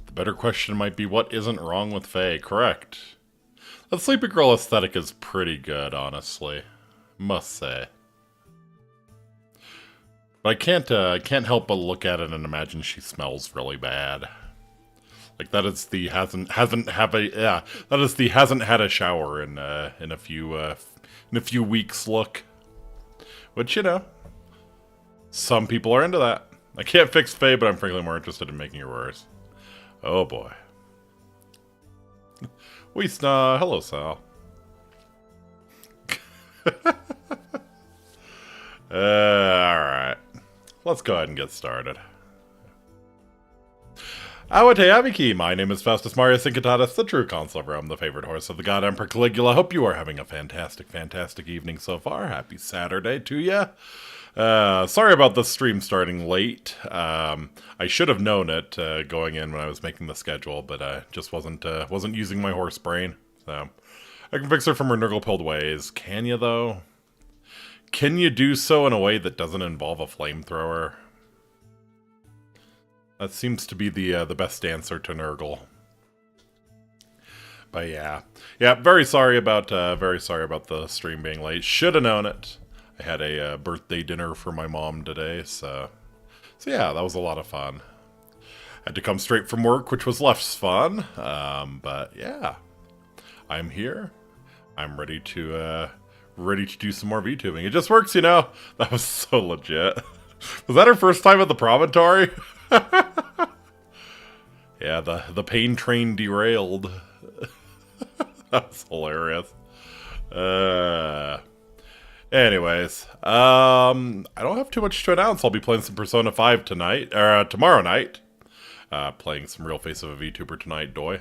The better question might be, what isn't wrong with Faye? Correct. The Sleepy Girl aesthetic is pretty good, honestly. Must say. But I can't help but look at it and imagine she smells really bad. Like that is the hasn't had a shower in a few weeks look. Which, you know, some people are into that. I can't fix Faye, but I'm frankly more interested in making her worse. Oh boy. Hello, Sal. Alright. Let's go ahead and get started. Awate Abiki, my name is Faustus Marius Incitatus, the true consul. I'm the favorite horse of the god Emperor Caligula. Hope you are having a fantastic, fantastic evening so far. Happy Saturday to ya. Sorry about the stream starting late. I should have known it going in when I was making the schedule, but I just wasn't using my horse brain. So I can fix her from her nurgle-pilled ways. Can you, though? Can you do so in a way that doesn't involve a flamethrower? That seems to be the best answer to Nurgle. But yeah, very sorry about the stream being late. Should have known it. I had a birthday dinner for my mom today, so yeah, that was a lot of fun. Had to come straight from work, which was less fun. But yeah, I'm here. I'm ready to do some more VTubing. It just works, you know. That was so legit. Was that her first time at the promontory? Yeah, the pain train derailed. That's hilarious. Anyways, I don't have too much to announce. I'll be playing some Persona 5 tonight, or tomorrow night. Playing some real face of a VTuber tonight, doy.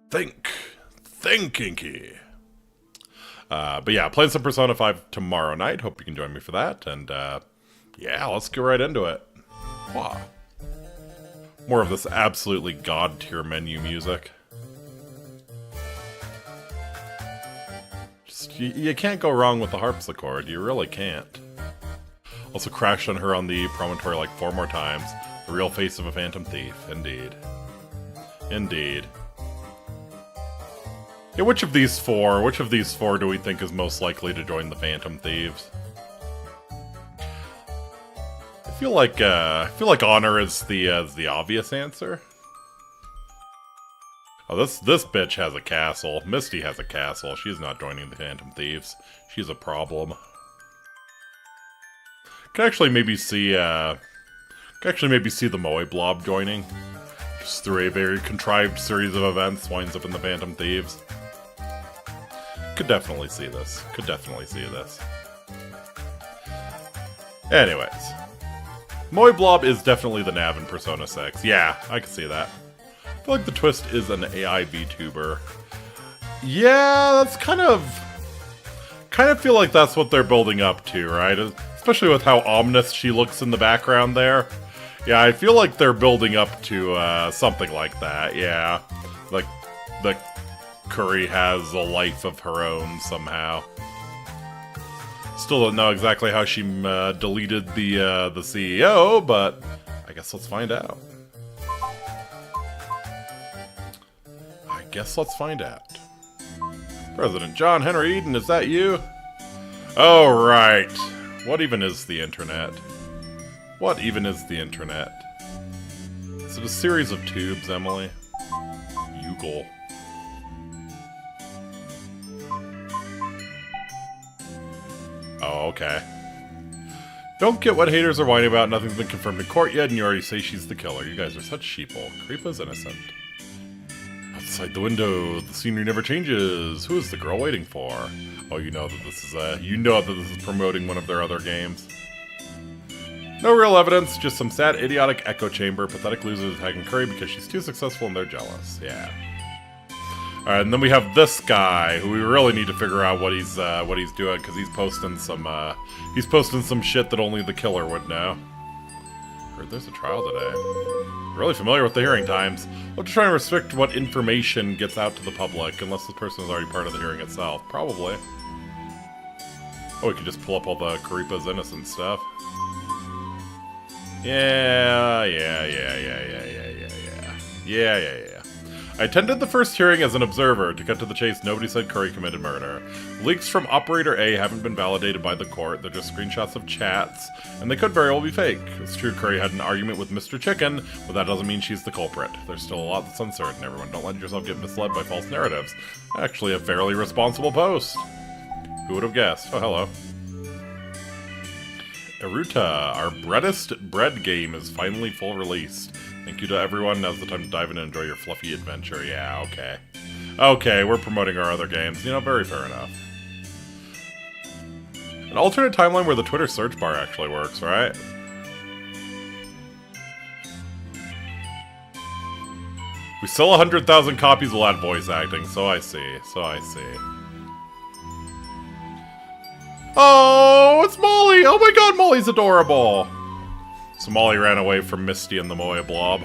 Think, Inky. But yeah, playing some Persona 5 tomorrow night. Hope you can join me for that. And yeah, let's get right into it. Wow. More of this absolutely god-tier menu music. Just, you can't go wrong with the harpsichord. You really can't. Also crashed on her on the promontory like 4 more times. The real face of a phantom thief. Indeed. Indeed. Yeah, which of these four do we think is most likely to join the Phantom Thieves? I feel like Honor is the obvious answer. Oh, this bitch has a castle. Misty has a castle. She's not joining the Phantom Thieves. She's a problem. Could actually maybe see the Moe Blob joining. Just through a very contrived series of events, winds up in the Phantom Thieves. Could definitely see this. Anyways. Moe Blob is definitely the nav in Persona 6. Yeah, I can see that. I feel like the twist is an AI VTuber. Yeah, that's kind of feel like that's what they're building up to, right? Especially with how ominous she looks in the background there. Yeah, I feel like they're building up to something like that, yeah. Like, the Curry has a life of her own somehow. Still don't know exactly how she deleted the CEO, but I guess let's find out. President John Henry Eden, is that you? Oh, right. What even is the internet? Is it a series of tubes, Emily? Bugle. Oh, okay. Don't get what haters are whining about. Nothing's been confirmed in court yet, and you already say she's the killer. You guys are such sheeple. Kripa's innocent. Outside the window, the scenery never changes. Who is the girl waiting for? Oh, you know that this is promoting one of their other games. No real evidence, just some sad, idiotic echo chamber. Pathetic losers attacking Curry because she's too successful and they're jealous. Yeah. Alright, and then we have this guy, who we really need to figure out what he's doing, because he's posting some shit that only the killer would know. Heard there's a trial today. Really familiar with the hearing times. We'll try and restrict what information gets out to the public, unless this person is already part of the hearing itself. Probably. Oh, we could just pull up all the Karipa's innocent stuff. Yeah. Yeah. I attended the first hearing as an observer. To cut to the chase, nobody said Curry committed murder. Leaks from Operator A haven't been validated by the court. They're just screenshots of chats, and they could very well be fake. It's true Curry had an argument with Mr. Chicken, but that doesn't mean she's the culprit. There's still a lot that's uncertain, everyone. Don't let yourself get misled by false narratives. Actually, a fairly responsible post. Who would have guessed? Oh, hello. Eruta, our breadest bread game is finally full released. Thank you to everyone. Now's the time to dive in and enjoy your fluffy adventure. Yeah, okay. Okay, we're promoting our other games. You know, very fair enough. An alternate timeline where the Twitter search bar actually works, right? We sell 100,000 copies, we'll add voice acting. So I see. Oh, it's Molly! Oh my god, Molly's adorable! So Molly ran away from Misty and the Moya Blob.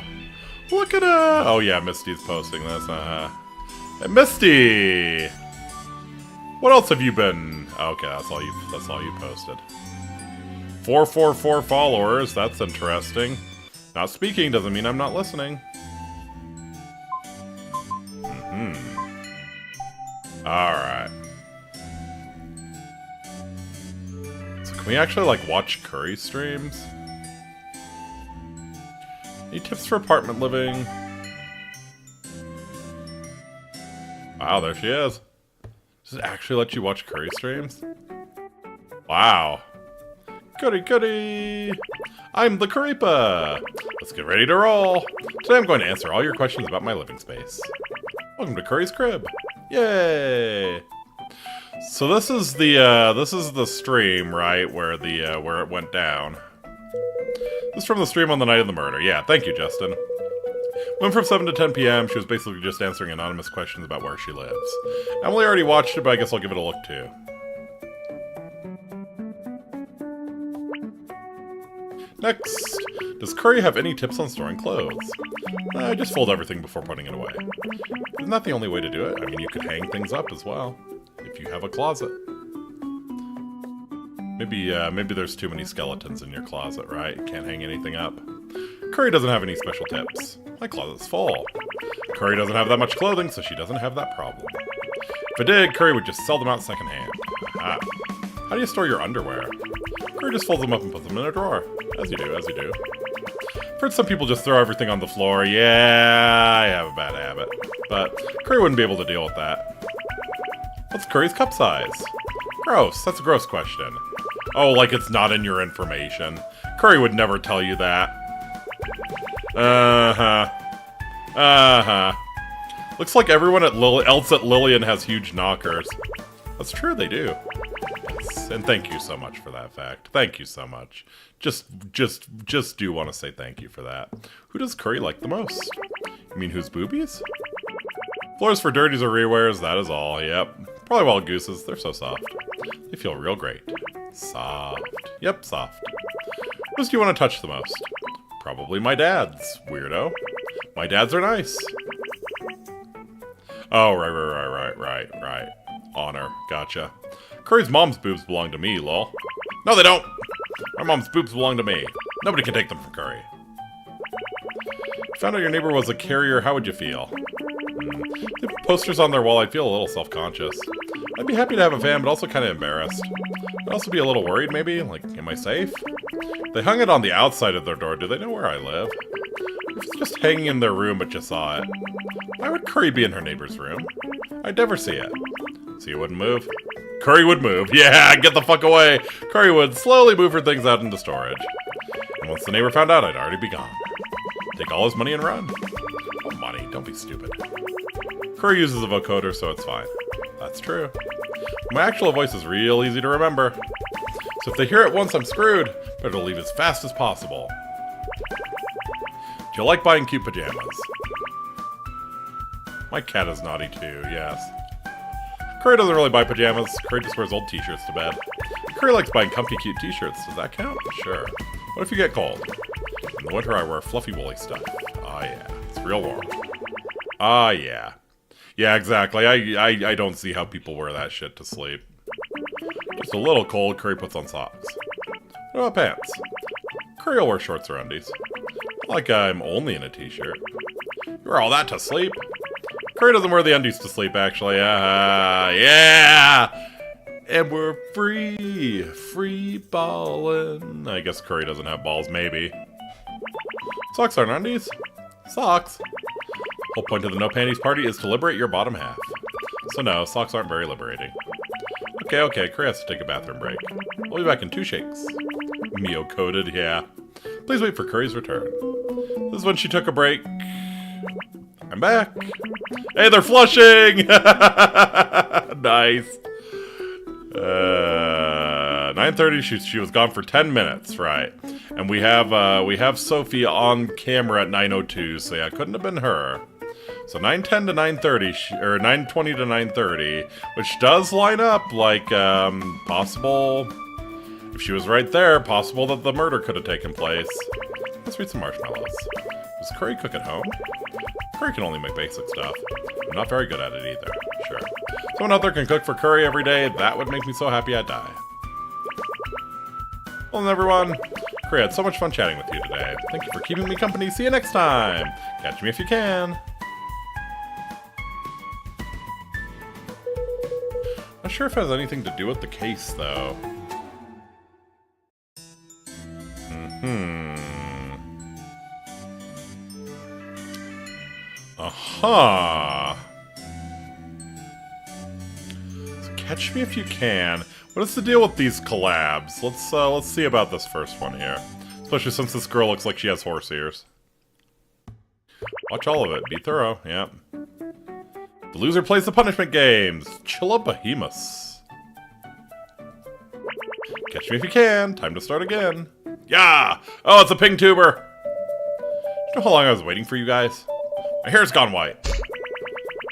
Look at her! Oh yeah, Misty's posting this, Hey, Misty! What else have you been... Okay, that's all you posted. 444 followers, that's interesting. Not speaking doesn't mean I'm not listening. Alright. So can we actually, like, watch Curry streams? Any tips for apartment living? Wow, there she is. Does it actually let you watch Curry streams? Wow. Goody! I'm the Creepa! Let's get ready to roll! Today I'm going to answer all your questions about my living space. Welcome to Curry's Crib! Yay! So this is the stream, right, where where it went down. This is from the stream on the night of the murder. Yeah, thank you, Justin. Went from 7 to 10 p.m. She was basically just answering anonymous questions about where she lives. Emily already watched it, but I guess I'll give it a look too. Next, does Curry have any tips on storing clothes? Just fold everything before putting it away. Isn't that the only way to do it? I mean, you could hang things up as well, if you have a closet. Maybe there's too many skeletons in your closet, right? Can't hang anything up. Curry doesn't have any special tips. My closet's full. Curry doesn't have that much clothing, so she doesn't have that problem. If it did, Curry would just sell them out secondhand. Aha. How do you store your underwear? Curry just folds them up and puts them in a drawer. As you do. I've heard some people just throw everything on the floor. Yeah, I have a bad habit. But Curry wouldn't be able to deal with that. What's Curry's cup size? Gross. That's a gross question. Oh, like it's not in your information. Curry would never tell you that. Looks like everyone else at Lillian has huge knockers. That's true, they do. Yes, and thank you so much for that fact. Thank you so much. Just do want to say thank you for that. Who does Curry like the most? You mean whose boobies? Floors for dirties or rewears, that is all, yep. Probably wild gooses, they're so soft. They feel real great. Soft. Yep, soft. Whose do you want to touch the most? Probably my dad's, weirdo. My dads are nice. Oh, right. Honor, gotcha. Curry's mom's boobs belong to me, lol. No, they don't! My mom's boobs belong to me. Nobody can take them from Curry. If you found out your neighbor was a carrier, how would you feel? If they put posters on their wall, I'd feel a little self-conscious. I'd be happy to have a fan, but also kind of embarrassed. I'd also be a little worried, maybe. Like, am I safe? They hung it on the outside of their door. Do they know where I live? If it's just hanging in their room, but you saw it. Why would Curry be in her neighbor's room? I'd never see it. So you wouldn't move? Curry would move. Yeah, get the fuck away. Curry would slowly move her things out into storage. And once the neighbor found out, I'd already be gone. Take all his money and run. Oh, money. Don't be stupid. Curry uses a vocoder, so it's fine. That's true. My actual voice is real easy to remember. So if they hear it once, I'm screwed. Better leave as fast as possible. Do you like buying cute pajamas? My cat is naughty too, yes. Curry doesn't really buy pajamas. Curry just wears old t-shirts to bed. Curry likes buying comfy cute t-shirts. Does that count? Sure. What if you get cold? In the winter I wear fluffy woolly stuff. Ah yeah, it's real warm. Ah yeah. Yeah, exactly. I don't see how people wear that shit to sleep. Just a little cold, Curry puts on socks. What about pants? Curry will wear shorts or undies. Like I'm only in a t-shirt. You wear all that to sleep? Curry doesn't wear the undies to sleep, actually. Yeah! And we're free! Free ballin'. I guess Curry doesn't have balls, maybe. Socks aren't undies. Socks. Whole point of the no panties party is to liberate your bottom half. So no, socks aren't very liberating. Okay, Curry has to take a bathroom break. We'll be back in 2 shakes. Mio coded, yeah. Please wait for Curry's return. This is when she took a break. I'm back. Hey, they're flushing! Nice. 9:30. She was gone for 10 minutes, right? And we have Sophie on camera at 9:02, so yeah, it couldn't have been her. So 9:10 to 9:30, or 9:20 to 9:30, which does line up like possible. If she was right there, possible that the murder could have taken place. Let's read some marshmallows. Does Curry cook at home? Curry can only make basic stuff. I'm not very good at it either. Sure. Someone out there can cook for Curry every day. That would make me so happy I'd die. Well then, everyone. Curry had so much fun chatting with you today. Thank you for keeping me company. See you next time. Catch me if you can. Not sure if it has anything to do with the case, though. Aha! So catch me if you can. What is the deal with these collabs? Let's see about this first one here. Especially since this girl looks like she has horse ears. Watch all of it. Be thorough. Yep. The loser plays the punishment games. Chilla Behemoths. Catch me if you can. Time to start again. Yeah! Oh, it's a pink tuber! Do you know how long I was waiting for you guys? My hair's gone white.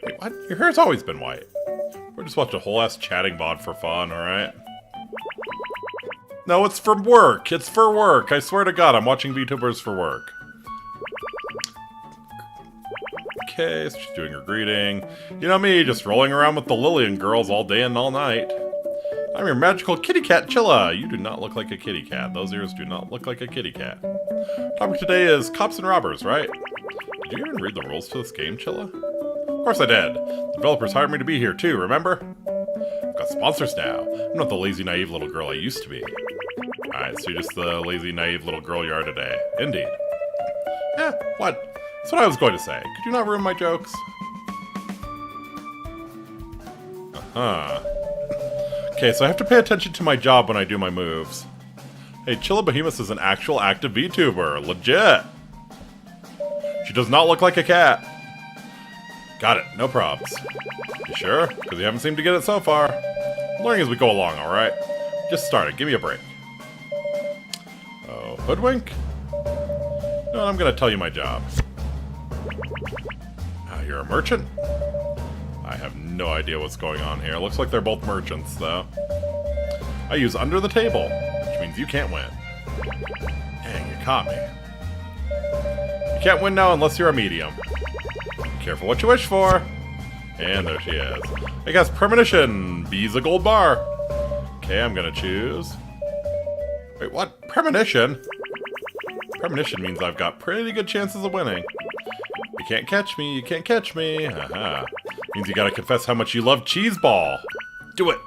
Wait, what? Your hair's always been white. We're just watching a whole-ass chatting bot for fun, alright? No, it's for work. It's for work. I swear to God, I'm watching VTubers for work. Okay, so she's doing her greeting. You know me, just rolling around with the Lillian girls all day and all night. I'm your magical kitty cat, Chilla. You do not look like a kitty cat. Those ears do not look like a kitty cat. Topic today is cops and robbers, right? Did you even read the rules to this game, Chilla? Of course I did. The developers hired me to be here too, remember? I've got sponsors now. I'm not the lazy, naive little girl I used to be. Alright, so you're just the lazy, naive little girl you are today. Indeed. What? That's what I was going to say. Could you not ruin my jokes? Okay, so I have to pay attention to my job when I do my moves. Hey, Chilla Behemoth is an actual active VTuber. Legit. She does not look like a cat. Got it. No probs. You sure? Because you haven't seemed to get it so far. Learning as we go along, alright? Just started. Give me a break. Oh, hoodwink? No, I'm going to tell you my job. You're a merchant? I have no idea what's going on here. Looks like they're both merchants, though. I use under the table, which means you can't win. Dang, you caught me. You can't win now unless you're a medium. Careful what you wish for. And there she is. I guess premonition. B's a gold bar. Okay, I'm gonna choose. Wait, what? Premonition? Premonition means I've got pretty good chances of winning. You can't catch me, you can't catch me. Haha. Means you gotta confess how much you love cheese ball. Do it.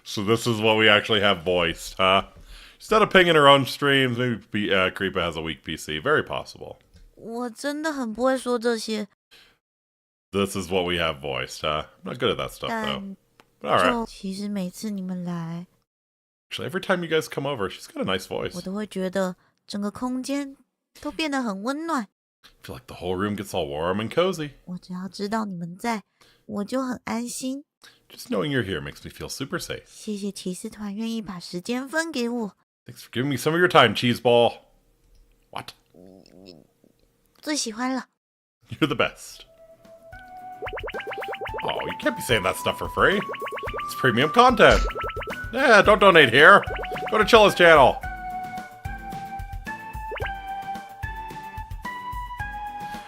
So this is what we actually have voiced, huh? Instead of pinging her own streams, maybe Creepa has a weak PC. Very possible. 我真的很不会说这些。 This is what we have voiced, huh? I'm not good at that stuff, though. But alright. 其实每次你们来， Actually, every time you guys come over, she's got a nice voice. 我都会觉得整个空间都变得很温暖。 I feel like the whole room gets all warm and cozy. 我只要知道你们在，我就很安心。 Just knowing you're here makes me feel super safe. 谢谢骑士团愿意把时间分给我。 Thanks for giving me some of your time, cheese ball. What? 最喜欢了。 You're the best. Oh, you can't be saying that stuff for free. It's premium content. Yeah, don't donate here. Go to Chilla's channel.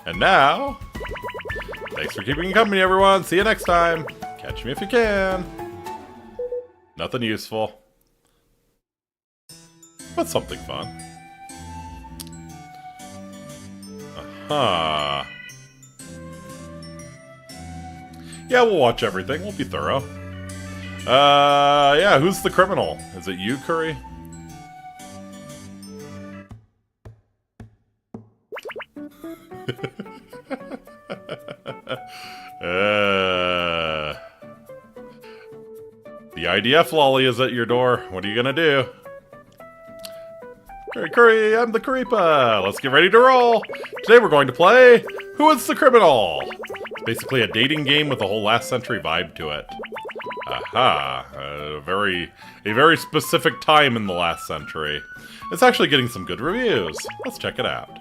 And now, thanks for keeping me company, everyone. See you next time. Catch me if you can. Nothing useful. but something fun. Aha. Yeah, we'll watch everything. We'll be thorough. Yeah, who's the criminal? Is it you, Curry? The IDF lolly is at your door. What are you gonna do? Curry, Curry, I'm the Creepa. Let's get ready to roll. Today we're going to play Who is the Criminal? It's basically a dating game with a whole last century vibe to it. Aha, a very specific time in the last century. It's actually getting some good reviews. Let's check it out.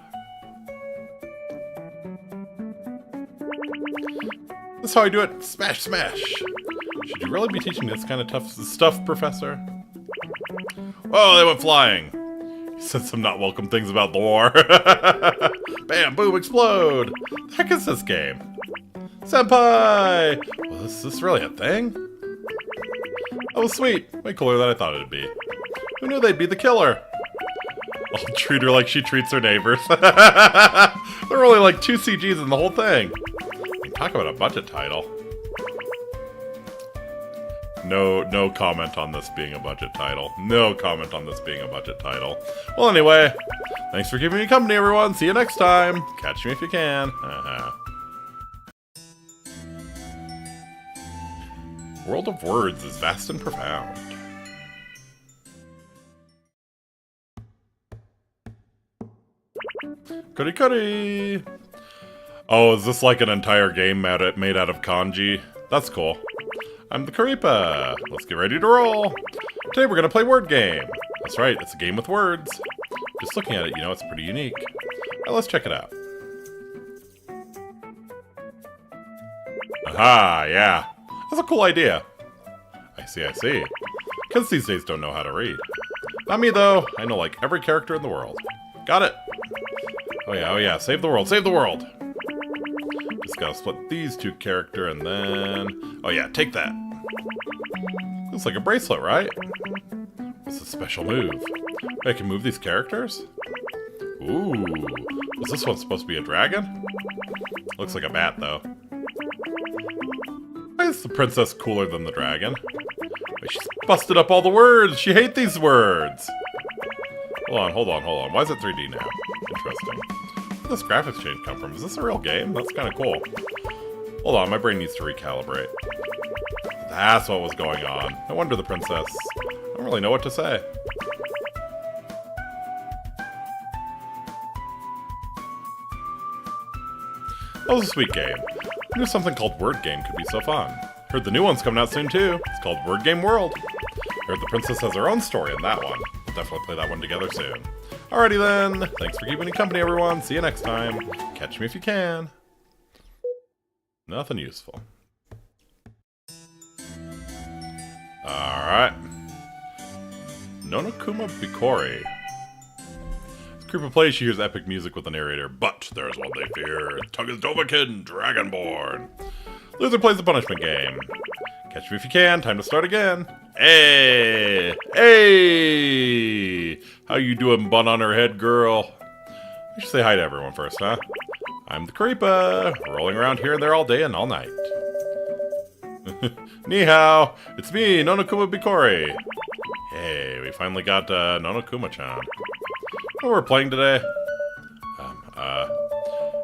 This is how I do it. Smash, smash. Should you really be teaching this kind of tough stuff, Professor? Whoa, they went flying. You said some not welcome things about the war. Bam, boom, explode. The heck is this game? Senpai! Well, is this really a thing? Oh, sweet. Way cooler than I thought it'd be. Who knew they'd be the killer? I'll treat her like she treats her neighbors. There are only like 2 CGs in the whole thing. Talk about a budget title. No comment on this being a budget title. No comment on this being a budget title. Well, anyway, thanks for keeping me company, everyone. See you next time. Catch me if you can. World of Words is vast and profound. Curry, curry. Oh, is this like an entire game made out of kanji? That's cool. I'm the Creepa. Let's get ready to roll. Today we're gonna play word game. That's right, it's a game with words. Just looking at it, you know, it's pretty unique. Alright, let's check it out. Aha, yeah. That's a cool idea. I see. Kids these days don't know how to read. Not me, though. I know, like, every character in the world. Got it. Oh yeah, save the world, save the world. Just gotta split these 2 character and then... Oh yeah, take that. Looks like a bracelet, right? What's a special move? I can move these characters? Ooh. Is this one supposed to be a dragon? Looks like a bat, though. Why is the princess cooler than the dragon? Wait, she's busted up all the words! She hates these words! Hold on. Why is it 3D now? Interesting. Where does this graphics change come from? Is this a real game? That's kind of cool. Hold on, my brain needs to recalibrate. That's what was going on. No wonder the princess. I don't really know what to say. That was a sweet game. I knew something called Word Game could be so fun. Heard the new one's coming out soon too. It's called Word Game World. Heard the princess has her own story in that one. We'll definitely play that one together soon. Alrighty then. Thanks for keeping me company, everyone. See you next time. Catch me if you can. Nothing useful. Alright. Nonokuma Bikori. As Creepa plays, she hears epic music with the narrator, but there's one they fear. Tongue is Dovakin, Dragonborn. Loser plays the punishment game. Catch me if you can. Time to start again. Hey! How you doing, bun on her head, girl? We should say hi to everyone first, huh? I'm the Creepa, rolling around here and there all day and all night. Ni hao! It's me, Nonokuma Bikori. Hey, we finally got Nonokuma-chan. What we're playing today? I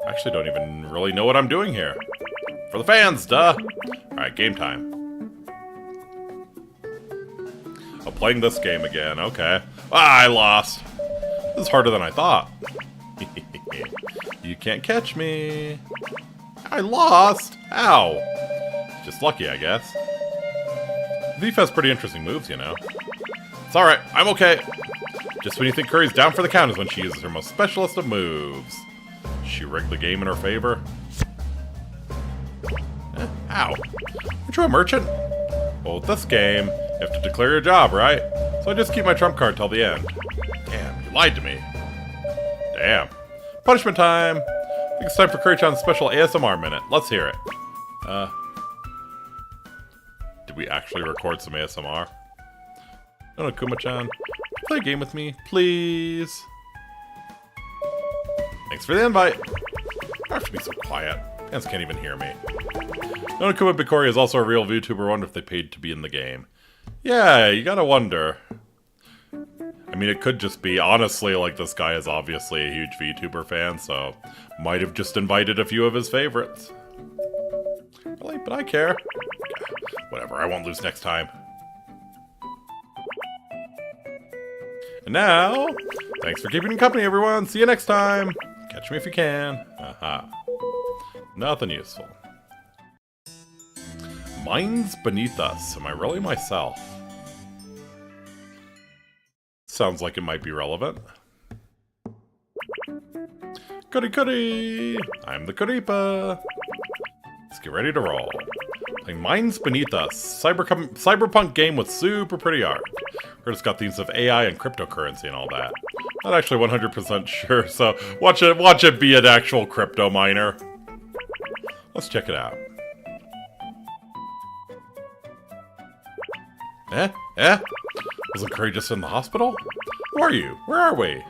actually don't even really know what I'm doing here. For the fans, duh! Alright, game time. Oh, playing this game again, okay. Ah, I lost! This is harder than I thought. You can't catch me. I lost! Ow! Just lucky, I guess. Thief has pretty interesting moves, you know. It's alright, I'm okay. Just when you think Curry's down for the count is when she uses her most specialist of moves. She rigged the game in her favor. Ow. Aren't you a merchant? Well, with this game, you have to declare your job, right? So I just keep my trump card till the end. Damn, you lied to me. Damn. Punishment time! I think it's time for Curry-chan's special ASMR minute. Let's hear it. Did we actually record some ASMR? No, Kuma-chan. Play a game with me, please. Thanks for the invite. I have to be so quiet. Fans can't even hear me. Nonokuma Bikori is also a real VTuber. I wonder if they paid to be in the game. Yeah, you gotta wonder. I mean, it could just be, honestly, like, this guy is obviously a huge VTuber fan, so might have just invited a few of his favorites. Really? But I care. Whatever, I won't lose next time. And now, thanks for keeping me company, everyone. See you next time. Catch me if you can. Aha. Nothing useful. Minds beneath us. Am I really myself? Sounds like it might be relevant. Goody! I'm the Kuripa. Let's get ready to roll. Playing Minds Beneath Us. Cyberpunk game with super pretty art. Heard it's got themes of AI and cryptocurrency and all that. Not actually 100% sure, so watch it be an actual crypto miner. Let's check it out. Wasn't Curry just in the hospital? Who are you? Where are we?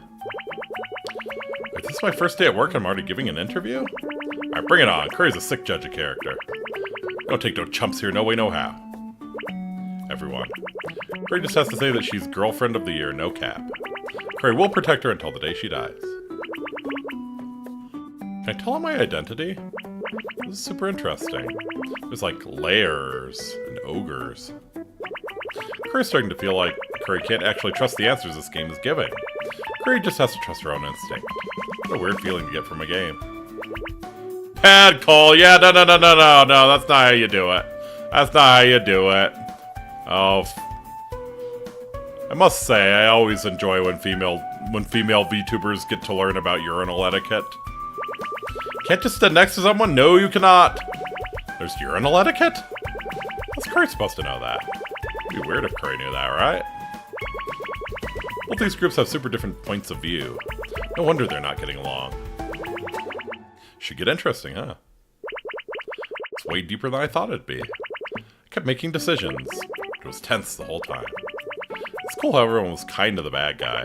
Wait, this is my first day at work and I'm already giving an interview? Alright, bring it on. Curry's a sick judge of character. Don't take no chumps here, no way, no how. Everyone. Curry just has to say that she's girlfriend of the year, no cap. Curry will protect her until the day she dies. Can I tell her my identity? This is super interesting. There's like layers and ogres. Curry's starting to feel like Curry can't actually trust the answers this game is giving. Curry just has to trust her own instinct. What a weird feeling to get from a game. Bad call. Yeah, no, that's not how you do it. That's not how you do it. Oh, I must say, I always enjoy when female VTubers get to learn about urinal etiquette. Can't just stand next to someone? No, you cannot. There's urinal etiquette? How's Curry supposed to know that? It'd be weird if Curry knew that, right? Both these groups have super different points of view. No wonder they're not getting along. Should get interesting, huh? It's way deeper than I thought it'd be. I kept making decisions. It was tense the whole time. It's cool how everyone was kind to the bad guy.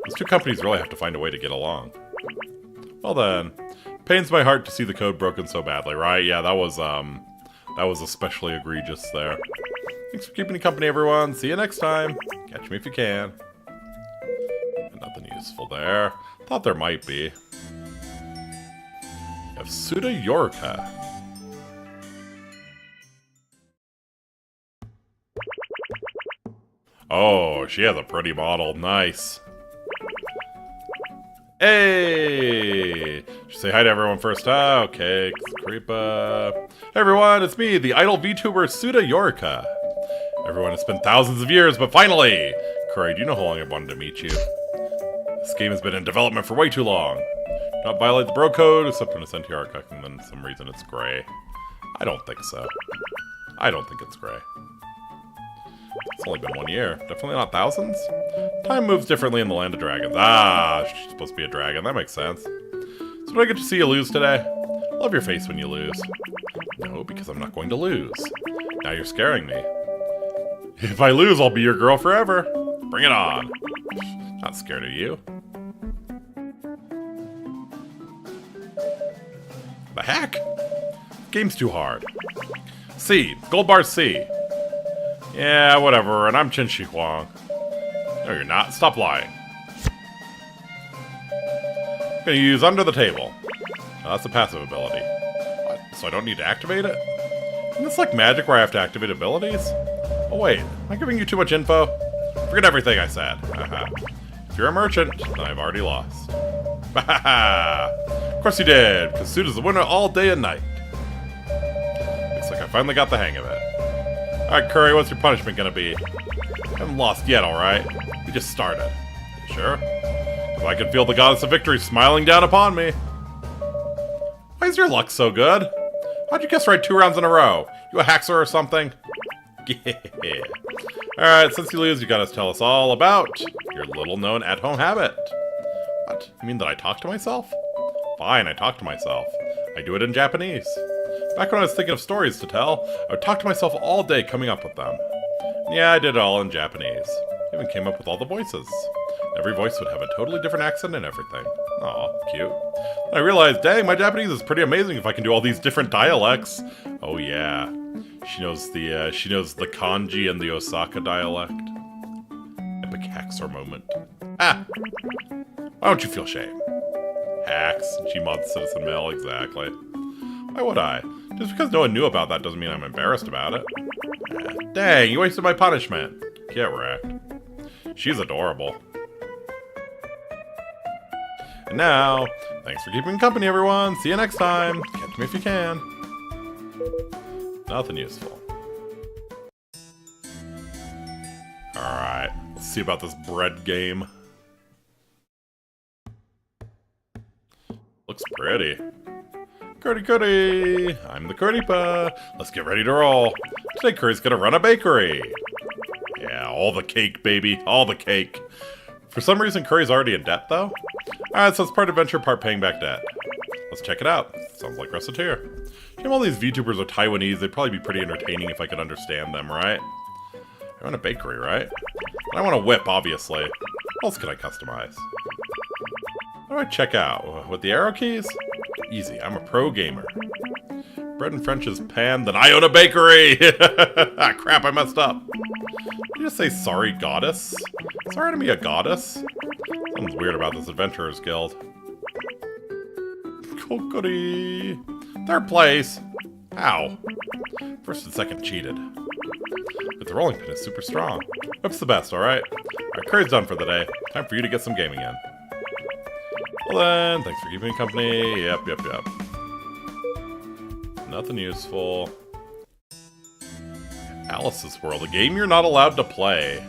Those two companies really have to find a way to get along. Well then, pains my heart to see the code broken so badly, right? Yeah, that was especially egregious there. Thanks for keeping me company, everyone. See you next time. Catch me if you can. Nothing useful there. Thought there might be. You have Suda Yorka. Oh, she has a pretty model. Nice. Hey! Should say hi to everyone first. Ah, okay. Creepa. Hey everyone, it's me, the idol VTuber Suda Yorka. Everyone, it's been thousands of years, but finally! Curry, do you know how long I've wanted to meet you? This game has been in development for way too long. Do not violate the bro code, except when it's NTR cuck, and then for some reason it's gray. I don't think so. I don't think it's gray. It's only been 1 year. Definitely not thousands? Time moves differently in the land of dragons. Ah, she's supposed to be a dragon. That makes sense. So do I get to see you lose today? Love your face when you lose. No, because I'm not going to lose. Now you're scaring me. If I lose, I'll be your girl forever. Bring it on. Not scared of you. The heck? Game's too hard. C. Gold bar C. Yeah, whatever, and I'm Chen Shi Huang. No, you're not. Stop lying. I'm gonna use Under the Table. Oh, that's a passive ability. What? So I don't need to activate it? Isn't this like magic where I have to activate abilities? Oh wait, am I giving you too much info? Forget everything I said. If you're a merchant, then I've already lost. Of course you did, because Suda's the winner all day and night. Looks like I finally got the hang of it. Alright, Curry, what's your punishment gonna be? I haven't lost yet, alright? We just started. You sure? If I can feel the goddess of victory smiling down upon me. Why is your luck so good? How'd you guess right 2 rounds in a row? You a haxer or something? Yeah. Alright, since you lose, you gotta tell us all about your little-known at-home habit. What? You mean that I talk to myself? Fine, I talk to myself. I do it in Japanese. Back when I was thinking of stories to tell, I would talk to myself all day coming up with them. Yeah, I did it all in Japanese. It Even came up with all the voices. Every voice would have a totally different accent and everything. Aw, cute. I realized, dang, my Japanese is pretty amazing if I can do all these different dialects. Oh yeah. She knows the kanji and the Osaka dialect. Epic Haxor moment. Ah! Why don't you feel shame? Hacks, Gmod Citizen Mail, exactly. Why would I? Just because no one knew about that doesn't mean I'm embarrassed about it. Dang, you wasted my punishment. Get wrecked. She's adorable. And now, thanks for keeping company, everyone. See you next time. Catch me if you can. Nothing useful. Alright, let's see about this bread game. Looks pretty. Curdy! I'm the Curdypa. Let's get ready to roll. Today Curry's gonna run a bakery. Yeah, all the cake, baby. All the cake. For some reason, Curry's already in debt, though. Alright, so it's part adventure, part paying back debt. Let's check it out. Sounds like Reciteer. Shame all these VTubers are Taiwanese. They'd probably be pretty entertaining if I could understand them, right? I want a bakery, right? And I want a whip, obviously. What else can I customize? What do I check out? With the arrow keys? Easy, I'm a pro gamer. Bread and French is pan, then I own a bakery! Ah, crap, I messed up. Did you just say sorry, goddess? Sorry to be a goddess? Something's weird about this Adventurers Guild. Kokori! Third place! Ow. First and second cheated. But the rolling pin is super strong. Whip's the best, alright? Alright, Curry's done for the day. Time for you to get some gaming in. Well then, thanks for keeping me company. Yep. Nothing useful. Alice's World, a game you're not allowed to play.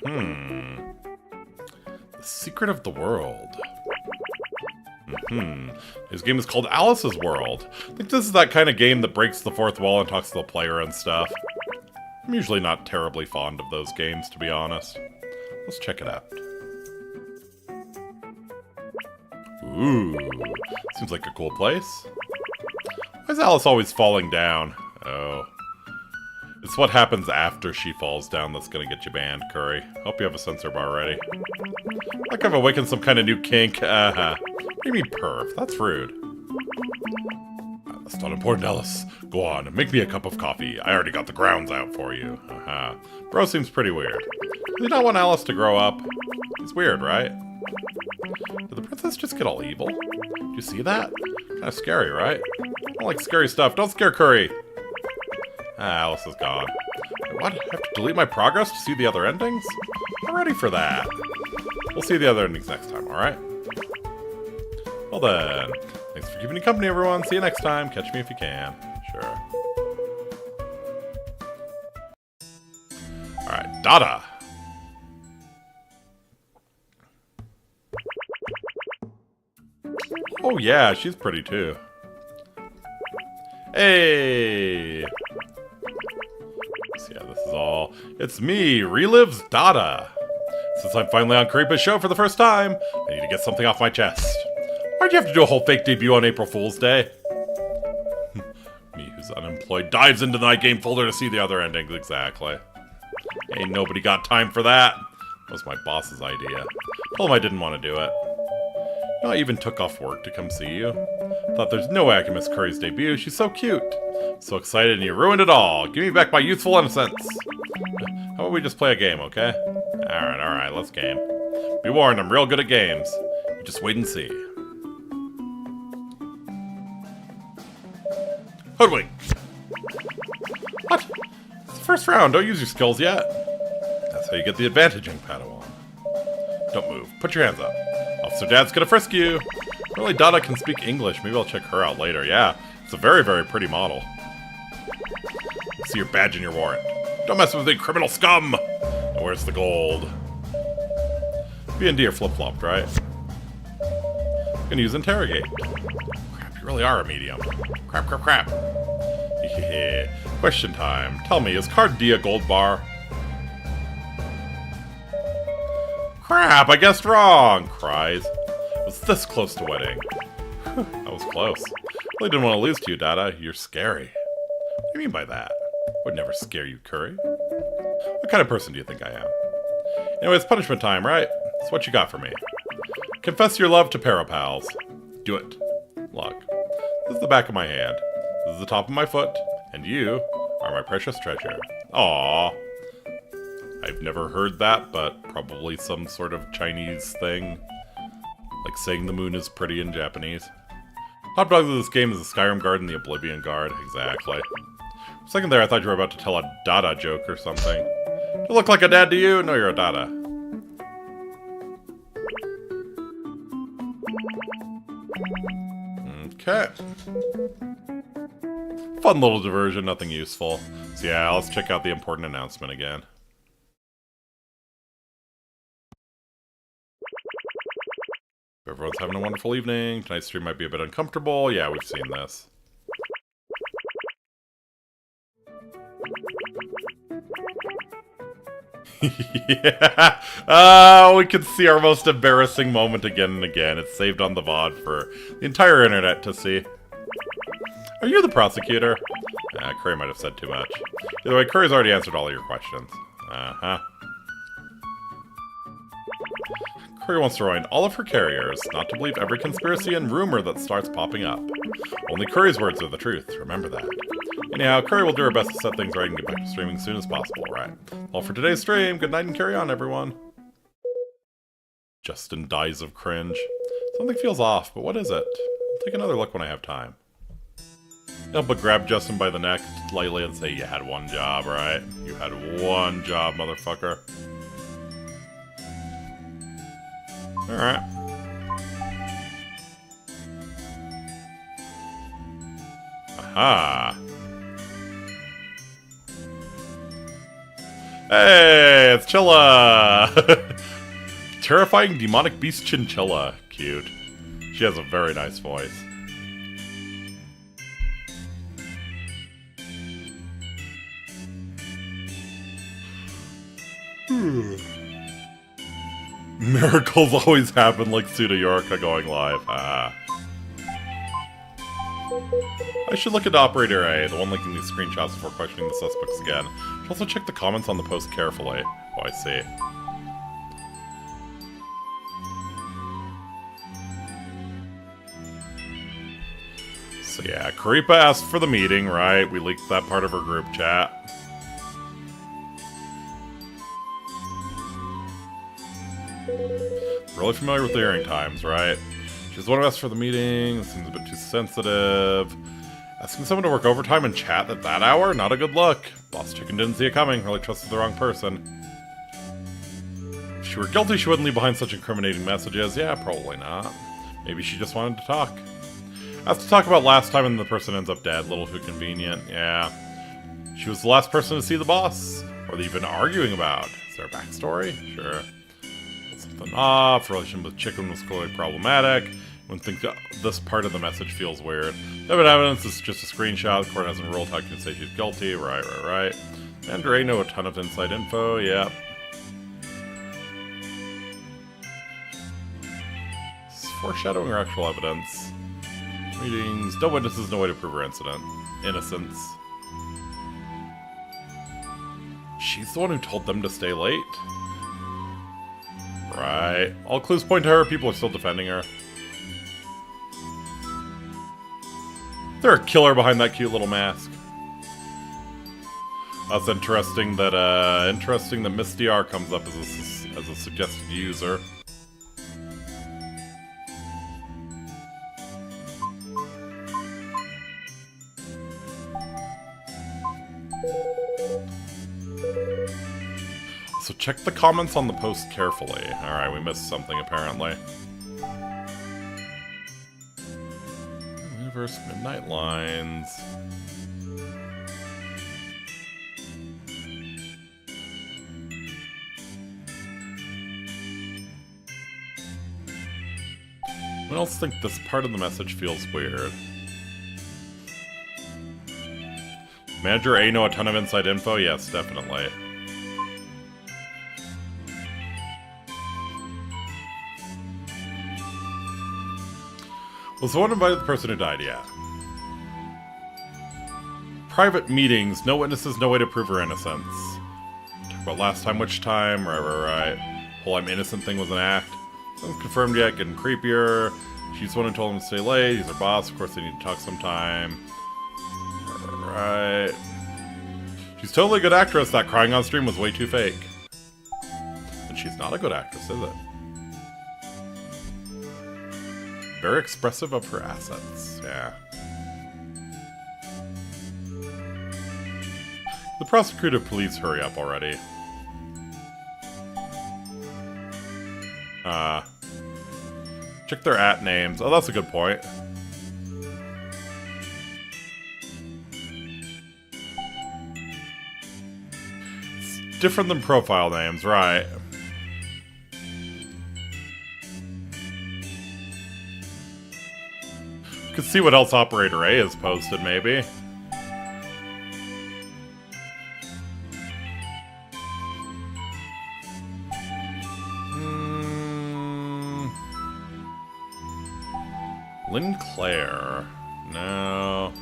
The Secret of the World. This game is called Alice's World. I think this is that kind of game that breaks the fourth wall and talks to the player and stuff. I'm usually not terribly fond of those games, to be honest. Let's check it out. Ooh, seems like a cool place. Why is Alice always falling down? Oh. It's what happens after she falls down that's gonna get you banned, Curry. Hope you have a censor bar ready. Like I've awakened some kind of new kink. What do you mean perv? That's rude. That's not important, Alice. Go on, make me a cup of coffee. I already got the grounds out for you. Bro seems pretty weird. Does he not want Alice to grow up? He's weird, right? Did the princess just get all evil? Did you see that? Kind of scary, right? I don't like scary stuff. Don't scare Curry. Alice is gone. Wait, what? I have to delete my progress to see the other endings? I'm ready for that. We'll see the other endings next time, alright? Well then, thanks for keeping me company, everyone. See you next time. Catch me if you can. Sure. Alright, Dada. Oh yeah, she's pretty too. Hey! So yeah, this is all... It's me, Relives Dada. Since I'm finally on Creepa's show for the first time, I need to get something off my chest. Why'd you have to do a whole fake debut on April Fool's Day? Me, who's unemployed, dives into the Night Game folder to see the other endings, exactly. Ain't nobody got time for that. That was my boss's idea. Told him I didn't want to do it. You know, I even took off work to come see you. Thought there's no way I can miss Curry's debut. She's so cute. So excited and you ruined it all. Give me back my youthful innocence. How about we just play a game, okay? Alright, let's game. Be warned, I'm real good at games. You just wait and see. Hoodwink! What? It's the first round, don't use your skills yet. That's how you get the advantage, young Padawan. Don't move, put your hands up. Officer Dad's gonna frisk you. Apparently Dada can speak English, maybe I'll check her out later, yeah. It's a very, very pretty model. See your badge and your warrant. Don't mess with me, criminal scum! Now where's the gold? B and D are flip-flopped, right? I'm gonna use interrogate. Crap, you really are a medium. Crap. Yeah. Question time. Tell me, is card D a gold bar? Crap, I guessed wrong! Cries. I was this close to winning. That was close. Really didn't want to lose to you, Dada. You're scary. do you mean by that? Would never scare you, Curry. What kind of person do you think I am? Anyway, it's punishment time, right? It's what you got for me. Confess your love to Parapals. Do it. Look, this is the back of my hand. This is the top of my foot. And you are my precious treasure. Aww. I've never heard that, but probably some sort of Chinese thing. Like saying the moon is pretty in Japanese. Hot dogs of this game is the Skyrim Guard and the Oblivion Guard. Exactly. For a second there, I thought you were about to tell a Dada joke or something. Do I look like a dad to you? No, you're a Dada. Okay. Fun little diversion, nothing useful. So yeah, let's check out the important announcement again. Everyone's having a wonderful evening. Tonight's stream might be a bit uncomfortable. Yeah, we've seen this. Yeah. We can see our most embarrassing moment again and again. It's saved on the VOD for the entire internet to see. Are you the prosecutor? Curry might have said too much. Either way, Curry's already answered all of your questions. Uh-huh. Curry wants to remind all of her carriers not to believe every conspiracy and rumor that starts popping up. Only Curry's words are the truth, remember that. Anyhow, Curry will do her best to set things right and get back to streaming as soon as possible, right? All for today's stream. Good night and carry on, everyone. Justin dies of cringe. Something feels off, but what is it? I'll take another look when I have time. No, but grab Justin by the neck lightly and say, you had one job, right? You had one job, motherfucker. Alright. Aha. Hey, it's Chilla! Terrifying demonic beast chinchilla. Cute. She has a very nice voice. Miracles always happen like Suda Yorka going live. Ah. I should look at Operator A, the one linking these screenshots before questioning the suspects again. Should also check the comments on the post carefully. Oh, I see. So yeah, Karipa asked for the meeting, right? We leaked that part of her group chat. Really familiar with the airing times, right? She's the one who asked for the meeting. This seems a bit too sensitive. Asking someone to work overtime and chat at that hour? Not a good look. Boss Chicken didn't see it coming. Really trusted the wrong person. If she were guilty, she wouldn't leave behind such incriminating messages. Yeah, probably not. Maybe she just wanted to talk. Asked to talk about last time and the person ends up dead. Little too convenient. Yeah. She was the last person to see the boss. What are they even arguing about? Is there a backstory? Sure. Something off. Relation with Chicken was clearly problematic. One thinks this part of the message feels weird. Evidence is just a screenshot. The court hasn't ruled how can you say she's guilty. Right. Andre know a ton of inside info. Yep. It's foreshadowing or actual evidence. Meetings. No witnesses, no way to prove her incident. Innocence. She's the one who told them to stay late? Right. All clues point to her. People are still defending her. Is there a killer behind that cute little mask? That's interesting that Miss DR comes up as a suggested user. So check the comments on the post carefully. Alright, we missed something apparently. Universe Midnight Lines. Anyone else think this part of the message feels weird? Manager A know a ton of inside info? Yes, definitely. Was the one invited the person who died? Yeah. Private meetings. No witnesses, no way to prove her innocence. Talk about last time, which time? Right. Whole I'm innocent thing was an act. Nothing's confirmed yet, getting creepier. She's the one who told him to stay late. He's her boss. Of course, they need to talk sometime. Right. She's totally a good actress. That crying on stream was way too fake. And she's not a good actress, is it? Very expressive of her assets. Yeah. The prosecutor, please hurry up already. Check their @names. Oh, that's a good point. It's different than profile names, right? Could see what else Operator A has posted, maybe. Lynn Claire. No.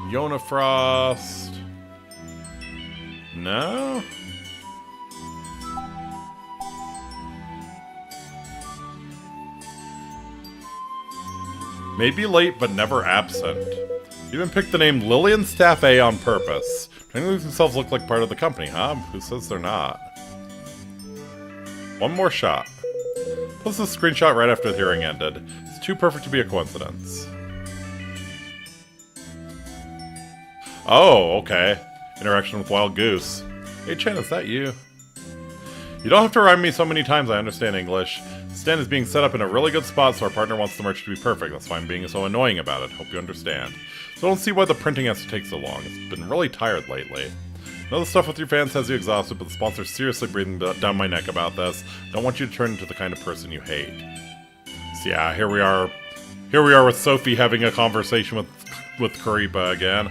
Yona Frost. No. Maybe late, but never absent. Even picked the name Lillian Staff A on purpose. Trying to make themselves look like part of the company, huh? Who says they're not? One more shot. Plus a screenshot right after the hearing ended. It's too perfect to be a coincidence. Oh, okay. Interaction with Wild Goose. Hey Chen, is that you? You don't have to rhyme me so many times, I understand English. The stand is being set up in a really good spot, so our partner wants the merch to be perfect. That's why I'm being so annoying about it. Hope you understand. So I don't see why the printing has to take so long. It's been really tired lately. I know the stuff with your fans has you exhausted, but the sponsor's seriously breathing down my neck about this. I don't want you to turn into the kind of person you hate. So yeah, here we are. Here we are with Sophie having a conversation with Karipa again.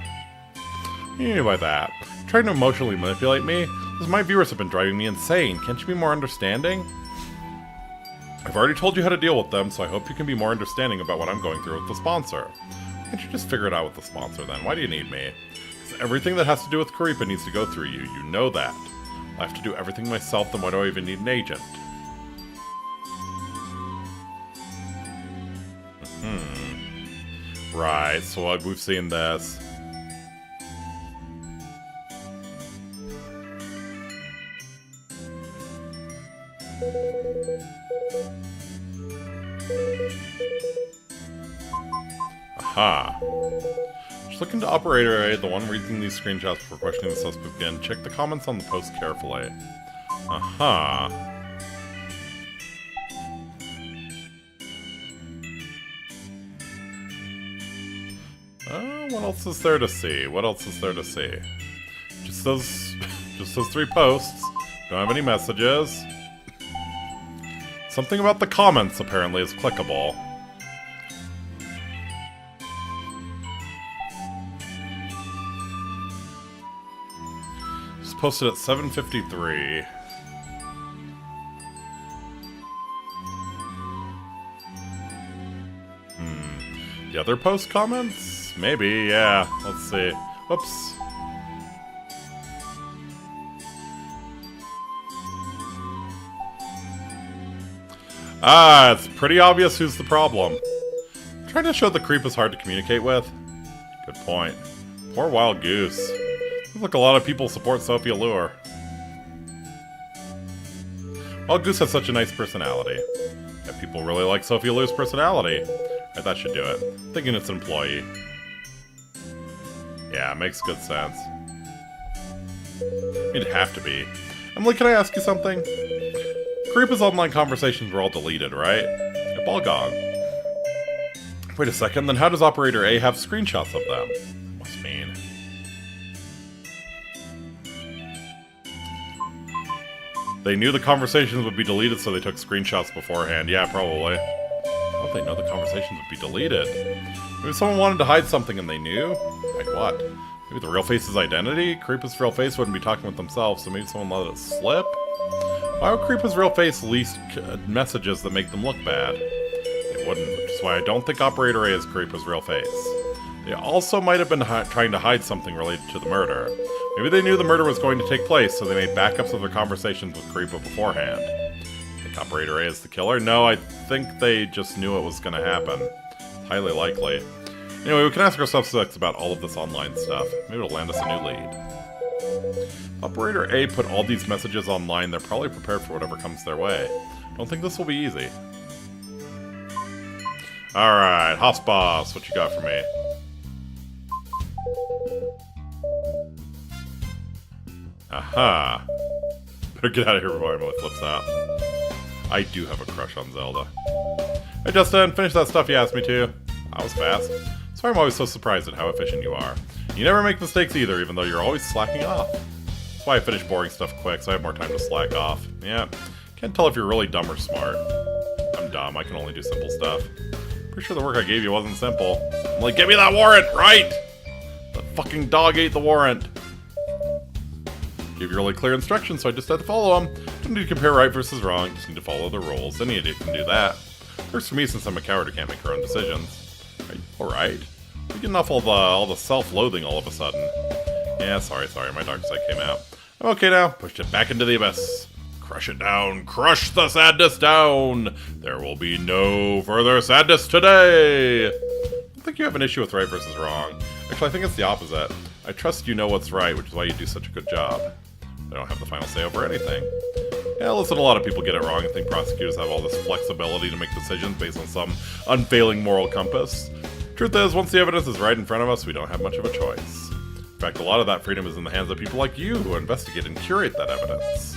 What do you mean by that? Trying to emotionally manipulate me? Because my viewers have been driving me insane. Can't you be more understanding? I've already told you how to deal with them, so I hope you can be more understanding about what I'm going through with the sponsor. Why don't you just figure it out with the sponsor then? Why do you need me? Everything that has to do with Karipa needs to go through you. You know that. I have to do everything myself, then why do I even need an agent? Right, so we've seen this. Aha. Just look into Operator A, the one reading these screenshots before questioning the suspect again. Check the comments on the post carefully. Aha. What else is there to see? What else is there to see? Just those 3 posts. Don't have any messages. Something about the comments apparently is clickable. Just posted at 7:53. The other post comments? Maybe, yeah. Let's see. Whoops. It's pretty obvious who's the problem. I'm trying to show the creep is hard to communicate with. Good point. Poor Wild Goose. Looks like a lot of people support Faye-lure. Wild Goose has such a nice personality. Yeah, people really like Faye-lure's personality. Right, that should do it. Thinking it's an employee. Yeah, makes good sense. It'd have to be. Emily, can I ask you something? Karipa's online conversations were all deleted, right? Yep, all gone. Wait a second, then how does Operator A have screenshots of them? Must mean. They knew the conversations would be deleted, so they took screenshots beforehand. Yeah, probably. How would they know the conversations would be deleted? Maybe someone wanted to hide something and they knew? Like what? Maybe the real face's identity? Karipa's real face wouldn't be talking with themselves, so maybe someone let it slip? Why would Karipa's real face leak messages that make them look bad? It wouldn't, which is why I don't think Operator A is Karipa's real face. They also might have been trying to hide something related to the murder. Maybe they knew the murder was going to take place, so they made backups of their conversations with Creepa beforehand. Think Operator A is the killer? No, I think they just knew it was going to happen. Highly likely. Anyway, we can ask our suspects about all of this online stuff. Maybe it'll land us a new lead. Operator A put all these messages online. They're probably prepared for whatever comes their way. Don't think this will be easy. Alright, Hoss Boss, what you got for me? Aha. Better get out of here before Emily flips out. I do have a crush on Zelda. Hey Justin, finish that stuff you asked me to. That was fast. Sorry I'm always so surprised at how efficient you are. You never make mistakes either, even though you're always slacking off. That's why I finish boring stuff quick, so I have more time to slack off. Yeah, can't tell if you're really dumb or smart. I'm dumb, I can only do simple stuff. Pretty sure the work I gave you wasn't simple. I'm like, give me that warrant, right? The fucking dog ate the warrant. Give you really clear instructions, so I just had to follow them. Don't need to compare right versus wrong, just need to follow the rules. Any idiot can do that. Works for me since I'm a coward who can't make her own decisions. Right, alright. We get enough of all the self-loathing all of a sudden. Yeah, sorry, my dark side came out. I'm okay now. Pushed it back into the abyss. Crush it down. Crush the sadness down. There will be no further sadness today. I don't think you have an issue with right versus wrong. Actually, I think it's the opposite. I trust you know what's right, which is why you do such a good job. I don't have the final say over anything. Yeah, listen, a lot of people get it wrong and think prosecutors have all this flexibility to make decisions based on some unfailing moral compass. Truth is, once the evidence is right in front of us, we don't have much of a choice. In fact, a lot of that freedom is in the hands of people like you who investigate and curate that evidence.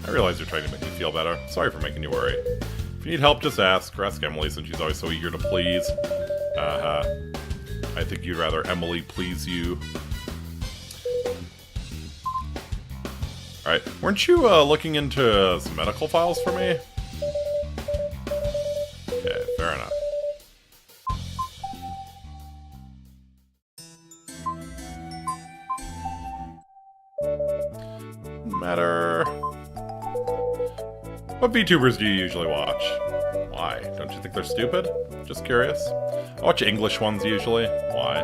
I realize you're trying to make me feel better. Sorry for making you worry. If you need help, just ask. Or ask Emily, since she's always so eager to please. I think you'd rather Emily please you. Alright, weren't you looking into some medical files for me? Okay, fair enough. Matter. What VTubers do you usually watch? Why? Don't you think they're stupid? Just curious. I watch English ones usually. Why?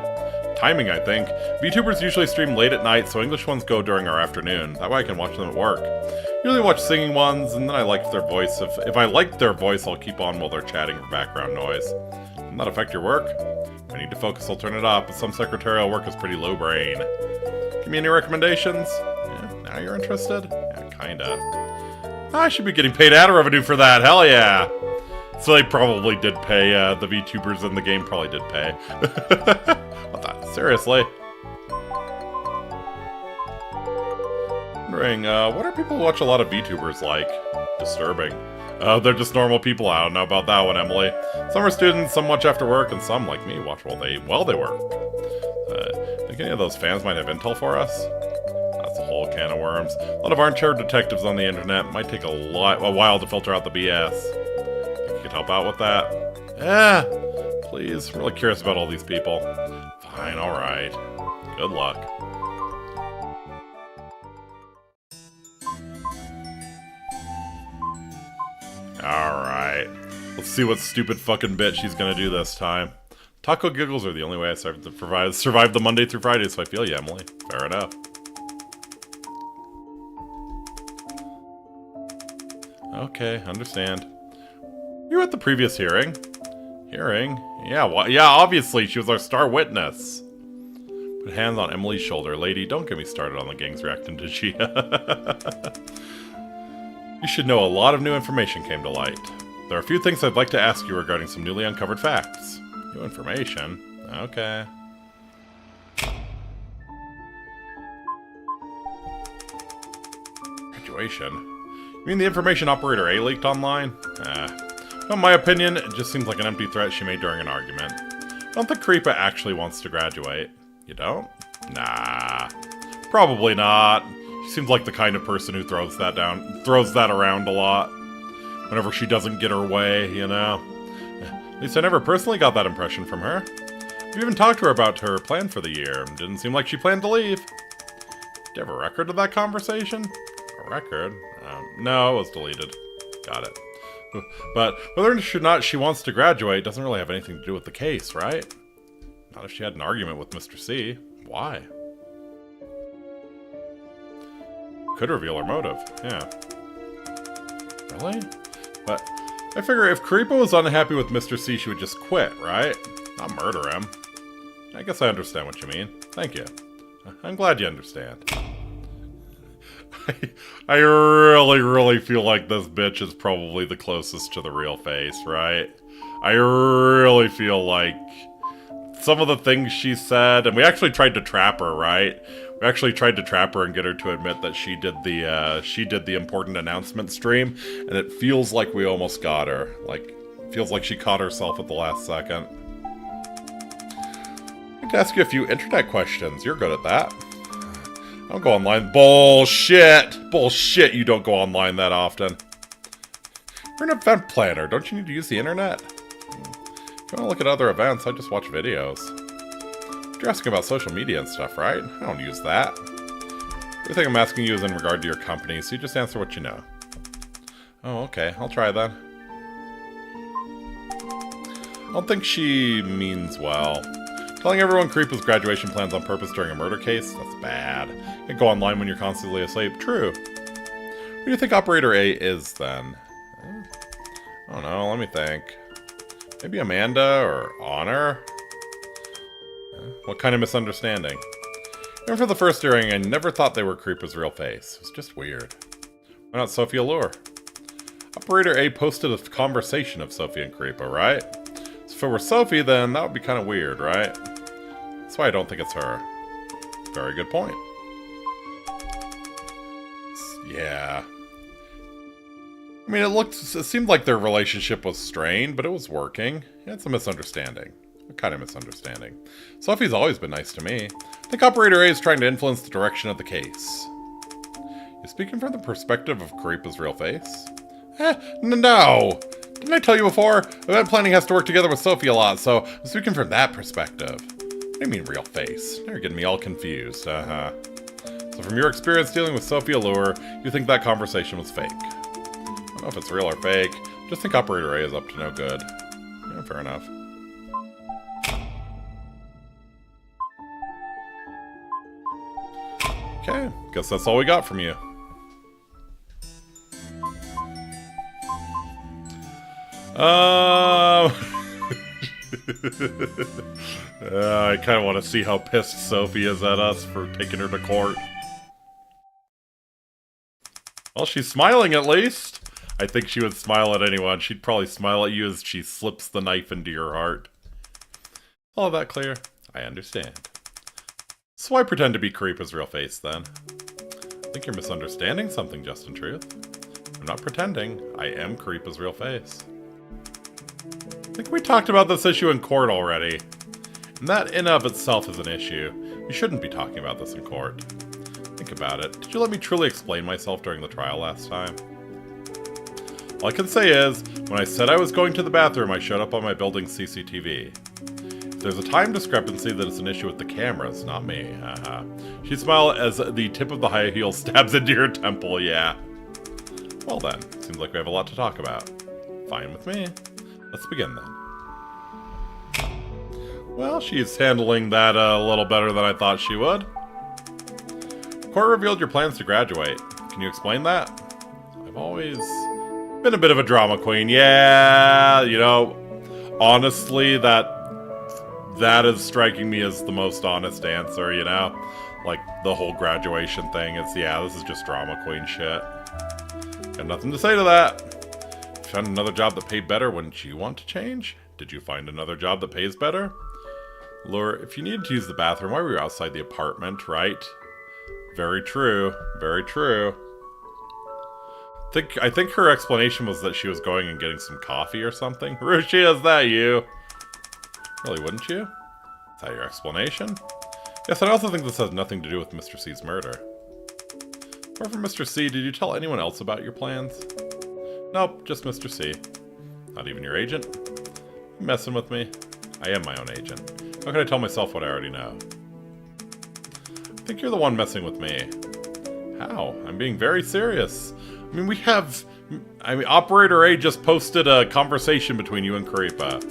Timing, I think. VTubers usually stream late at night, so English ones go during our afternoon. That way I can watch them at work. Usually watch singing ones, and then I like their voice. If I like their voice, I'll keep on while they're chatting for background noise. Doesn't that affect your work? If I need to focus, I'll turn it off, but some secretarial work is pretty low brain. Give me any recommendations? Yeah, now you're interested? Yeah, kinda. I should be getting paid ad revenue for that, hell yeah! So they probably did pay, the VTubers in the game probably did pay. What the? Seriously? Wondering, what are people who watch a lot of VTubers like? Disturbing. They're just normal people. I don't know about that one, Emily. Some are students, some watch after work, and some, like me, watch while they work. Think any of those fans might have intel for us? That's a whole can of worms. A lot of armchair detectives on the internet. Might take a while to filter out the BS. Think you could help out with that? Please. I'm really curious about all these people. Fine, alright. Good luck. Alright. Let's see what stupid fucking bit she's gonna do this time. Taco giggles are the only way I survive the Monday through Friday, so I feel you, Emily. Fair enough. Okay, understand. You were at the previous hearing. Hearing? Yeah, yeah, obviously, she was our star witness. Put hands on Emily's shoulder. Lady, don't get me started on the gang's reacting to she. You should know a lot of new information came to light. There are a few things I'd like to ask you regarding some newly uncovered facts. New information? Okay. Graduation? You mean the information Operator A leaked online? In my opinion, it just seems like an empty threat she made during an argument. I don't think Creepa actually wants to graduate. You don't? Nah. Probably not. She seems like the kind of person who throws that around a lot. Whenever she doesn't get her way, you know? At least I never personally got that impression from her. I've even talked to her about her plan for the year. Didn't seem like she planned to leave. Do you have a record of that conversation? A record? No, it was deleted. Got it. But whether or not she wants to graduate doesn't really have anything to do with the case, right? Not if she had an argument with Mr. C. Why? Could reveal her motive. Yeah. Really? But I figure if Creepa was unhappy with Mr. C, she would just quit, right? Not murder him. I guess I understand what you mean. Thank you. I'm glad you understand. I really feel like this bitch is probably the closest to the real face, right? I really feel like some of the things she said, and we actually tried to trap her, right? We actually tried to trap her and get her to admit that she did the important announcement stream, and it feels like we almost got her. Like, feels like she caught herself at the last second. I'd like to ask you a few internet questions. You're good at that. I don't go online. Bullshit! Bullshit, you don't go online that often. You're an event planner. Don't you need to use the internet? If you want to look at other events, I just watch videos. You're asking about social media and stuff, right? I don't use that. Everything I'm asking you is in regard to your company, so you just answer what you know. Oh, okay. I'll try then. I don't think she means well. Telling everyone Creepa's graduation plans on purpose during a murder case? That's bad. You can go online when you're constantly asleep. True. Who do you think Operator A is, then? I don't know. Let me think. Maybe Amanda or Honor? What kind of misunderstanding? Even for the first hearing, I never thought they were Creepa's real face. It was just weird. Why not Faye-lure? Operator A posted a conversation of Sophie and Creepa, right? So if it were Sophie, then that would be kind of weird, right? That's why I don't think it's her. Very good point. Yeah. I mean, it seemed like their relationship was strained, but it was working. Yeah, it's a misunderstanding. What kind of misunderstanding? Sophie's always been nice to me. I think Operator A is trying to influence the direction of the case. You speaking from the perspective of Creepa's real face? No! Didn't I tell you before? Event planning has to work together with Sophie a lot, so I'm speaking from that perspective. What do you mean real face? Now you're getting me all confused. So from your experience dealing with Faye-lure, you think that conversation was fake. I don't know if it's real or fake. Just think Operator A is up to no good. Yeah, fair enough. Okay, guess that's all we got from you. I kind of want to see how pissed Sophie is at us for taking her to court. Well, she's smiling at least. I think she would smile at anyone. She'd probably smile at you as she slips the knife into your heart. All that clear? I understand. So why pretend to be Creepa's real face, then? I think you're misunderstanding something, just in truth. I'm not pretending. I am Creepa's real face. I think we talked about this issue in court already. And that in of itself is an issue. You shouldn't be talking about this in court. Think about it. Did you let me truly explain myself during the trial last time? All I can say is, when I said I was going to the bathroom, I showed up on my building's CCTV. If there's a time discrepancy, that it's an issue with the cameras, not me. She smiled as the tip of the high heel stabs into your temple, yeah. Well then, seems like we have a lot to talk about. Fine with me. Let's begin then. Well, she's handling that a little better than I thought she would. Court revealed your plans to graduate. Can you explain that? I've always been a bit of a drama queen. Yeah, you know, honestly, that is striking me as the most honest answer, you know? Like, the whole graduation thing is, yeah, this is just drama queen shit. Got nothing to say to that. If you found another job that paid better, wouldn't you want to change? Did you find another job that pays better? Lure, if you needed to use the bathroom, why were you outside the apartment, right? Very true. Very true. I think her explanation was that she was going and getting some coffee or something. Rushi, is that you? Really, wouldn't you? Is that your explanation? Yes, and I also think this has nothing to do with Mr. C's murder. Apart from Mr. C, did you tell anyone else about your plans? Nope, just Mr. C. Not even your agent? You messing with me? I am my own agent. How can I tell myself what I already know? I think you're the one messing with me. How? I'm being very serious. I mean, Operator A just posted a conversation between you and Creepa.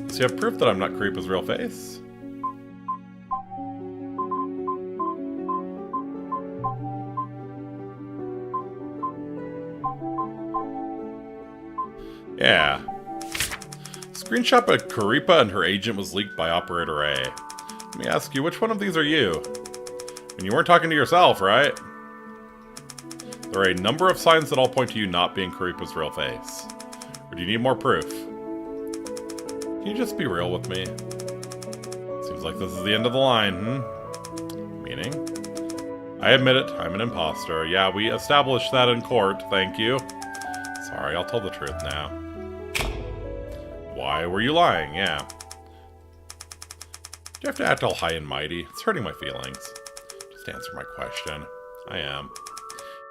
Does he have proof that I'm not Creepa's real face? Yeah. Screenshot of Karipa and her agent was leaked by Operator A. Let me ask you, which one of these are you? And you weren't talking to yourself, right? There are a number of signs that all point to you not being Karipa's real face. Or do you need more proof? Can you just be real with me? Seems like this is the end of the line, Meaning? I admit it, I'm an imposter. Yeah, we established that in court, thank you. Sorry, I'll tell the truth now. Why were you lying? Yeah. Do you have to act all high and mighty? It's hurting my feelings. Just answer my question. I am.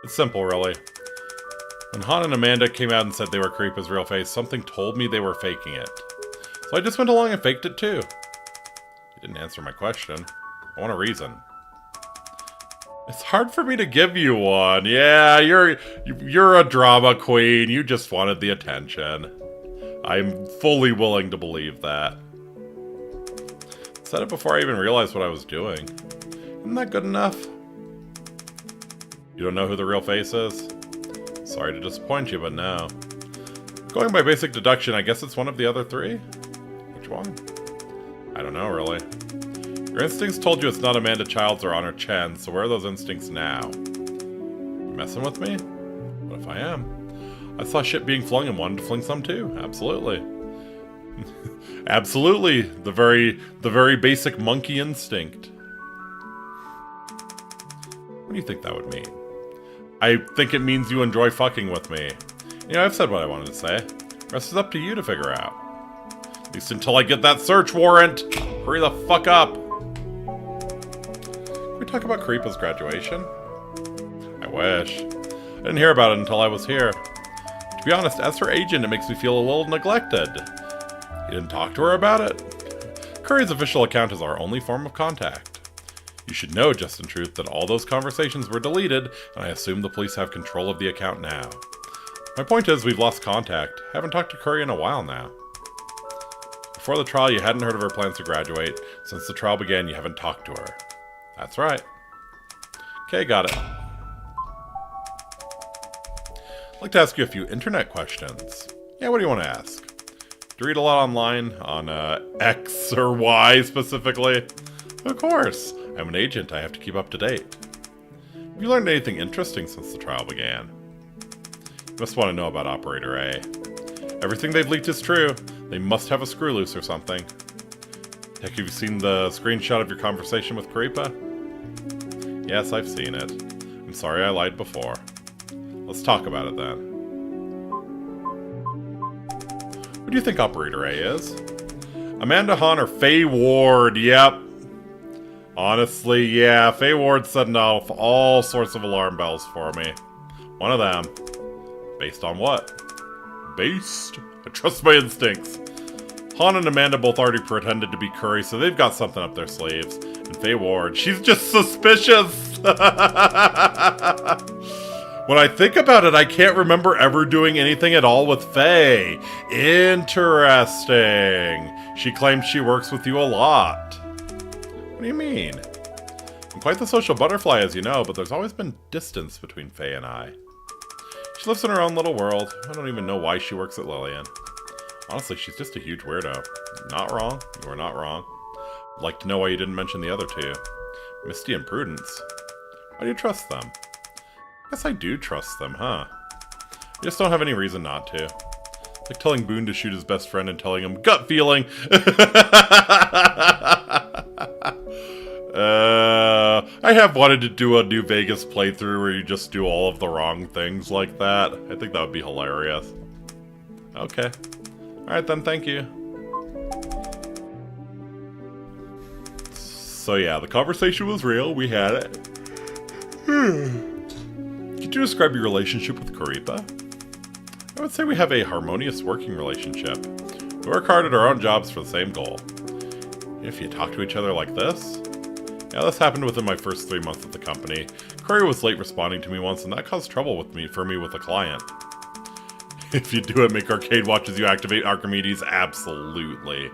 It's simple, really. When Han and Amanda came out and said they were Karipa's real face, something told me they were faking it. So I just went along and faked it too. You didn't answer my question. I want a reason. It's hard for me to give you one. Yeah, you're a drama queen. You just wanted the attention. I'm fully willing to believe that. I said it before I even realized what I was doing. Isn't that good enough? You don't know who the real face is? Sorry to disappoint you, but no. Going by basic deduction, I guess it's one of the other three? Which one? I don't know, really. Your instincts told you it's not Amanda Childs or Honor Chen, so where are those instincts now? You messing with me? What if I am? I saw shit being flung and wanted to fling some too. Absolutely. Absolutely. The very basic monkey instinct. What do you think that would mean? I think it means you enjoy fucking with me. You know, I've said what I wanted to say. The rest is up to you to figure out. At least until I get that search warrant. Hurry the fuck up. Can we talk about Karipa's graduation? I wish. I didn't hear about it until I was here. To be honest, as her agent, it makes me feel a little neglected. You didn't talk to her about it? Curry's official account is our only form of contact. You should know, just in truth, that all those conversations were deleted, and I assume the police have control of the account now. My point is, we've lost contact. Haven't talked to Curry in a while now. Before the trial, you hadn't heard of her plans to graduate. Since the trial began, you haven't talked to her. That's right. Okay, got it. I'd like to ask you a few internet questions. Yeah, what do you want to ask? Do you read a lot online? On, X or Y, specifically? Of course. I'm an agent. I have to keep up to date. Have you learned anything interesting since the trial began? You must want to know about Operator A. Everything they've leaked is true. They must have a screw loose or something. Heck, have you seen the screenshot of your conversation with Karipa? Yes, I've seen it. I'm sorry I lied before. Let's talk about it then. Who do you think Operator A is? Amanda Han or Faye Ward? Yep. Honestly, yeah, Faye Ward setting off all sorts of alarm bells for me. One of them. Based on what? Based? I trust my instincts. Han and Amanda both already pretended to be Curry, so they've got something up their sleeves. And Faye Ward, she's just suspicious! When I think about it, I can't remember ever doing anything at all with Faye. Interesting. She claims she works with you a lot. What do you mean? I'm quite the social butterfly, as you know, but there's always been distance between Faye and I. She lives in her own little world. I don't even know why she works at Lillian. Honestly, she's just a huge weirdo. Not wrong. You are not wrong. I'd like to know why you didn't mention the other two. Misty and Prudence. Why do you trust them? I guess I do trust them, huh? I just don't have any reason not to. Like telling Boone to shoot his best friend and telling him, gut feeling! I have wanted to do a New Vegas playthrough where you just do all of the wrong things like that. I think that would be hilarious. Okay. Alright then, thank you. So yeah, the conversation was real. We had it. Could you describe your relationship with Karipa? I would say we have a harmonious working relationship. We work hard at our own jobs for the same goal. If you talk to each other like this? Yeah, this happened within my first 3 months at the company. Curry was late responding to me once, and that caused trouble with me with a client. If you do it, make Arcade watch as you activate Archimedes. Absolutely.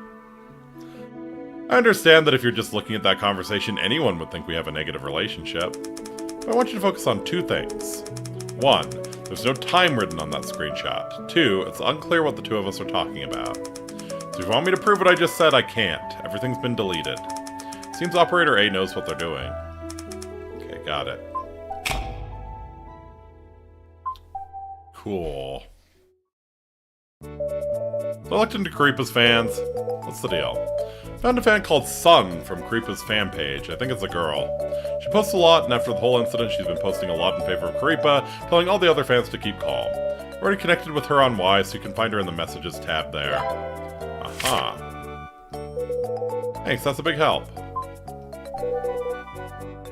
I understand that if you're just looking at that conversation, anyone would think we have a negative relationship. But I want you to focus on two things. 1. There's no time written on that screenshot. 2. It's unclear what the two of us are talking about. So if you want me to prove what I just said, I can't. Everything's been deleted. Seems Operator A knows what they're doing. Okay, got it. Cool. So I looked into Karipa's fans. What's the deal? Found a fan called Sun from Karipa's fan page. I think it's a girl. She posts a lot, and after the whole incident, she's been posting a lot in favor of Karipa, telling all the other fans to keep calm. Already connected with her on Y, so you can find her in the messages tab there. Aha. Thanks, that's a big help.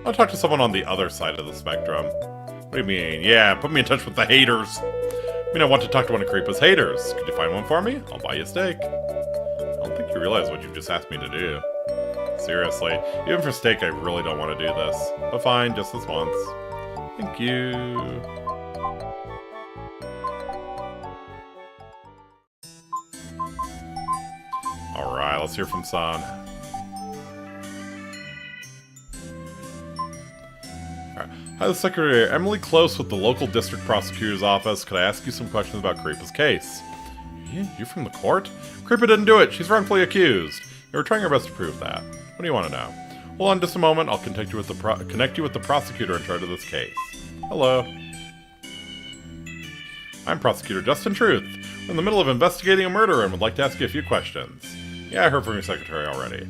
I'll talk to someone on the other side of the spectrum. What do you mean? Yeah, put me in touch with the haters. I mean, I want to talk to one of Karipa's haters. Could you find one for me? I'll buy you a steak. I don't think you realize what you've just asked me to do. Seriously, even for steak, I really don't want to do this. But fine, just this once. Thank you. Alright, let's hear from Sun. Hi, the Secretary. Emily Close with the local district prosecutor's office. Could I ask you some questions about Karipa's case? You from the court? Karipa didn't do it. She's wrongfully accused. We're trying our best to prove that. What do you want to know? Hold on just a moment. I'll connect you with the prosecutor in charge of this case. Hello. I'm Prosecutor Justin Truth. We're in the middle of investigating a murder and would like to ask you a few questions. Yeah, I heard from your secretary already.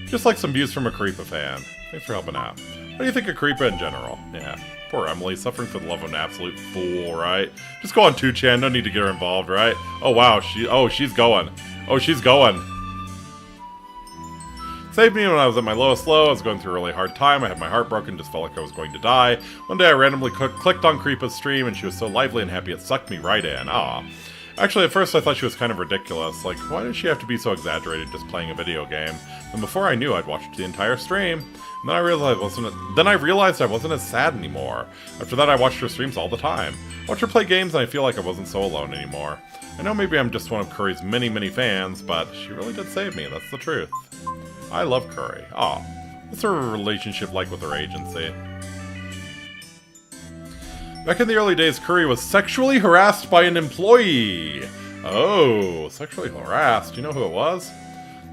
Just like some views from a Karipa fan. Thanks for helping out. What do you think of Karipa in general? Yeah, poor Emily, suffering for the love of an absolute fool, right? Just go on 2chan, no need to get her involved, right? Oh wow, she's going. Oh, she's going. Saved me when I was at my lowest low. I was going through a really hard time. I had my heart broken, just felt like I was going to die. One day I randomly clicked on Karipa's stream and she was so lively and happy it sucked me right in. Aw. Actually, at first I thought she was kind of ridiculous. Like, why did she have to be so exaggerated just playing a video game? And before I knew, I'd watched the entire stream. And then I realized I wasn't as sad anymore. After that, I watched her streams all the time. Watched her play games, and I feel like I wasn't so alone anymore. I know maybe I'm just one of Curry's many, many fans, but she really did save me. That's the truth. I love Curry. Aw. What's her relationship like with her agency? Back in the early days, Curry was sexually harassed by an employee. Oh, sexually harassed. Do you know who it was?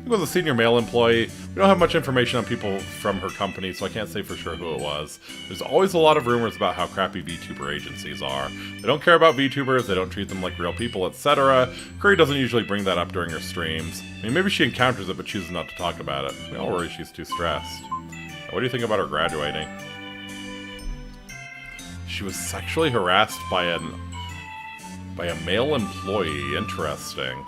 It was a senior male employee. We don't have much information on people from her company, so I can't say for sure who it was. There's always a lot of rumors about how crappy VTuber agencies are. They don't care about VTubers, they don't treat them like real people, etc. Curry doesn't usually bring that up during her streams. I mean, maybe she encounters it but chooses not to talk about it. We all worry she's too stressed. What do you think about her graduating? She was sexually harassed by a male employee. Interesting.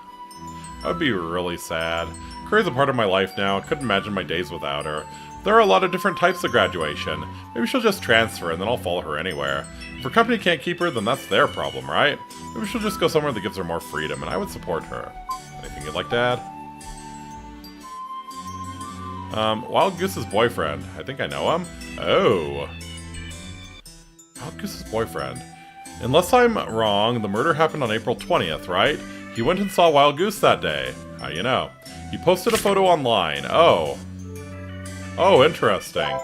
That would be really sad. Curry's a part of my life now. I couldn't imagine my days without her. There are a lot of different types of graduation. Maybe she'll just transfer and then I'll follow her anywhere. If her company can't keep her, then that's their problem, right? Maybe she'll just go somewhere that gives her more freedom, and I would support her. Anything you'd like to add? Wild Goose's boyfriend. I think I know him. Oh. Wild Goose's boyfriend. Unless I'm wrong, the murder happened on April 20th, right? He went and saw Wild Goose that day. How you know? He posted a photo online. Oh. Oh, interesting.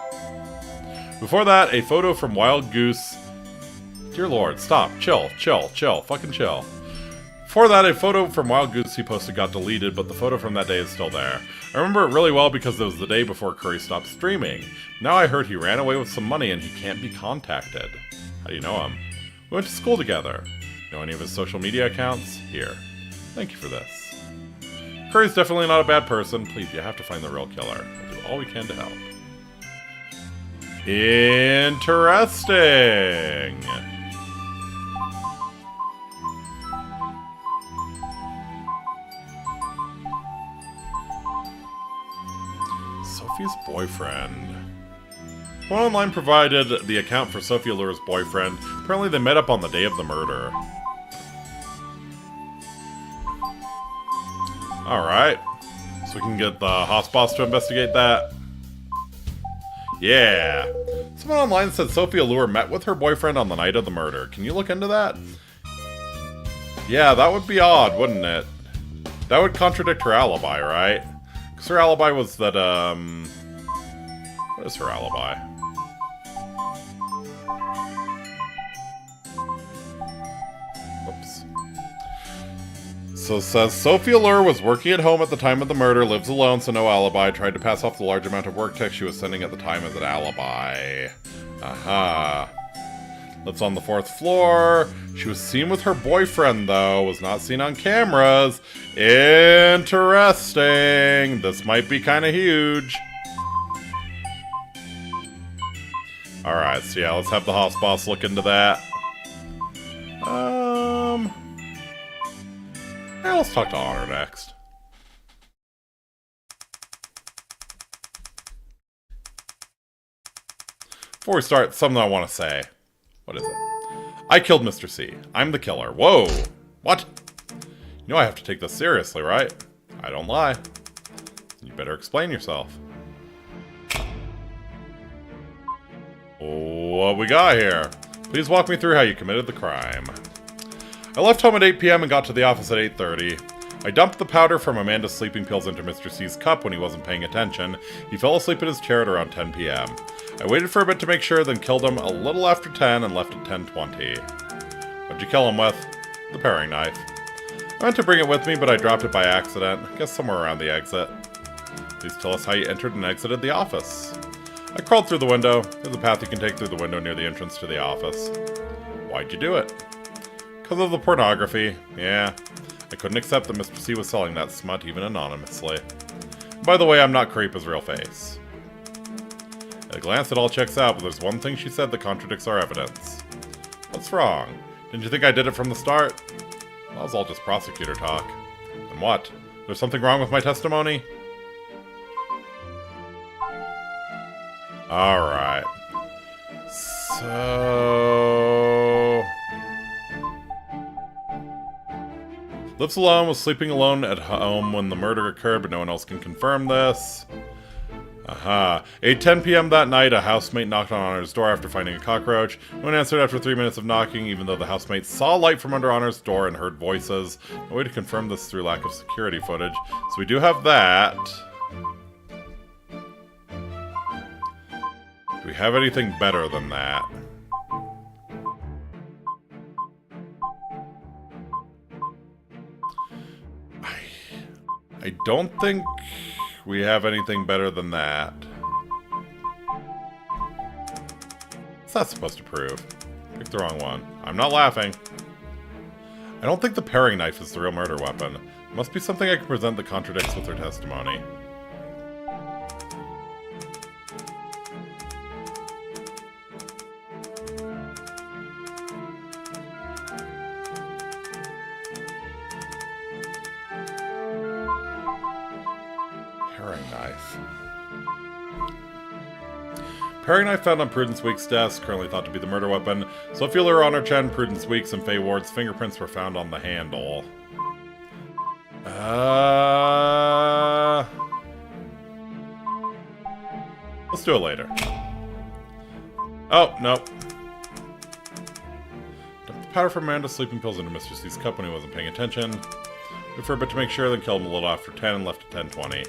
Before that, a photo from Wild Goose... Dear Lord, stop. Chill, chill, chill. Fucking chill. Before that, a photo from Wild Goose he posted got deleted, but the photo from that day is still there. I remember it really well because it was the day before Curry stopped streaming. Now I heard he ran away with some money and he can't be contacted. How do you know him? We went to school together. Know any of his social media accounts? Here. Thank you for this. Curry's definitely not a bad person. Please, you have to find the real killer. We'll do all we can to help. Interesting! Sophie's boyfriend. One online provided the account for Faye-lure's boyfriend. Apparently they met up on the day of the murder. Alright. So we can get the Hoss boss to investigate that. Yeah. Someone online said Faye-lure met with her boyfriend on the night of the murder. Can you look into that? Yeah, that would be odd, wouldn't it? That would contradict her alibi, right? Because her alibi was that, what is her alibi? So it says, Faye-lure was working at home at the time of the murder, lives alone, so no alibi. Tried to pass off the large amount of work text she was sending at the time as an alibi. Aha. Lives on the 4th floor. She was seen with her boyfriend, though. Was not seen on cameras. Interesting. This might be kind of huge. Alright, so yeah, let's have the house boss look into that. Yeah, let's talk to Honor next. Before we start, something I want to say. What is it? I killed Mr. C. I'm the killer. Whoa! What? You know I have to take this seriously, right? I don't lie. You better explain yourself. What we got here? Please walk me through how you committed the crime. I left home at 8 p.m. and got to the office at 8:30. I dumped the powder from Amanda's sleeping pills into Mr. C's cup when he wasn't paying attention. He fell asleep in his chair at around 10 p.m. I waited for a bit to make sure, then killed him a little after 10 and left at 10:20. What'd you kill him with? The paring knife. I meant to bring it with me, but I dropped it by accident. I guess somewhere around the exit. Please tell us how you entered and exited the office. I crawled through the window. There's a path you can take through the window near the entrance to the office. Why'd you do it? Because of the pornography. Yeah. I couldn't accept that Mr. C was selling that smut even anonymously. By the way, I'm not Creepa's real face. At a glance, it all checks out, but there's one thing she said that contradicts our evidence. What's wrong? Didn't you think I did it from the start? Well, that was all just prosecutor talk. And what? There's something wrong with my testimony? Alright. So... Lives alone, was sleeping alone at home when the murder occurred, but no one else can confirm this. Aha. 8:10 p.m. that night, a housemate knocked on Honor's door after finding a cockroach. No one answered after 3 minutes of knocking, even though the housemate saw light from under Honor's door and heard voices. No way to confirm this through lack of security footage. So we do have that. Do we have anything better than that? I don't think we have anything better than that. What's that supposed to prove? Picked the wrong one. I'm not laughing. I don't think the paring knife is the real murder weapon. It must be something I can present that contradicts with her testimony. Paring knife found on Prudence Week's desk, currently thought to be the murder weapon. So Faye-lure on her chin, Prudence Week's and Faye Ward's fingerprints were found on the handle. Let's do it later. Oh, nope. Dumped the powder from Amanda's sleeping pills into Mr. C's cup when he wasn't paying attention. Waited for a bit to make sure, then killed him a little after 10 and left at 10:20.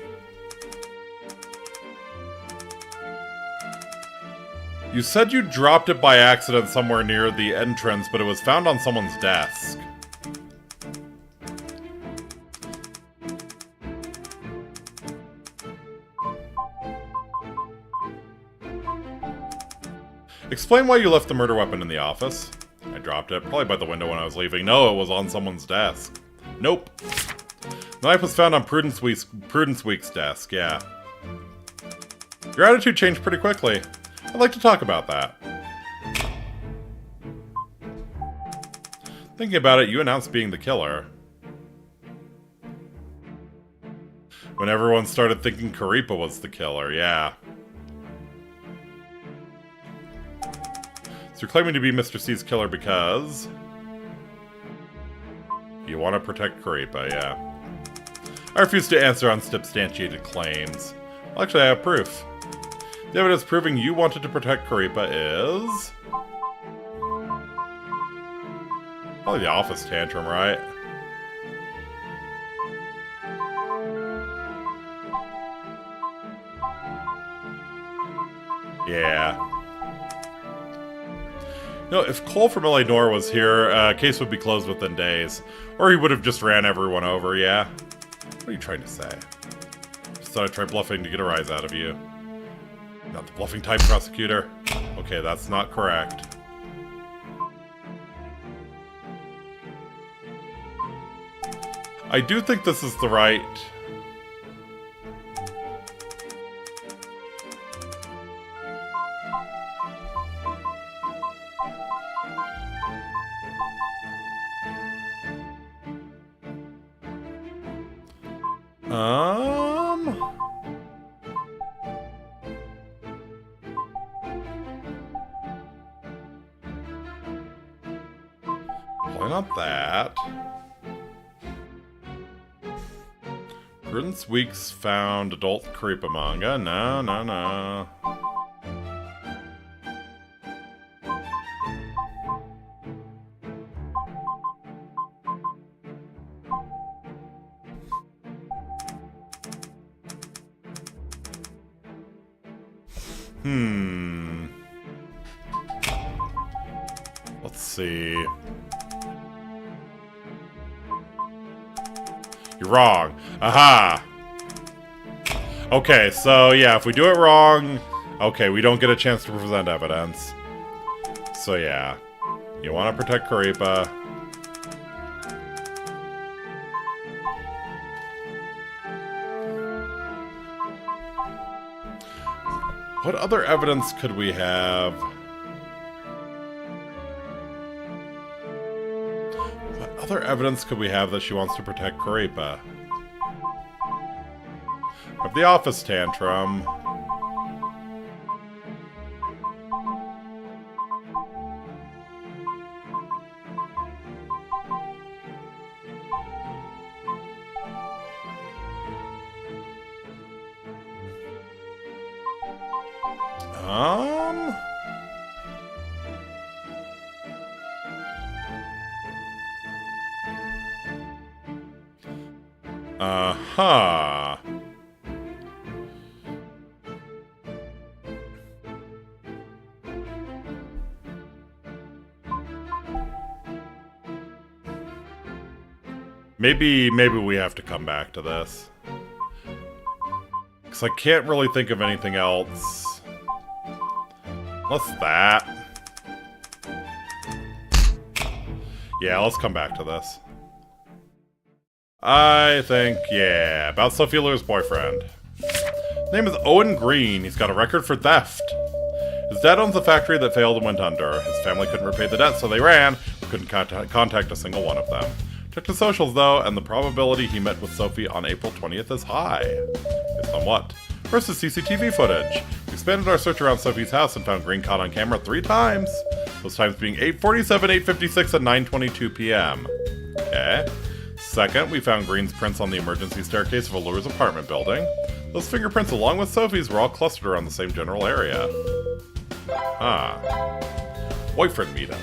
You said you dropped it by accident somewhere near the entrance, but it was found on someone's desk. Explain why you left the murder weapon in the office. I dropped it, probably by the window when I was leaving. No, it was on someone's desk. Nope. The knife was found on Prudence Week's desk, yeah. Your attitude changed pretty quickly. I'd like to talk about that. Thinking about it, you announced being the killer. When everyone started thinking Karipa was the killer, yeah. So you're claiming to be Mr. C's killer because... you want to protect Karipa, yeah. I refuse to answer unsubstantiated claims. Well, actually, I have proof. The evidence proving you wanted to protect Karipa is... probably the office tantrum, right? Yeah. No, if Cole from Illinois was here, case would be closed within days. Or he would have just ran everyone over, yeah? What are you trying to say? Just thought I'd try bluffing to get a rise out of you. Not the bluffing type, prosecutor. Okay, that's not correct. I do think this is the right... Why not that? Prudence Weeks found adult creeper manga. No, no, no. Let's see. You're wrong. Aha! Okay, so yeah, if we do it wrong, okay, we don't get a chance to present evidence. So yeah, you want to protect Karipa. What other evidence could we have? What other evidence could we have that she wants to protect Karipa? Of the office tantrum. Uh-huh. Maybe we have to come back to this. Because I can't really think of anything else. What's that? Yeah, let's come back to this. I think, yeah, about Faye-lure's boyfriend. His name is Owen Green. He's got a record for theft. His dad owns a factory that failed and went under. His family couldn't repay the debt, so they ran, but couldn't contact a single one of them. Checked his socials, though, and the probability he met with Sophie on April 20th is high. Based on what? First is CCTV footage. We expanded our search around Sophie's house and found Green caught on camera 3 times. Those times being 8:47, 8:56, and 9:22 p.m. Okay. Second, we found Green's prints on the emergency staircase of Llerose apartment building. Those fingerprints, along with Sophie's, were all clustered around the same general area. Boyfriend meetup.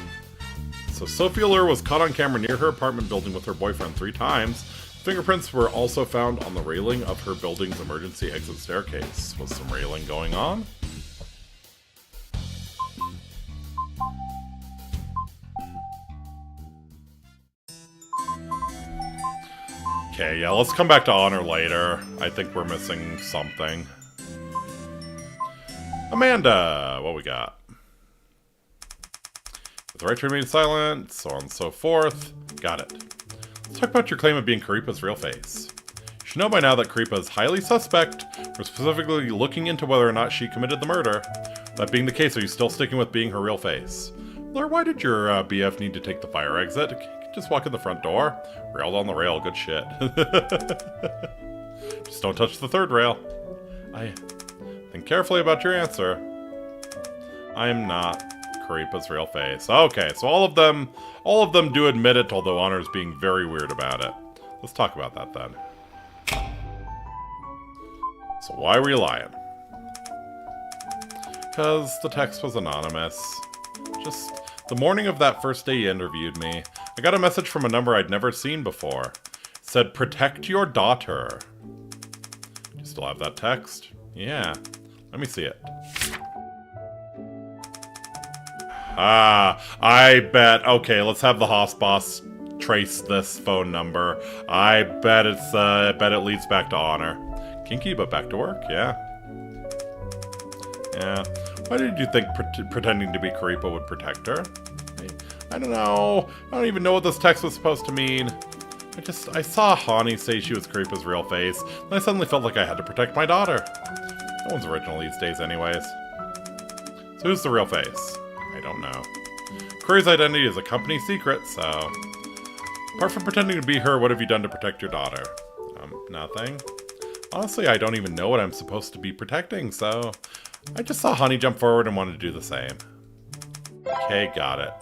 So Faye-lure was caught on camera near her apartment building with her boyfriend 3 times. Fingerprints were also found on the railing of her building's emergency exit staircase. Was some railing going on? Okay, yeah, let's come back to Honor later. I think we're missing something. Amanda! What we got? With the right to remain silent, so on and so forth. Got it. Let's talk about your claim of being Karipa's real face. You should know by now that Karipa is highly suspect. We're specifically looking into whether or not she committed the murder. That being the case, are you still sticking with being her real face? Lure, why did your BF need to take the fire exit? Just walk in the front door. Railed on the rail, good shit. Just don't touch the 3rd rail. Think carefully about your answer. I am not Karipa's real face. Okay, so all of them do admit it, although Honor's being very weird about it. Let's talk about that then. So why were you lying? Because the text was anonymous. Just the morning of that first day you interviewed me, I got a message from a number I'd never seen before. It said, "Protect your daughter." Do you still have that text? Yeah. Let me see it. I bet. Okay, let's have the Hoss boss trace this phone number. I bet it leads back to honor. Kinky, but back to work. Yeah. Yeah. Why did you think pretending to be Karipa would protect her? I don't know. I don't even know what this text was supposed to mean. I saw Hani say she was Karipa's real face, and I suddenly felt like I had to protect my daughter. No one's original these days anyways. So who's the real face? I don't know. Curry's identity is a company secret, so... Apart from pretending to be her, what have you done to protect your daughter? Nothing. Honestly, I don't even know what I'm supposed to be protecting, so... I just saw Hani jump forward and wanted to do the same. Okay, got it.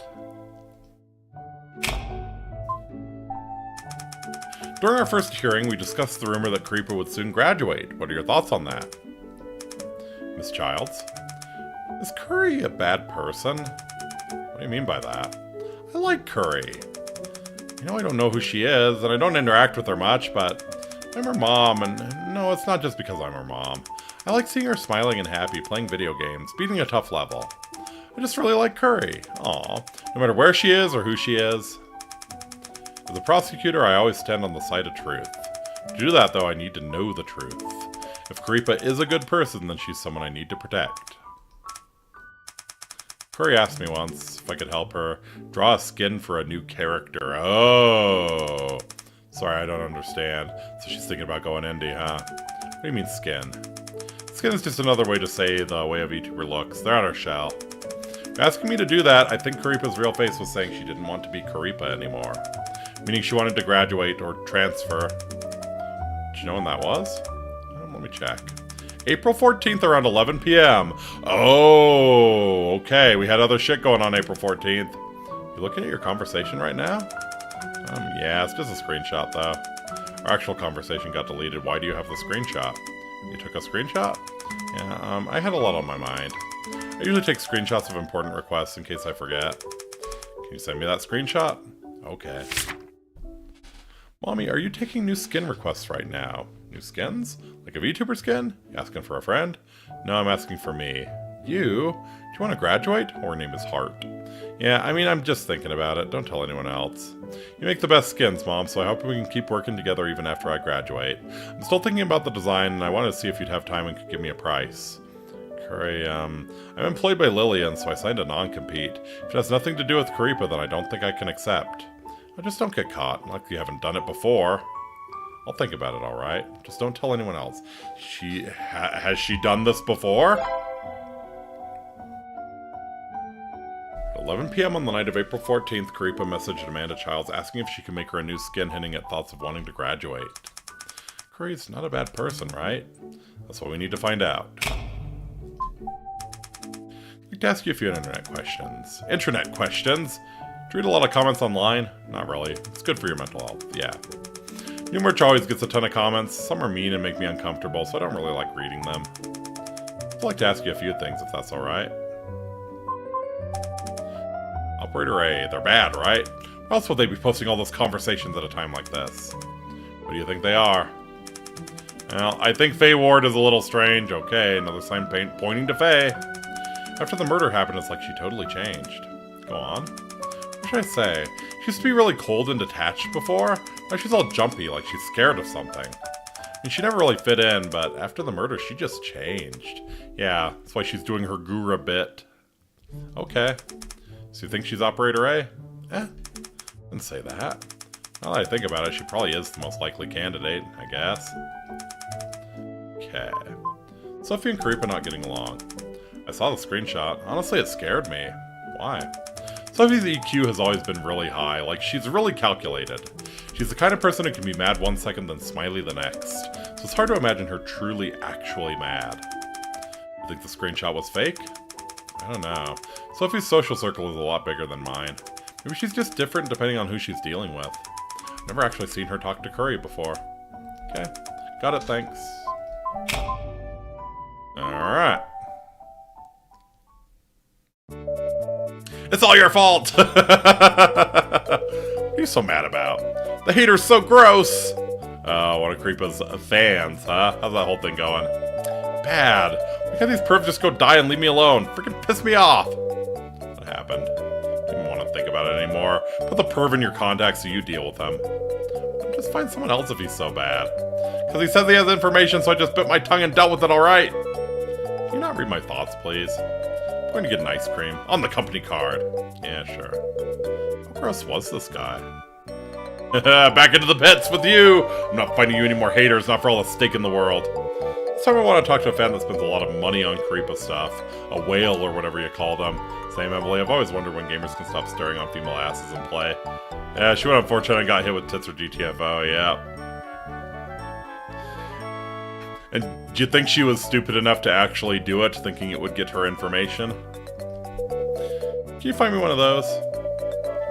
During our first hearing, we discussed the rumor that Karipa would soon graduate. What are your thoughts on that? Miss Childs? Is Curry a bad person? What do you mean by that? I like Curry. You know, I don't know who she is, and I don't interact with her much, but I'm her mom, and no, it's not just because I'm her mom. I like seeing her smiling and happy, playing video games, beating a tough level. I just really like Curry. Aw, no matter where she is or who she is. As a prosecutor, I always stand on the side of truth. To do that, though, I need to know the truth. If Karipa is a good person, then she's someone I need to protect. Curry asked me once if I could help her draw a skin for a new character. Oh! Sorry, I don't understand. So she's thinking about going indie, huh? What do you mean skin? Skin is just another way to say the way a VTuber looks. They're on her shell. Asking me to do that, I think Karipa's real face was saying she didn't want to be Karipa anymore. Meaning she wanted to graduate or transfer. Do you know when that was? Let me check. April 14th around 11 p.m. Oh, okay. We had other shit going on April 14th. You looking at your conversation right now? Yeah, it's just a screenshot, though. Our actual conversation got deleted. Why do you have the screenshot? You took a screenshot? Yeah, I had a lot on my mind. I usually take screenshots of important requests in case I forget. Can you send me that screenshot? Okay. Mommy, are you taking new skin requests right now? New skins? Like a VTuber skin? You asking for a friend? No, I'm asking for me. You? Do you want to graduate? Oh, her name is Heart. Yeah, I mean, I'm just thinking about it. Don't tell anyone else. You make the best skins, Mom, so I hope we can keep working together even after I graduate. I'm still thinking about the design, and I wanted to see if you'd have time and could give me a price. Curry, I'm employed by Lillian, so I signed a non-compete. If it has nothing to do with Karipa, then I don't think I can accept. I just don't get caught, like you haven't done it before. I'll think about it, alright? Just don't tell anyone else. Has she done this before? 11 p.m. on the night of April 14th, Karipa messaged Amanda Childs asking if she can make her a new skin, hinting at thoughts of wanting to graduate. Curry's not a bad person, right? That's what we need to find out. I'd like to ask you a few internet questions. Internet questions? Do you read a lot of comments online? Not really. It's good for your mental health, yeah. New merch always gets a ton of comments. Some are mean and make me uncomfortable, so I don't really like reading them. I'd like to ask you a few things, if that's alright. Operator A, they're bad, right? Why else would they be posting all those conversations at a time like this? What do you think they are? Well, I think Faye-lure is a little strange. Okay, another sign pointing to Faye. After the murder happened, it's like she totally changed. Go on. What should I say? She used to be really cold and detached before. Now she's all jumpy, like she's scared of something. I mean, she never really fit in, but after the murder, she just changed. Yeah, that's why she's doing her guru bit. Okay. So you think she's Operator A? Didn't say that. Now that I think about it, she probably is the most likely candidate, I guess. Okay. Sophie and Karipa not getting along. I saw the screenshot. Honestly, it scared me. Why? Sophie's EQ has always been really high. Like, she's really calculated. She's the kind of person who can be mad one second, then smiley the next. So it's hard to imagine her truly, actually mad. You think the screenshot was fake? I don't know. Sophie's social circle is a lot bigger than mine. Maybe she's just different depending on who she's dealing with. I've never actually seen her talk to Curry before. Okay. Got it, thanks. Alright. It's all your fault! What are you so mad about? The hater's so gross! Oh, one of Karipa's fans, huh? How's that whole thing going? Bad. Why can't these pervs just go die and leave me alone? Freaking piss me off! What happened? think about it anymore. Put the perv in your contacts so you deal with him. Just find someone else if he's so bad. Because he says he has information, so I just bit my tongue and dealt with it alright. Can you not read my thoughts, please? I'm going to get an ice cream. On the company card. Yeah, sure. How gross was this guy? Back into the pits with you! I'm not finding you any more haters, not for all the stake in the world. This time I want to talk to a fan that spends a lot of money on creepa stuff. A whale or whatever you call them. Same, Emily, I've always wondered when gamers can stop staring on female asses and play. Yeah, she went unfortunate and got hit with tits or GTFO, yeah. And do you think she was stupid enough to actually do it, thinking it would get her information? Can you find me one of those?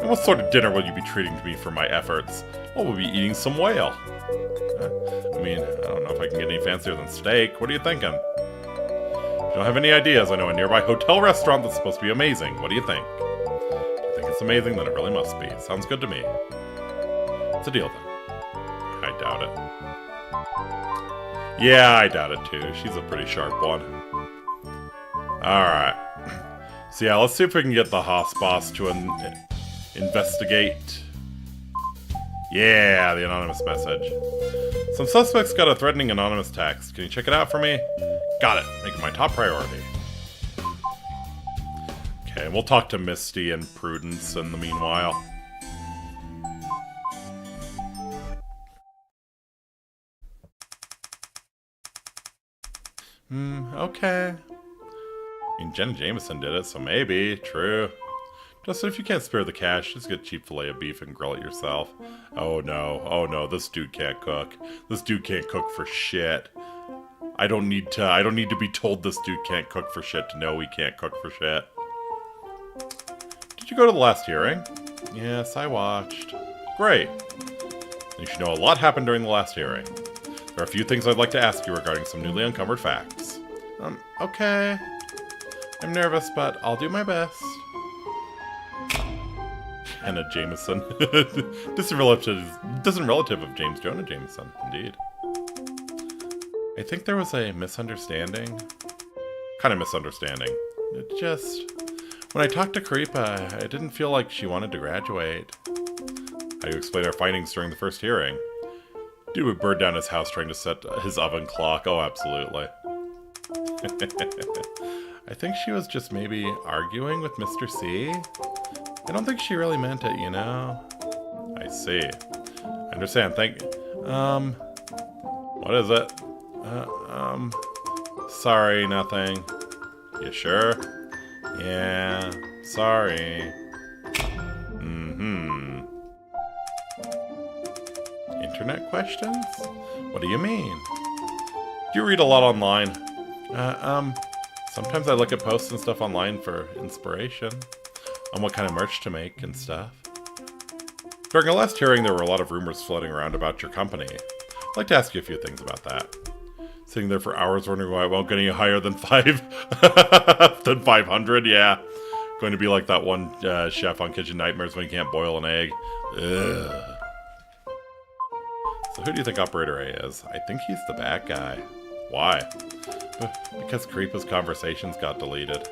And what sort of dinner will you be treating me for my efforts? Well, we'll be eating some whale. I mean, I don't know if I can get any fancier than steak. What are you thinking? If you don't have any ideas, I know a nearby hotel restaurant that's supposed to be amazing. What do you think? If you think it's amazing, then it really must be. Sounds good to me. It's a deal, then. I doubt it. Yeah, I doubt it, too. She's a pretty sharp one. Alright. So yeah, let's see if we can get the Haas boss to investigate. Yeah, the anonymous message. Some suspects got a threatening anonymous text. Can you check it out for me? Got it. Make it my top priority. Okay, we'll talk to Misty and Prudence in the meanwhile. Okay. I mean, Jenna Jameson did it, so maybe. True. Just if you can't spare the cash, just get a cheap fillet of beef and grill it yourself. Oh no, this dude can't cook. This dude can't cook for shit. I don't need to be told this dude can't cook for shit to know he can't cook for shit. Did you go to the last hearing? Yes, I watched. Great. You should know a lot happened during the last hearing. There are a few things I'd like to ask you regarding some newly uncovered facts. Okay. I'm nervous, but I'll do my best. Anna Jameson. Distant relative of James Jonah Jameson, indeed. I think there was a misunderstanding. Kind of misunderstanding. It just... When I talked to Creepa, I didn't feel like she wanted to graduate. How do you explain our findings during the first hearing? Dude would burn down his house trying to set his oven clock. Oh, absolutely. I think she was just maybe arguing with Mr. C. I don't think she really meant it, you know? I see. I understand, thank you. What is it? Sorry, nothing. You sure? Yeah, sorry. Internet questions? What do you mean? Do you read a lot online? Sometimes I look at posts and stuff online for inspiration. On what kind of merch to make and stuff. During our last hearing, there were a lot of rumors floating around about your company. I'd like to ask you a few things about that. Sitting there for hours wondering why it won't get any higher than 500, yeah. Going to be like that one chef on Kitchen Nightmares when he can't boil an egg. Ugh. So who do you think Operator A is? I think he's the bad guy. Why? Because Creepa's conversations got deleted.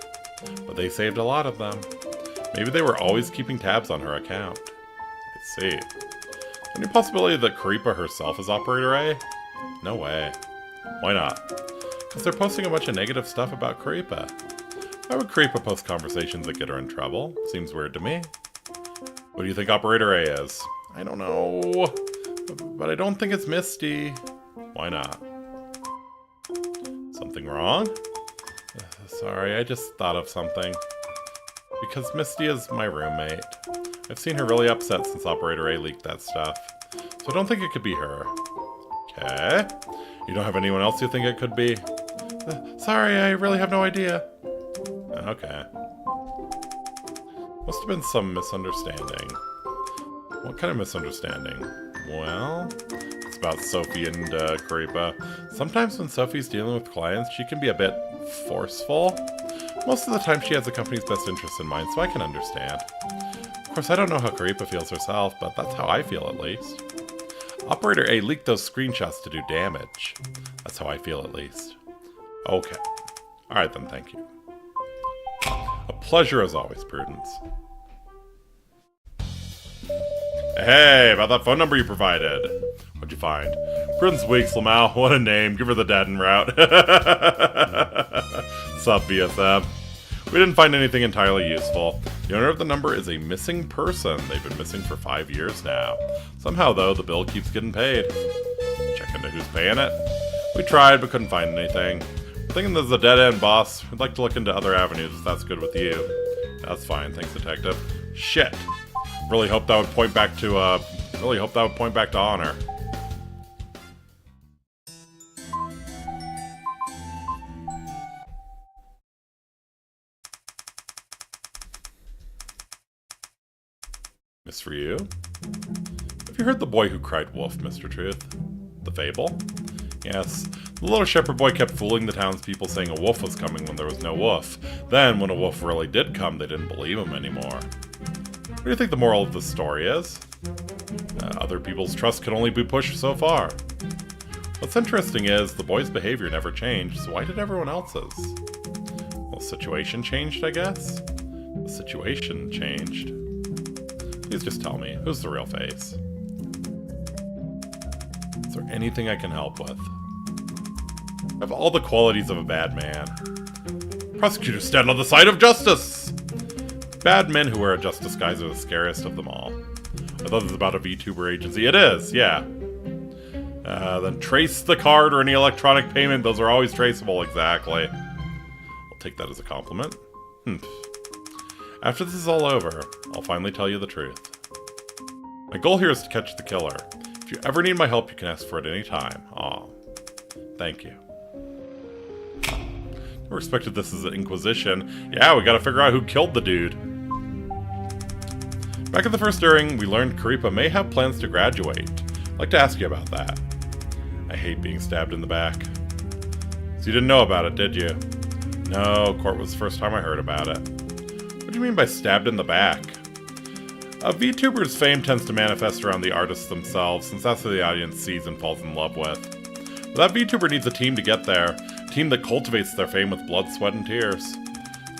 But they saved a lot of them. Maybe they were always keeping tabs on her account. I see. Any possibility that Creepa herself is Operator A? No way. Why not? Because they're posting a bunch of negative stuff about Creepa. Why would Creepa post conversations that get her in trouble? Seems weird to me. What do you think Operator A is? I don't know. But I don't think it's Misty. Why not? Something wrong? Sorry, I just thought of something. Because Misty is my roommate. I've seen her really upset since Operator A leaked that stuff. So I don't think it could be her. Okay. You don't have anyone else you think it could be? Sorry, I really have no idea. Okay. Must have been some misunderstanding. What kind of misunderstanding? Well, it's about Sophie and Creepa. Sometimes when Sophie's dealing with clients, she can be a bit forceful. Most of the time she has the company's best interests in mind, so I can understand. Of course, I don't know how Creepa feels herself, but that's how I feel at least. Operator A leaked those screenshots to do damage. That's how I feel at least. Okay. Alright then, thank you. A pleasure as always, Prudence. Hey, about that phone number you provided. What'd you find? Prudence Weeks, Lamau. What a name. Give her the dead en route. Sup, BSM. We didn't find anything entirely useful. The owner of the number is a missing person. They've been missing for 5 years now. Somehow, though, the bill keeps getting paid. Check into who's paying it. We tried, but couldn't find anything. We're thinking there's a dead end, boss. We'd like to look into other avenues if that's good with you. That's fine, thanks, detective. Shit. Really hope that would point back to honor. Miss for you? Have you heard The Boy Who Cried Wolf, Mr. Truth? The fable? Yes. The little shepherd boy kept fooling the townspeople saying a wolf was coming when there was no wolf. Then, when a wolf really did come, they didn't believe him anymore. What do you think the moral of this story is? Other people's trust can only be pushed so far. What's interesting is, the boy's behavior never changed, so why did everyone else's? Well, the situation changed, I guess? The situation changed. Please just tell me, who's the real face? Is there anything I can help with? I have all the qualities of a bad man. Prosecutors stand on the side of justice! Bad men who wear a justice guise are the scariest of them all. I thought this was about a VTuber agency. It is, yeah. Then trace the card or any electronic payment. Those are always traceable, exactly. I'll take that as a compliment. After this is all over, I'll finally tell you the truth. My goal here is to catch the killer. If you ever need my help, you can ask for it any time. Aw. Thank you. Never expected this as an inquisition. Yeah, we gotta figure out who killed the dude. Back in the first airing, we learned Karipa may have plans to graduate. I'd like to ask you about that. I hate being stabbed in the back. So you didn't know about it, did you? No, court was the first time I heard about it. What do you mean by stabbed in the back? A VTuber's fame tends to manifest around the artists themselves, since that's who the audience sees and falls in love with. But that VTuber needs a team to get there, a team that cultivates their fame with blood, sweat, and tears.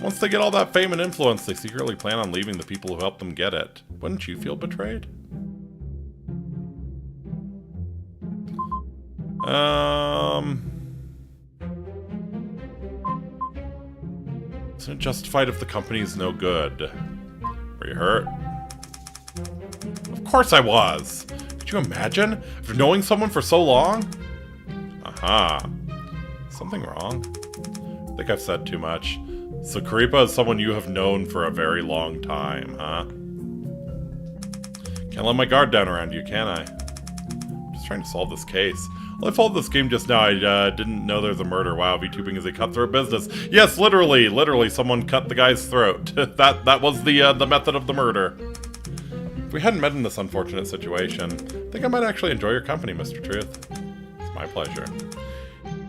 Once they get all that fame and influence, they secretly plan on leaving the people who helped them get it. Wouldn't you feel betrayed? Isn't it justified if the company is no good? Were you hurt? Of course I was! Could you imagine? After knowing someone for so long? Aha. Something wrong? I think I've said too much. So Karipa is someone you have known for a very long time, huh? Can't let my guard down around you, can I? I'm just trying to solve this case. Well, I followed this game just now. I didn't know there's a murder. Wow, VTubing is a cutthroat business. Yes, literally, someone cut the guy's throat. that was the method of the murder. If we hadn't met in this unfortunate situation, I think I might actually enjoy your company, Mr. Truth. It's my pleasure.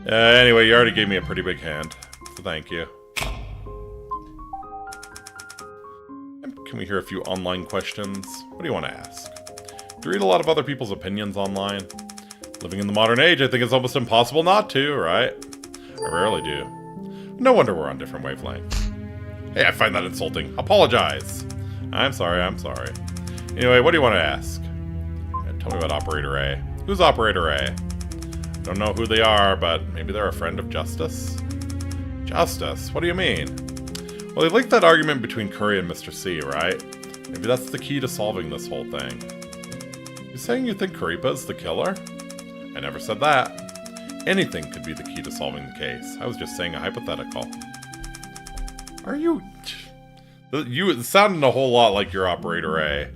Anyway, you already gave me a pretty big hand, so thank you. Can we hear a few online questions? What do you want to ask? Do you read a lot of other people's opinions online? Living in the modern age, I think it's almost impossible not to, right? I rarely do. No wonder we're on different wavelengths. Hey, I find that insulting. Apologize. I'm sorry. Anyway, what do you want to ask? Tell me about Operator A. Who's Operator A? I don't know who they are, but maybe they're a friend of Justice? Justice? What do you mean? Well, they linked that argument between Curry and Mr. C, right? Maybe that's the key to solving this whole thing. You saying you think Karipa's the killer? I never said that. Anything could be the key to solving the case. I was just saying a hypothetical. Are you... You sounded a whole lot like your Operator A.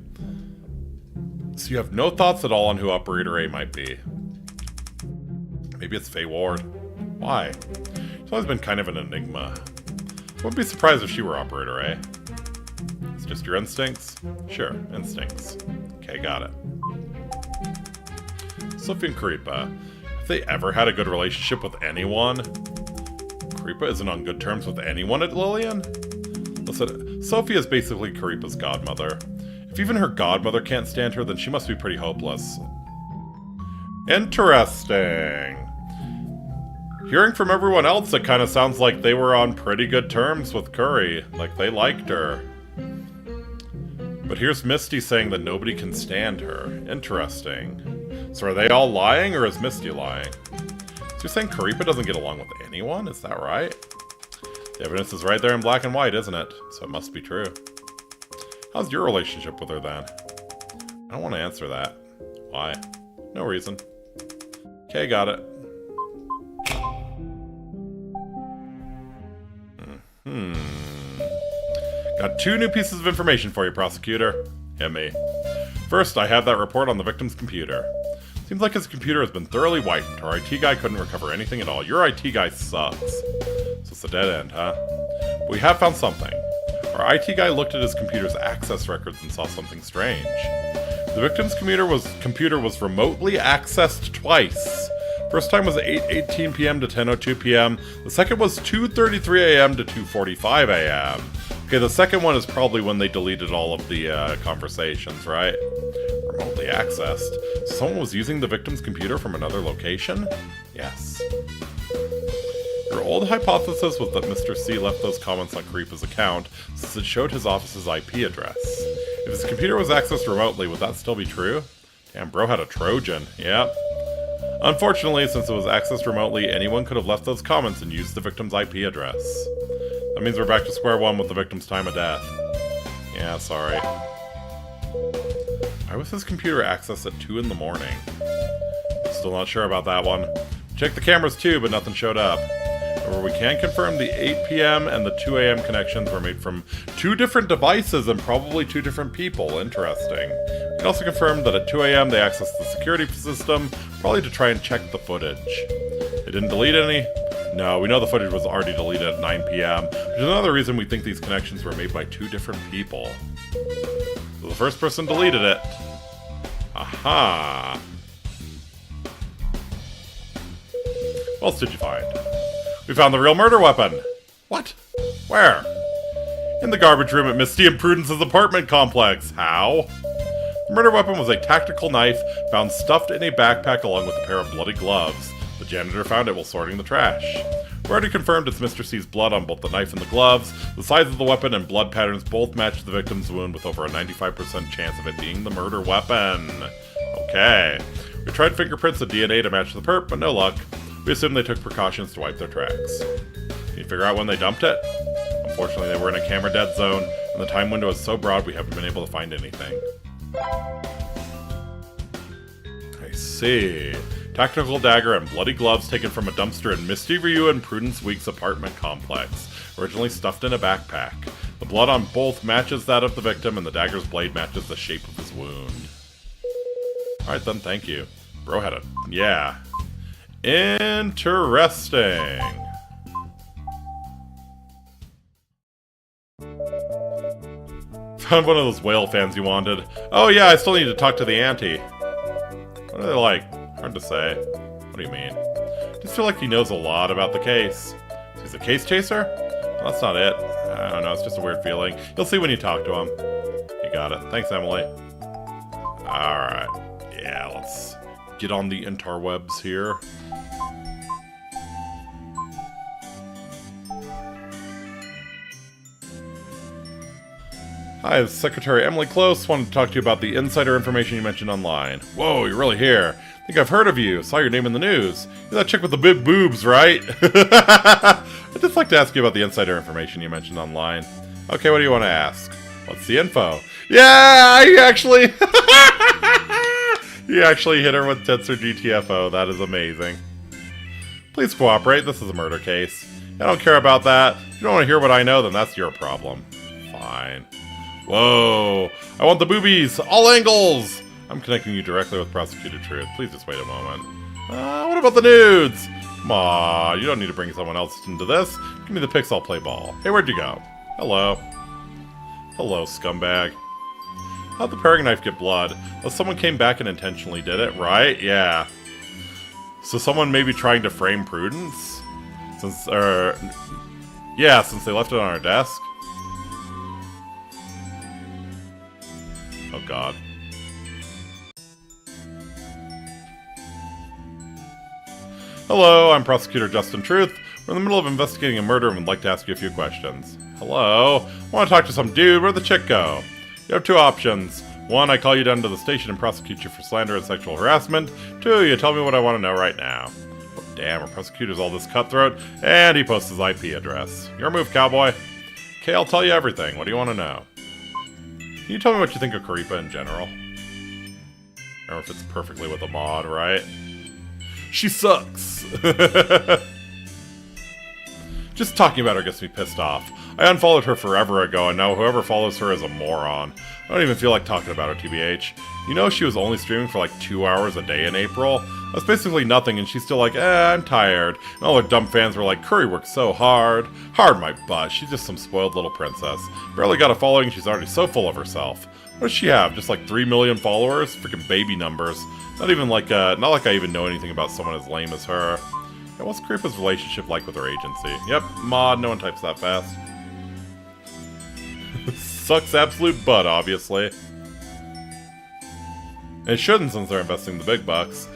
So you have no thoughts at all on who Operator A might be. Maybe it's Faye-lure. Why? She's always been kind of an enigma. Wouldn't be surprised if she were Operator A. It's just your instincts? Sure, instincts. Okay, got it. Sophie and Karipa. Have they ever had a good relationship with anyone? Karipa isn't on good terms with anyone at Lillian? Listen, Sophie is basically Karipa's godmother. If even her godmother can't stand her, then she must be pretty hopeless. Interesting. Hearing from everyone else, it kind of sounds like they were on pretty good terms with Curry. Like, they liked her. But here's Misty saying that nobody can stand her. Interesting. So are they all lying, or is Misty lying? So you're saying Karipa doesn't get along with anyone? Is that right? The evidence is right there in black and white, isn't it? So it must be true. How's your relationship with her, then? I don't want to answer that. Why? No reason. Okay, got it. Got 2 new pieces of information for you, prosecutor. Hit me. First, I have that report on the victim's computer. Seems like his computer has been thoroughly wiped. Our IT guy couldn't recover anything at all. Your IT guy sucks. So it's a dead end, huh? But we have found something. Our IT guy looked at his computer's access records and saw something strange. The victim's computer was remotely accessed twice. First time was 8:18 p.m. to 10:02 p.m. The second was 2:33 a.m. to 2:45 a.m. Okay, the second one is probably when they deleted all of the conversations, right? Remotely accessed. So someone was using the victim's computer from another location? Yes. Your old hypothesis was that Mr. C left those comments on Karipa's account, since it showed his office's IP address. If his computer was accessed remotely, would that still be true? Damn, bro had a Trojan. Yep. Unfortunately, since it was accessed remotely, anyone could have left those comments and used the victim's IP address. That means we're back to square one with the victim's time of death. Yeah, sorry. Why was his computer accessed at 2 in the morning? Still not sure about that one. Checked the cameras too, but nothing showed up. However, we can confirm the 8 p.m. and the 2 a.m. connections were made from 2 different devices and probably 2 different people. Interesting. We can also confirm that at 2 a.m. they accessed the security system, probably to try and check the footage. They didn't delete any? No, we know the footage was already deleted at 9 p.m., which is another reason we think these connections were made by 2 different people. So the first person deleted it. Aha! What else did you find? We found the real murder weapon! What? Where? In the garbage room at Misty and Prudence's apartment complex. How? The murder weapon was a tactical knife found stuffed in a backpack along with a pair of bloody gloves. The janitor found it while sorting the trash. We already confirmed it's Mr. C's blood on both the knife and the gloves. The size of the weapon and blood patterns both match the victim's wound with over a 95% chance of it being the murder weapon. Okay. We tried fingerprints and DNA to match the perp, but no luck. We assume they took precautions to wipe their tracks. Can you figure out when they dumped it? Unfortunately, they were in a camera dead zone, and the time window is so broad we haven't been able to find anything. I see. Tactical dagger and bloody gloves taken from a dumpster in Misty Ryu and Prudence Week's apartment complex, originally stuffed in a backpack. The blood on both matches that of the victim, and the dagger's blade matches the shape of his wound. Alright then, thank you. Bro had a... yeah. Interesting. Found one of those whale fans you wanted. Oh yeah, I still need to talk to the auntie. What are they like? Hard to say. What do you mean? I just feel like he knows a lot about the case. So he's a case chaser? Well, that's not it. I don't know, it's just a weird feeling. You'll see when you talk to him. You got it. Thanks, Emily. Alright. Yeah, let's get on the interwebs here. Hi, this is Secretary Emily Close. Wanted to talk to you about the insider information you mentioned online. Whoa, you're really here. I think I've heard of you. Saw your name in the news. You're that chick with the big boobs, right? I'd just like to ask you about the insider information you mentioned online. Okay, what do you want to ask? What's the info? Yeah, you actually... you actually hit her with tits or GTFO. That is amazing. Please cooperate. This is a murder case. I don't care about that. If you don't want to hear what I know, then that's your problem. Fine. Whoa! I want the boobies! All angles! I'm connecting you directly with Prosecutor Truth. Please just wait a moment. What about the nudes? Come on, you don't need to bring someone else into this. Give me the pics, I'll play ball. Hey, where'd you go? Hello. Hello, scumbag. How'd the paring knife get blood? Well, someone came back and intentionally did it, right? Yeah. So someone may be trying to frame Prudence? Since they left it on our desk. Oh god. Hello, I'm Prosecutor Justin Truth. We're in the middle of investigating a murder and would like to ask you a few questions. Hello? I want to talk to some dude. Where'd the chick go? You have two options. One, I call you down to the station and prosecute you for slander and sexual harassment. Two, you tell me what I want to know right now. Oh, damn, our prosecutor's all this cutthroat, and he posts his IP address. Your move, cowboy. Okay, I'll tell you everything. What do you want to know? Can you tell me what you think of Karipa in general? Or if it's perfectly with a mod, right? She sucks! Just talking about her gets me pissed off. I unfollowed her forever ago, and now whoever follows her is a moron. I don't even feel like talking about her, TBH. You know she was only streaming for like 2 hours a day in April? That's basically nothing, and she's still like, I'm tired. And all her dumb fans were like, Curry works so hard. Hard my butt. She's just some spoiled little princess. Barely got a following, she's already so full of herself. What does she have? Just like 3 million followers? Freaking baby numbers. Not even like, not like I even know anything about someone as lame as her. Yeah, what's Karipa's relationship like with her agency? Yep, mod, no one types that fast. Sucks absolute butt, obviously. And it shouldn't since they're investing the big bucks.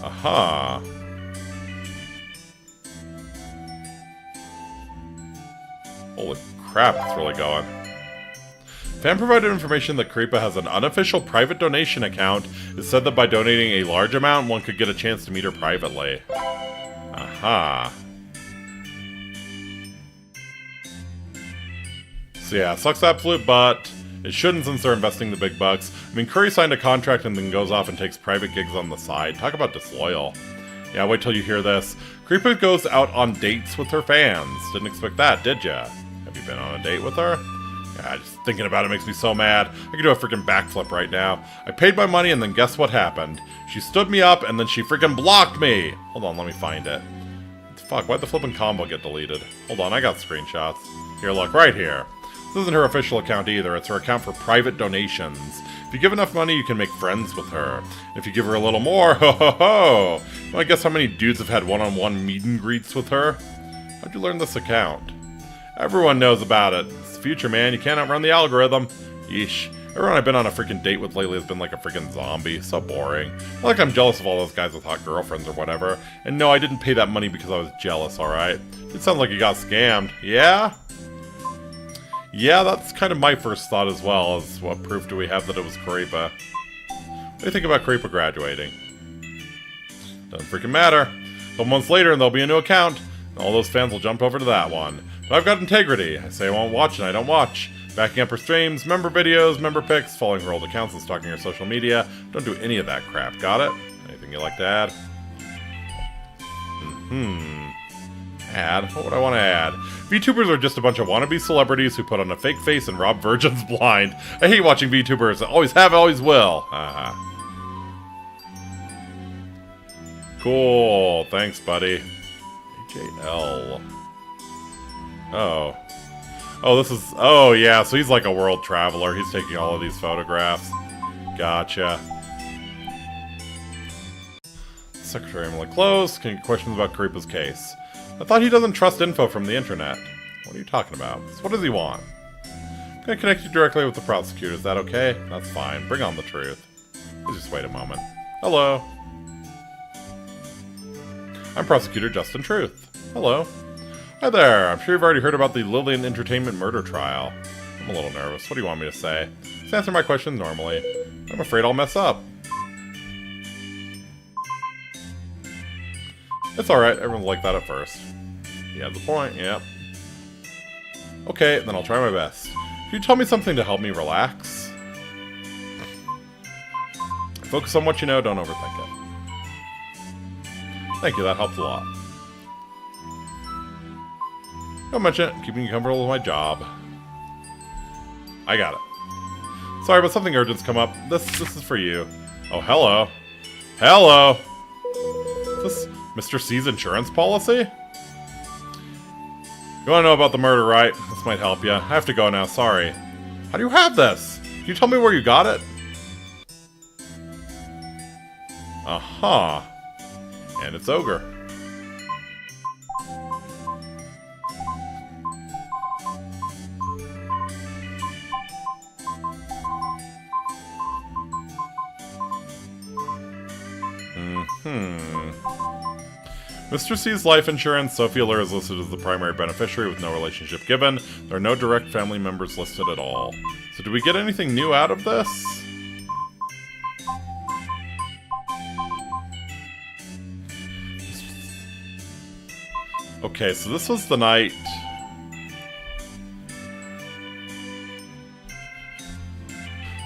Aha. Holy crap, it's really going. Fan provided information that Karipa has an unofficial private donation account. It said that by donating a large amount, one could get a chance to meet her privately. Aha. So yeah, sucks absolute butt. It shouldn't since they're investing the big bucks. I mean, Curry signed a contract and then goes off and takes private gigs on the side. Talk about disloyal. Yeah, wait till you hear this. Karipa goes out on dates with her fans. Didn't expect that, did ya? Have you been on a date with her? Yeah, just thinking about it makes me so mad. I could do a freaking backflip right now. I paid my money and then guess what happened? She stood me up and then she freaking blocked me! Hold on, let me find it. Fuck, why'd the flippin' combo get deleted? Hold on, I got screenshots. Here, look, right here. This isn't her official account either, it's her account for private donations. If you give enough money, you can make friends with her. And if you give her a little more, ho ho ho! Well, I guess how many dudes have had one-on-one meet and greets with her? How'd you learn this account? Everyone knows about it. It's the future, man. You can't outrun the algorithm. Yeesh. Everyone I've been on a freaking date with lately has been like a freaking zombie. So boring. Not like I'm jealous of all those guys with hot girlfriends or whatever. And no, I didn't pay that money because I was jealous, alright? It sounds like you got scammed. Yeah? Yeah, that's kind of my first thought as well, as what proof do we have that it was Karipa? What do you think about Karipa graduating? Doesn't freaking matter. A couple months later and there'll be a new account, and all those fans will jump over to that one. But I've got integrity. I say I won't watch and I don't watch. Backing up her streams, member videos, member pics, following her old accounts and stalking her social media. Don't do any of that crap, got it? Anything you'd like to add? Add? What would I want to add? VTubers are just a bunch of wannabe celebrities who put on a fake face and rob virgins blind. I hate watching VTubers. Always have, always will. Cool. Thanks, buddy. HAL. Oh. Oh, this is... Oh, yeah. So he's like a world traveler. He's taking all of these photographs. Gotcha. Secretary Emily Close. Can you get questions about Karipa's case? I thought he doesn't trust info from the internet. What are you talking about? So what does he want? I'm gonna connect you directly with the prosecutor. Is that okay? That's fine. Bring on the truth. Please just wait a moment. Hello. I'm Prosecutor Justin Truth. Hello. Hi there. I'm sure you've already heard about the Lillian Entertainment murder trial. I'm a little nervous. What do you want me to say? Just answer my questions normally. I'm afraid I'll mess up. It's alright, everyone's like that at first. You have the point, yep. Okay, then I'll try my best. Can you tell me something to help me relax? Focus on what you know, don't overthink it. Thank you, that helps a lot. Don't mention it, keeping you comfortable with my job. I got it. Sorry, but something urgent's come up. This is for you. Oh, hello. Hello! Is this Mr. C's insurance policy? You want to know about the murder, right? This might help you. I have to go now, sorry. How do you have this? Can you tell me where you got it? Aha. And it's Ogre. Mr. C's life insurance, Faye-lure is listed as the primary beneficiary with no relationship given. There are no direct family members listed at all. So do we get anything new out of this? Okay, so this was the night...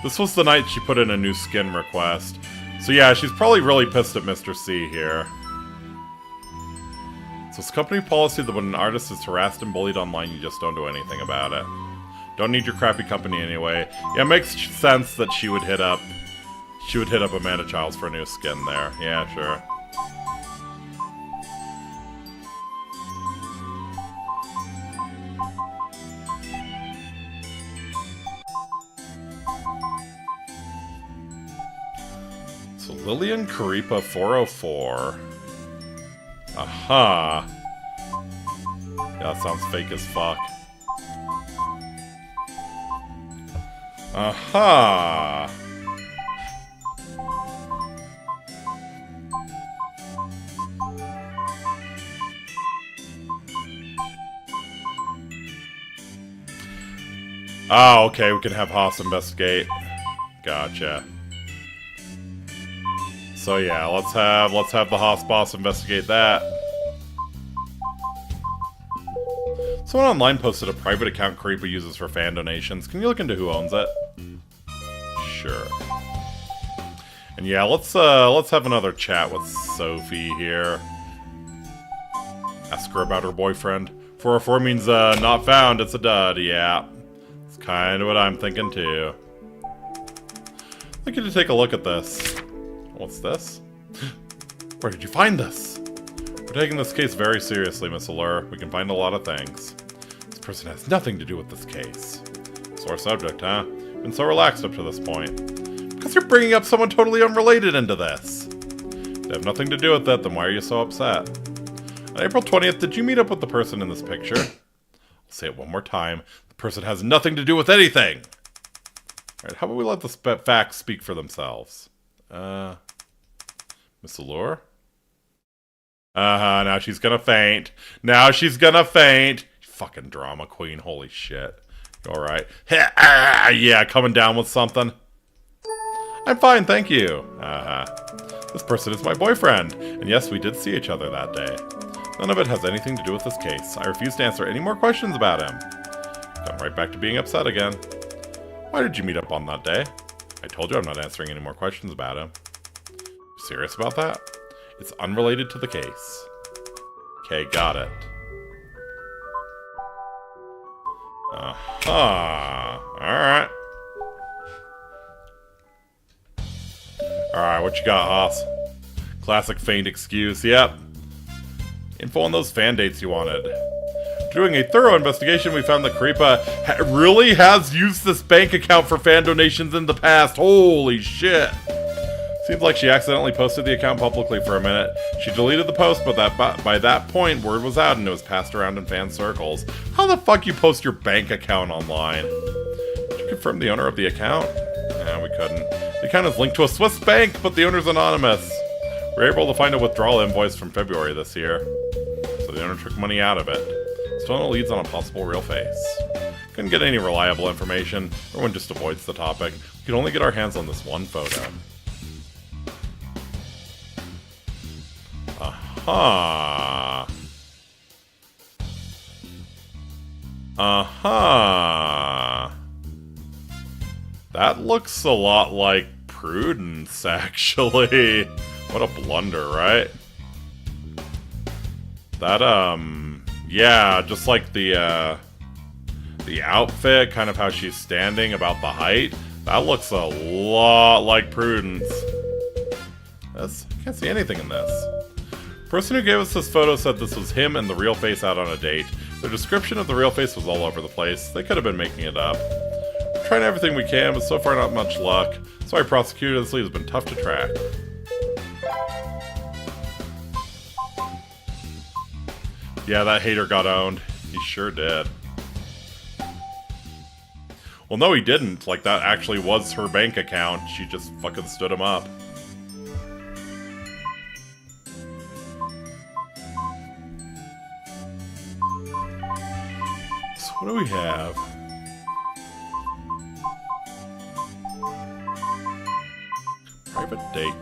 This was the night she put in a new skin request. So yeah, she's probably really pissed at Mr. C here. So it's company policy that when an artist is harassed and bullied online, you just don't do anything about it. Don't need your crappy company anyway. Yeah, it makes sense that she would hit up Amanda Childs for a new skin there. Yeah, sure. So Lillian Karipa 404. Aha. Yeah, that sounds fake as fuck. Aha. Oh, okay, we can have Haas investigate. Gotcha. So yeah, let's have the Haas boss investigate that. Someone online posted a private account Karipa uses for fan donations. Can you look into who owns it? Sure. And yeah, let's have another chat with Sophie here. Ask her about her boyfriend. 404 means not found. It's a dud. Yeah, it's kind of what I'm thinking too. I'd like you to take a look at this. What's this? Where did you find this? We're taking this case very seriously, Miss Llerose. We can find a lot of things. This person has nothing to do with this case. Sore subject, huh? Been so relaxed up to this point. Because you're bringing up someone totally unrelated into this. If they have nothing to do with it, then why are you so upset? On April 20th, did you meet up with the person in this picture? I'll say it one more time. The person has nothing to do with anything! Alright, how about we let the facts speak for themselves? Miss Llerose? Now she's gonna faint. Now she's gonna faint. Fucking drama queen, holy shit. Alright. Yeah, coming down with something. I'm fine, thank you. This person is my boyfriend. And yes, we did see each other that day. None of it has anything to do with this case. I refuse to answer any more questions about him. Come right back to being upset again. Why did you meet up on that day? I told you I'm not answering any more questions about him. Serious about that? It's unrelated to the case. Okay, got it. Alright. Alright, what you got, Haas? Classic faint excuse, yep. Info on those fan dates you wanted. Doing a thorough investigation, we found that Karipa really has used this bank account for fan donations in the past. Holy shit. Seems like she accidentally posted the account publicly for a minute. She deleted the post, but by that point, word was out and it was passed around in fan circles. How the fuck you post your bank account online? Did you confirm the owner of the account? No, we couldn't. The account is linked to a Swiss bank, but the owner's anonymous. We were able to find a withdrawal invoice from February this year. So the owner took money out of it. Still no leads on a possible real face. Couldn't get any reliable information. Everyone just avoids the topic. We could only get our hands on this one photo. Aha. Aha. That looks a lot like Prudence, actually. What a blunder, right? That, yeah, just like the outfit, kind of how she's standing, about the height. That looks a lot like Prudence. I can't see anything in this. The person who gave us this photo said this was him and the real face out on a date. The description of the real face was all over the place. They could have been making it up. We're trying everything we can, but so far not much luck. Sorry, prosecutor, this lead has been tough to track. Yeah, that hater got owned. He sure did. Well, no, he didn't. Like, that actually was her bank account. She just fucking stood him up. What do we have? Private date.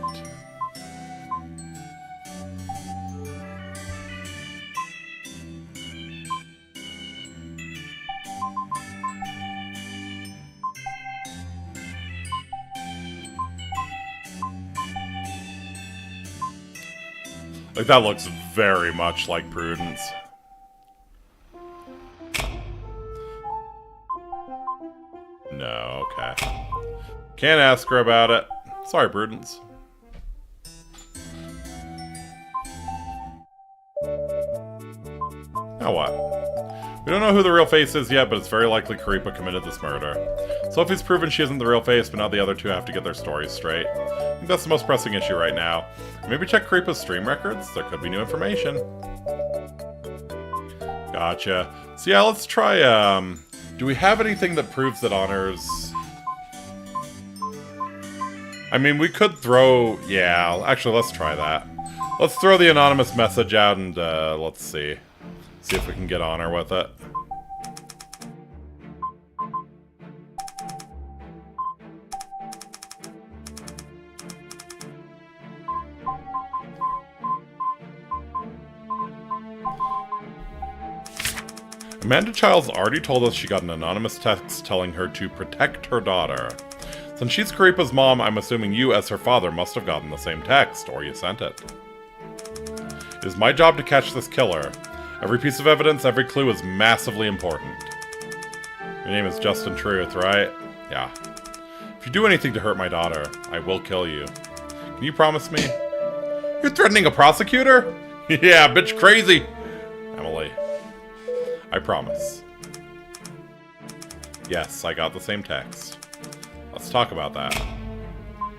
Like, that looks very much like Prudence. No, okay. Can't ask her about it. Sorry, Prudence. Now what? We don't know who the real face is yet, but it's very likely Karipa committed this murder. Sophie's proven she isn't the real face, but now the other two have to get their stories straight. I think that's the most pressing issue right now. Maybe check Karipa's stream records? There could be new information. Gotcha. So yeah, let's try, do we have anything that proves that Honor's... I mean, we could throw... Yeah, actually, let's try that. Let's throw the anonymous message out and, let's see. See if we can get Honor with it. Amanda Childs already told us she got an anonymous text telling her to protect her daughter. Since she's Karipa's mom, I'm assuming you, as her father, must have gotten the same text, or you sent it. It is my job to catch this killer. Every piece of evidence, every clue is massively important. Your name is Justin Truth, right? Yeah. If you do anything to hurt my daughter, I will kill you. Can you promise me? You're threatening a prosecutor? Yeah, bitch crazy! Emily. I promise. Yes, I got the same text. Let's talk about that.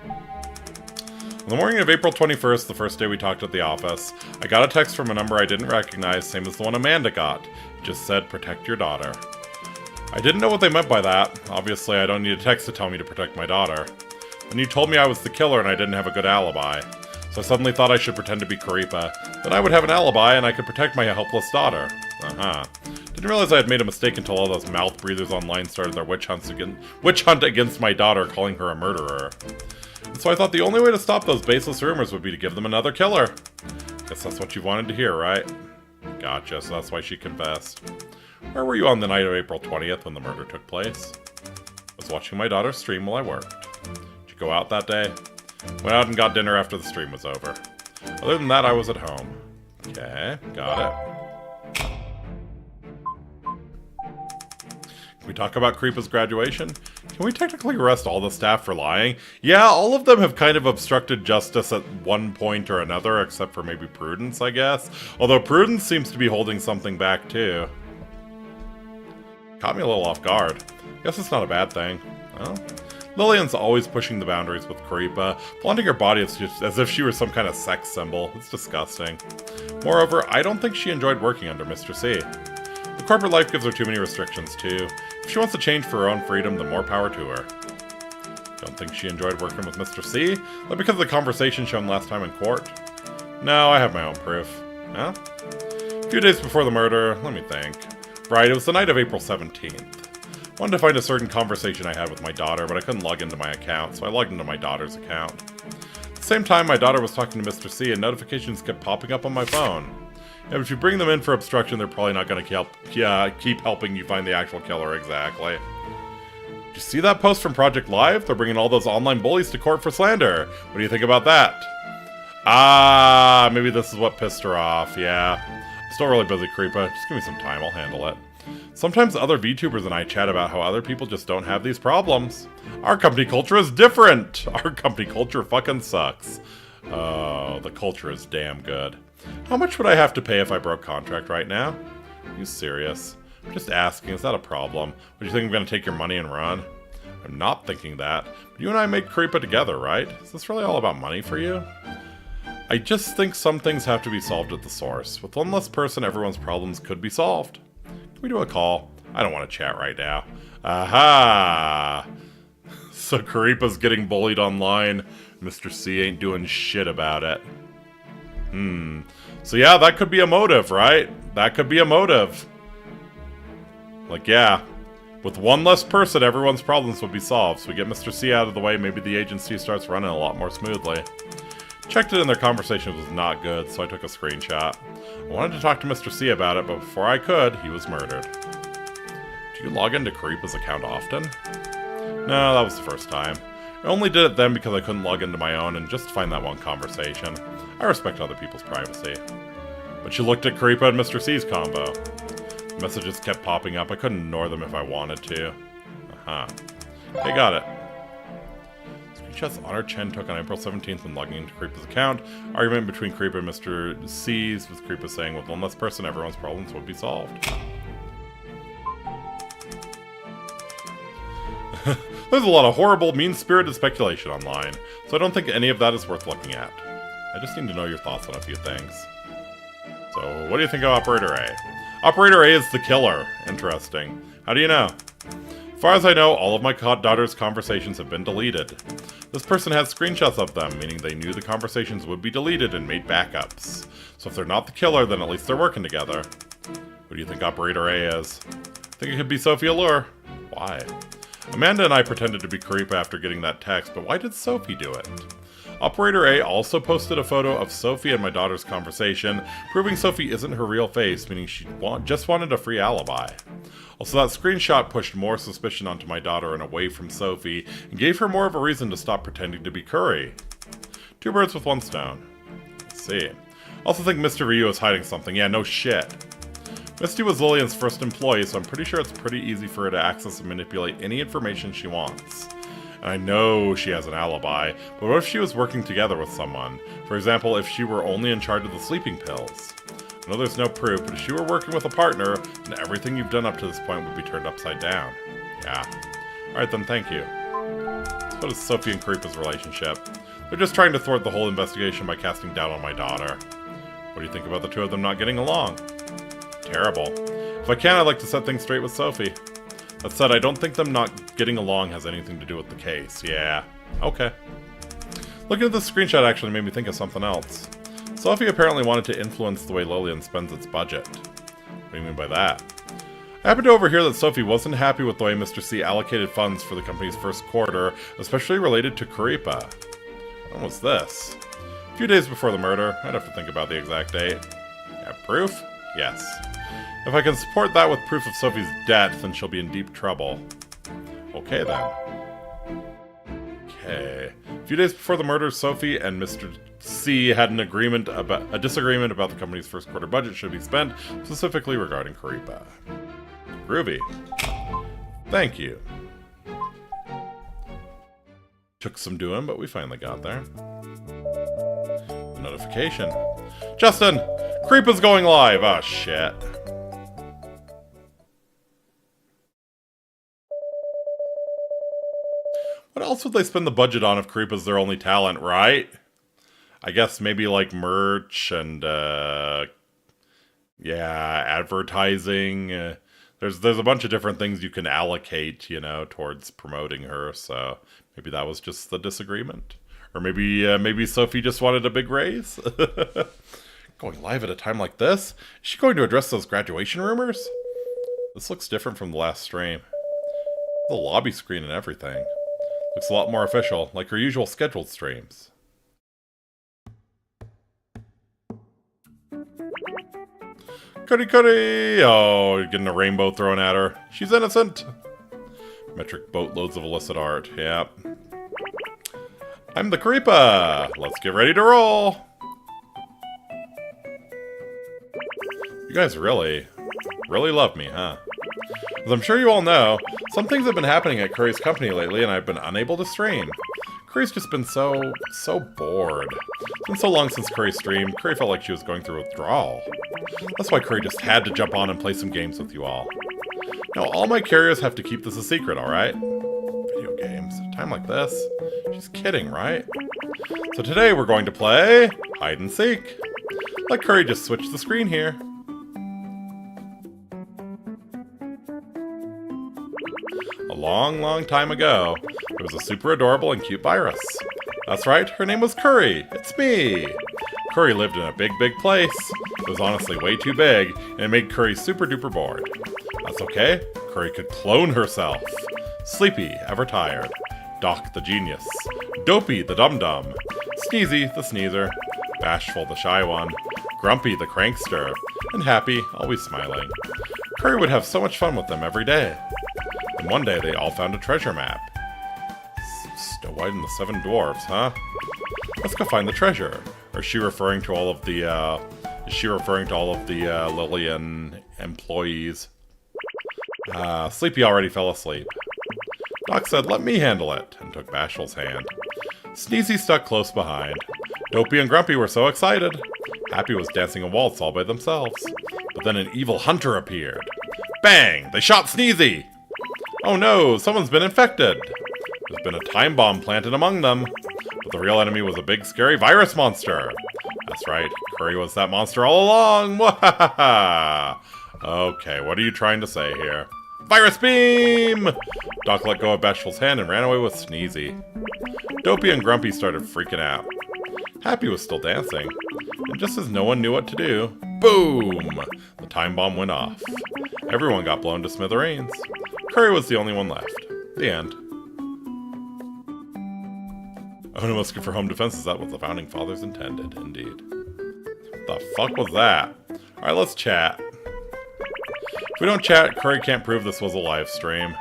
On the morning of April 21st, the first day we talked at the office, I got a text from a number I didn't recognize, same as the one Amanda got. It just said, protect your daughter. I didn't know what they meant by that. Obviously, I don't need a text to tell me to protect my daughter. Then you told me I was the killer and I didn't have a good alibi. So I suddenly thought I should pretend to be Karipa. Then I would have an alibi and I could protect my helpless daughter. Didn't realize I had made a mistake until all those mouth breathers online started their witch hunt against my daughter, calling her a murderer. And so I thought the only way to stop those baseless rumors would be to give them another killer. Guess that's what you wanted to hear, right? Gotcha, so that's why she confessed. Where were you on the night of April 20th when the murder took place? I was watching my daughter stream while I worked. Did you go out that day? Went out and got dinner after the stream was over. Other than that, I was at home. Okay, got it. Can we talk about Karipa's graduation? Can we technically arrest all the staff for lying? Yeah, all of them have kind of obstructed justice at one point or another, except for maybe Prudence, I guess. Although Prudence seems to be holding something back, too. Caught me a little off guard. Guess it's not a bad thing. Well, Lillian's always pushing the boundaries with Karipa, flaunting her body as if she were some kind of sex symbol. It's disgusting. Moreover, I don't think she enjoyed working under Mr. C. The corporate life gives her too many restrictions, too. If she wants to change for her own freedom, then more power to her. Don't think she enjoyed working with Mr. C? That because of the conversation shown last time in court? No, I have my own proof. Huh? A few days before the murder, let me think. Right, it was the night of April 17th. Wanted to find a certain conversation I had with my daughter, but I couldn't log into my account, so I logged into my daughter's account. At the same time, my daughter was talking to Mr. C, and notifications kept popping up on my phone. And if you bring them in for obstruction, they're probably not going to keep helping you find the actual killer exactly. Did you see that post from Project Live? They're bringing all those online bullies to court for slander. What do you think about that? Ah, maybe this is what pissed her off. Yeah. I'm still really busy, Karipa. Just give me some time. I'll handle it. Sometimes other VTubers and I chat about how other people just don't have these problems. Our company culture is different. Our company culture fucking sucks. Oh, the culture is damn good. How much would I have to pay if I broke contract right now? Are you serious? I'm just asking, is that a problem? What, do you think I'm going to take your money and run? I'm not thinking that. But you and I made Karipa together, right? Is this really all about money for you? I just think some things have to be solved at the source. With one less person, everyone's problems could be solved. Can we do a call? I don't want to chat right now. Aha! So Karipa's getting bullied online. Mr. C ain't doing shit about it. So yeah, that could be a motive, right? That could be a motive. Like, yeah. With one less person, everyone's problems would be solved. So we get Mr. C out of the way, maybe the agency starts running a lot more smoothly. Checked it and their conversation was not good, so I took a screenshot. I wanted to talk to Mr. C about it, but before I could, he was murdered. Do you log into Karipa's account often? No, that was the first time. I only did it then because I couldn't log into my own and just find that one conversation. I respect other people's privacy. But she looked at Karipa and Mr. C's combo. The messages kept popping up. I couldn't ignore them if I wanted to. Aha. Okay, got it. Screenshots Honor Chen took on April 17th when logging into Karipa's account. Argument between Karipa and Mr. C's, with Karipa saying with one less person, everyone's problems would be solved. There's a lot of horrible, mean-spirited speculation online, so I don't think any of that is worth looking at. I just need to know your thoughts on a few things. So, what do you think of Operator A? Operator A is the killer. Interesting. How do you know? As far as I know, all of my daughter's conversations have been deleted. This person has screenshots of them, meaning they knew the conversations would be deleted and made backups. So if they're not the killer, then at least they're working together. Who do you think Operator A is? I think it could be Faye-lure. Why? Amanda and I pretended to be Karipa after getting that text, but why did Sophie do it? Operator A also posted a photo of Sophie and my daughter's conversation, proving Sophie isn't her real face, meaning she just wanted a free alibi. Also, that screenshot pushed more suspicion onto my daughter and away from Sophie, and gave her more of a reason to stop pretending to be Curry. Two birds with one stone. Let's see. Also think Mr. Ryu is hiding something. Yeah, no shit. Misty was Lillian's first employee, so I'm pretty sure it's pretty easy for her to access and manipulate any information she wants. And I know she has an alibi, but what if she was working together with someone? For example, if she were only in charge of the sleeping pills. I know there's no proof, but if she were working with a partner, then everything you've done up to this point would be turned upside down. Yeah. Alright then, thank you. So what is Sophie and Karipa's relationship? They're just trying to thwart the whole investigation by casting doubt on my daughter. What do you think about the two of them not getting along? Terrible. If I can, I'd like to set things straight with Sophie. That said, I don't think them not getting along has anything to do with the case. Yeah. Okay. Looking at this screenshot actually made me think of something else. Sophie apparently wanted to influence the way Lillian spends its budget. What do you mean by that? I happened to overhear that Sophie wasn't happy with the way Mr. C allocated funds for the company's first quarter, especially related to Karipa. When was this? A few days before the murder. I'd have to think about the exact date. Have proof? Yes. If I can support that with proof of Sophie's death, then she'll be in deep trouble. Okay, then. Okay. A few days before the murder, Sophie and Mr. C had a disagreement about the company's first quarter budget should be spent, specifically regarding Karipa. Groovy. Thank you. Took some doing, but we finally got there. Notification. Justin! Karipa's going live! Oh, shit. What else would they spend the budget on if Karipa's their only talent, right? I guess maybe like merch and, yeah, advertising. There's a bunch of different things you can allocate, you know, towards promoting her, so maybe that was just the disagreement. Or maybe Sophie just wanted a big raise? Going live at a time like this? Is she going to address those graduation rumors? This looks different from the last stream. The lobby screen and everything. Looks a lot more official, like her usual scheduled streams. Cuddy! Oh, getting a rainbow thrown at her. She's innocent! Metric boatloads of illicit art, yep. I'm the Karipa! Let's get ready to roll! You guys really love me, huh? As I'm sure you all know, some things have been happening at Curry's company lately and I've been unable to stream. Curry's just been so bored. It's been so long since Curry streamed, Curry felt like she was going through withdrawal. That's why Curry just had to jump on and play some games with you all. Now, all my carriers have to keep this a secret, alright? Video games. At a time like this? She's kidding, right? So today we're going to play hide and seek. Let Curry just switch the screen here. A long time ago, there was a super adorable and cute virus. That's right, her name was Curry. It's me. Curry lived in a big place. It was honestly way too big, and it made Curry super duper bored. That's okay. Curry could clone herself. Sleepy, ever tired. Doc the genius. Dopey the dum-dum. Sneezy the sneezer. Bashful the shy one. Grumpy the crankster. And Happy, always smiling. Curry would have so much fun with them every day. And one day they all found a treasure map. Snow White and the Seven Dwarfs, huh? Let's go find the treasure. Or is she referring to all of the, Lillian employees? Sleepy already fell asleep. Doc said, let me handle it, and took Bashful's hand. Sneezy stuck close behind. Dopey and Grumpy were so excited. Happy was dancing a waltz all by themselves. But then an evil hunter appeared. Bang! They shot Sneezy! Oh no, someone's been infected! There's been a time bomb planted among them. But the real enemy was a big, scary virus monster. That's right, Curry was that monster all along! Mwahaha! Okay, what are you trying to say here? Virus beam! Doc let go of Bashful's hand and ran away with Sneezy. Dopey and Grumpy started freaking out. Happy was still dancing. And just as no one knew what to do, boom! The time bomb went off. Everyone got blown to smithereens. Curry was the only one left. The end. Owner must go for home defense. Is that what the founding fathers intended? Indeed. The fuck was that? Alright, let's chat. If we don't chat, Curry can't prove this was a live stream.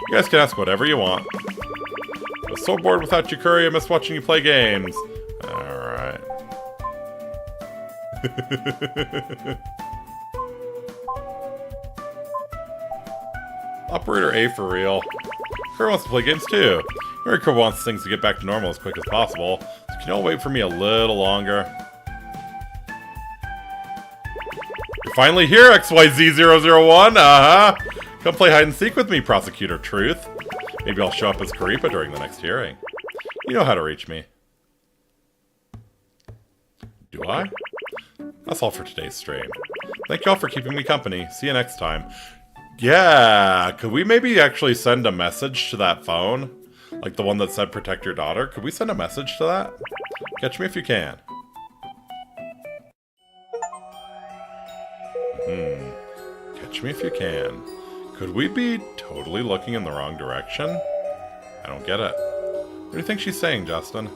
You guys can ask whatever you want. I was so bored without you, Curry. I missed watching you play games. Alright. Operator A for real. Curry wants to play games too. Curry wants things to get back to normal as quick as possible. So can you all wait for me a little longer? You're finally here, XYZ001! Uh-huh! Come play hide and seek with me, Prosecutor Truth. Maybe I'll show up as Karipa during the next hearing. You know how to reach me. Do I? That's all for today's stream. Thank you all for keeping me company. See you next time. Yeah, could we maybe actually send a message to that phone? Like the one that said protect your daughter? Could we send a message to that? Catch me if you can. Catch me if you can. Could we be totally looking in the wrong direction? I don't get it. What do you think she's saying, Justin?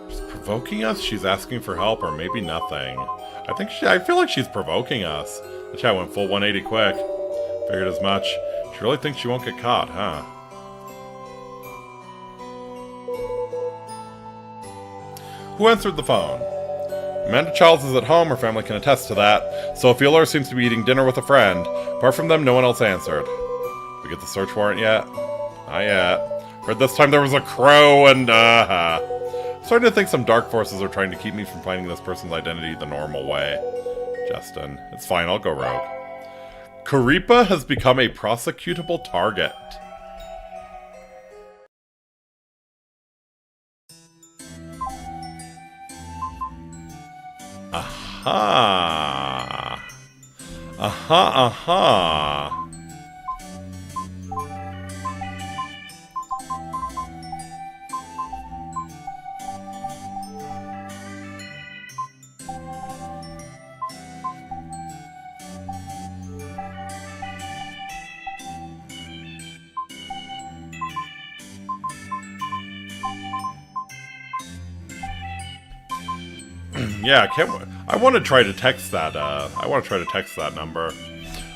She's provoking us? She's asking for help, or maybe nothing. I feel like she's provoking us. The chat went full 180 quick. Figured as much. She really thinks she won't get caught, huh? Who answered the phone? Amanda Childs is at home, her family can attest to that. Faye-lure seems to be eating dinner with a friend. Apart from them, no one else answered. We get the search warrant yet? Not yet. Heard this time there was a crow and starting to think some dark forces are trying to keep me from finding this person's identity the normal way. Justin, it's fine, I'll go rogue. Karipa has become a prosecutable target. Aha! Aha, aha! Yeah, I want to try to text that, number.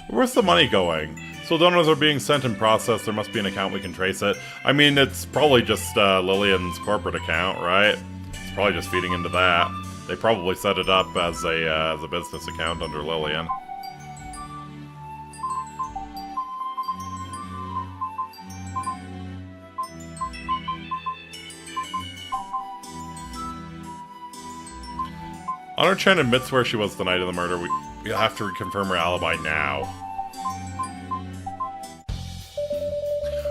Where's the money going? So donors are being sent and processed, there must be an account we can trace it. I mean, it's probably just, Lillian's corporate account, right? It's probably just feeding into that. They probably set it up as a business account under Lillian. Honor Chen admits where she was the night of the murder. We'll have to reconfirm her alibi now.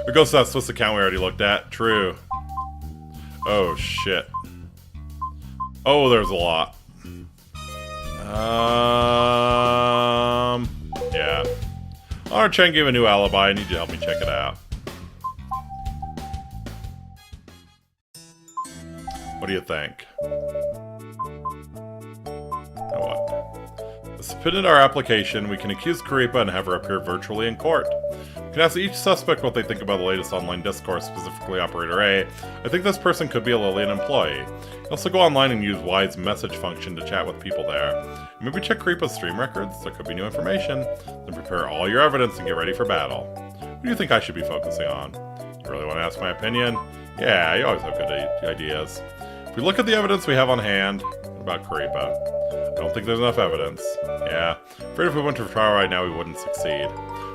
It goes to that Swiss account we already looked at. True. Oh, shit. Oh, there's a lot. Yeah. Honor Chen gave a new alibi. I need you to help me check it out. What do you think? What? submit our application, we can accuse Karipa and have her appear virtually in court. We can ask each suspect what they think about the latest online discourse, specifically Operator A. I think this person could be a Lillian employee. You can also go online and use Y's message function to chat with people there. And maybe check Karipa's stream records, there could be new information. Then prepare all your evidence and get ready for battle. What do you think I should be focusing on? You really want to ask my opinion? Yeah, you always have good ideas. If we look at the evidence we have on hand, what about Karipa? I don't think there's enough evidence. Yeah, afraid if we went to trial right now we wouldn't succeed.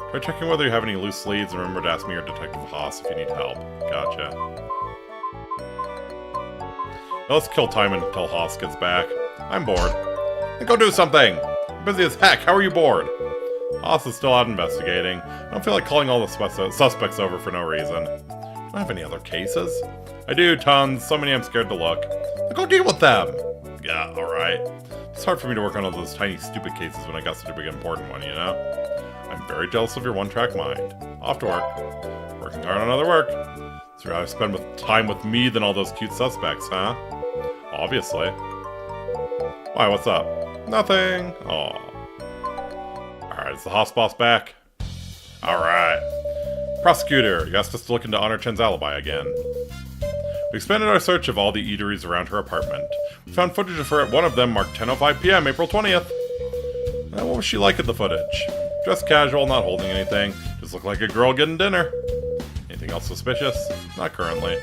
Try checking whether you have any loose leads, and remember to ask me or Detective Haas if you need help. Gotcha. Now let's kill time until Haas gets back. I'm bored. Then go do something! I'm busy as heck, how are you bored? Haas is still out investigating. I don't feel like calling all the suspects over for no reason. Do I have any other cases? I do, tons. So many I'm scared to look. Then go deal with them! Yeah, alright. It's hard for me to work on all those tiny stupid cases when I got such a big important one, you know? I'm very jealous of your one-track mind. Off to work. Working hard on other work. So you'd rather spend time with me than all those cute suspects, huh? Obviously. Why, what's up? Nothing. Aw. Alright, is the Haas boss back? Alright. Prosecutor, you asked us to look into Honor Chen's alibi again. We expanded our search of all the eateries around her apartment. We found footage of her at one of them marked 10:05 p.m. April 20th. What was she like at the footage? Dressed casual, not holding anything. Just looked like a girl getting dinner. Anything else suspicious? Not currently.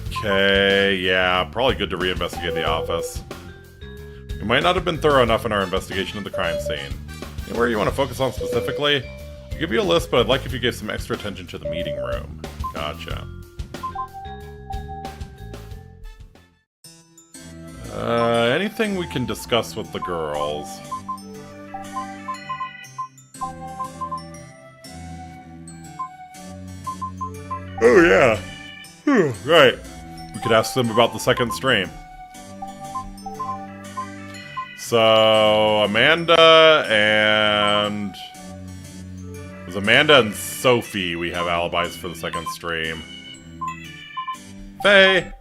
Okay, yeah, probably good to reinvestigate the office. We might not have been thorough enough in our investigation of the crime scene. Anywhere you want to focus on specifically? I'll give you a list, but I'd like if you gave some extra attention to the meeting room. Gotcha. Anything we can discuss with the girls? Oh yeah. Right. We could ask them about the second stream. So, Amanda and Sophie, we have alibis for the second stream. Faye,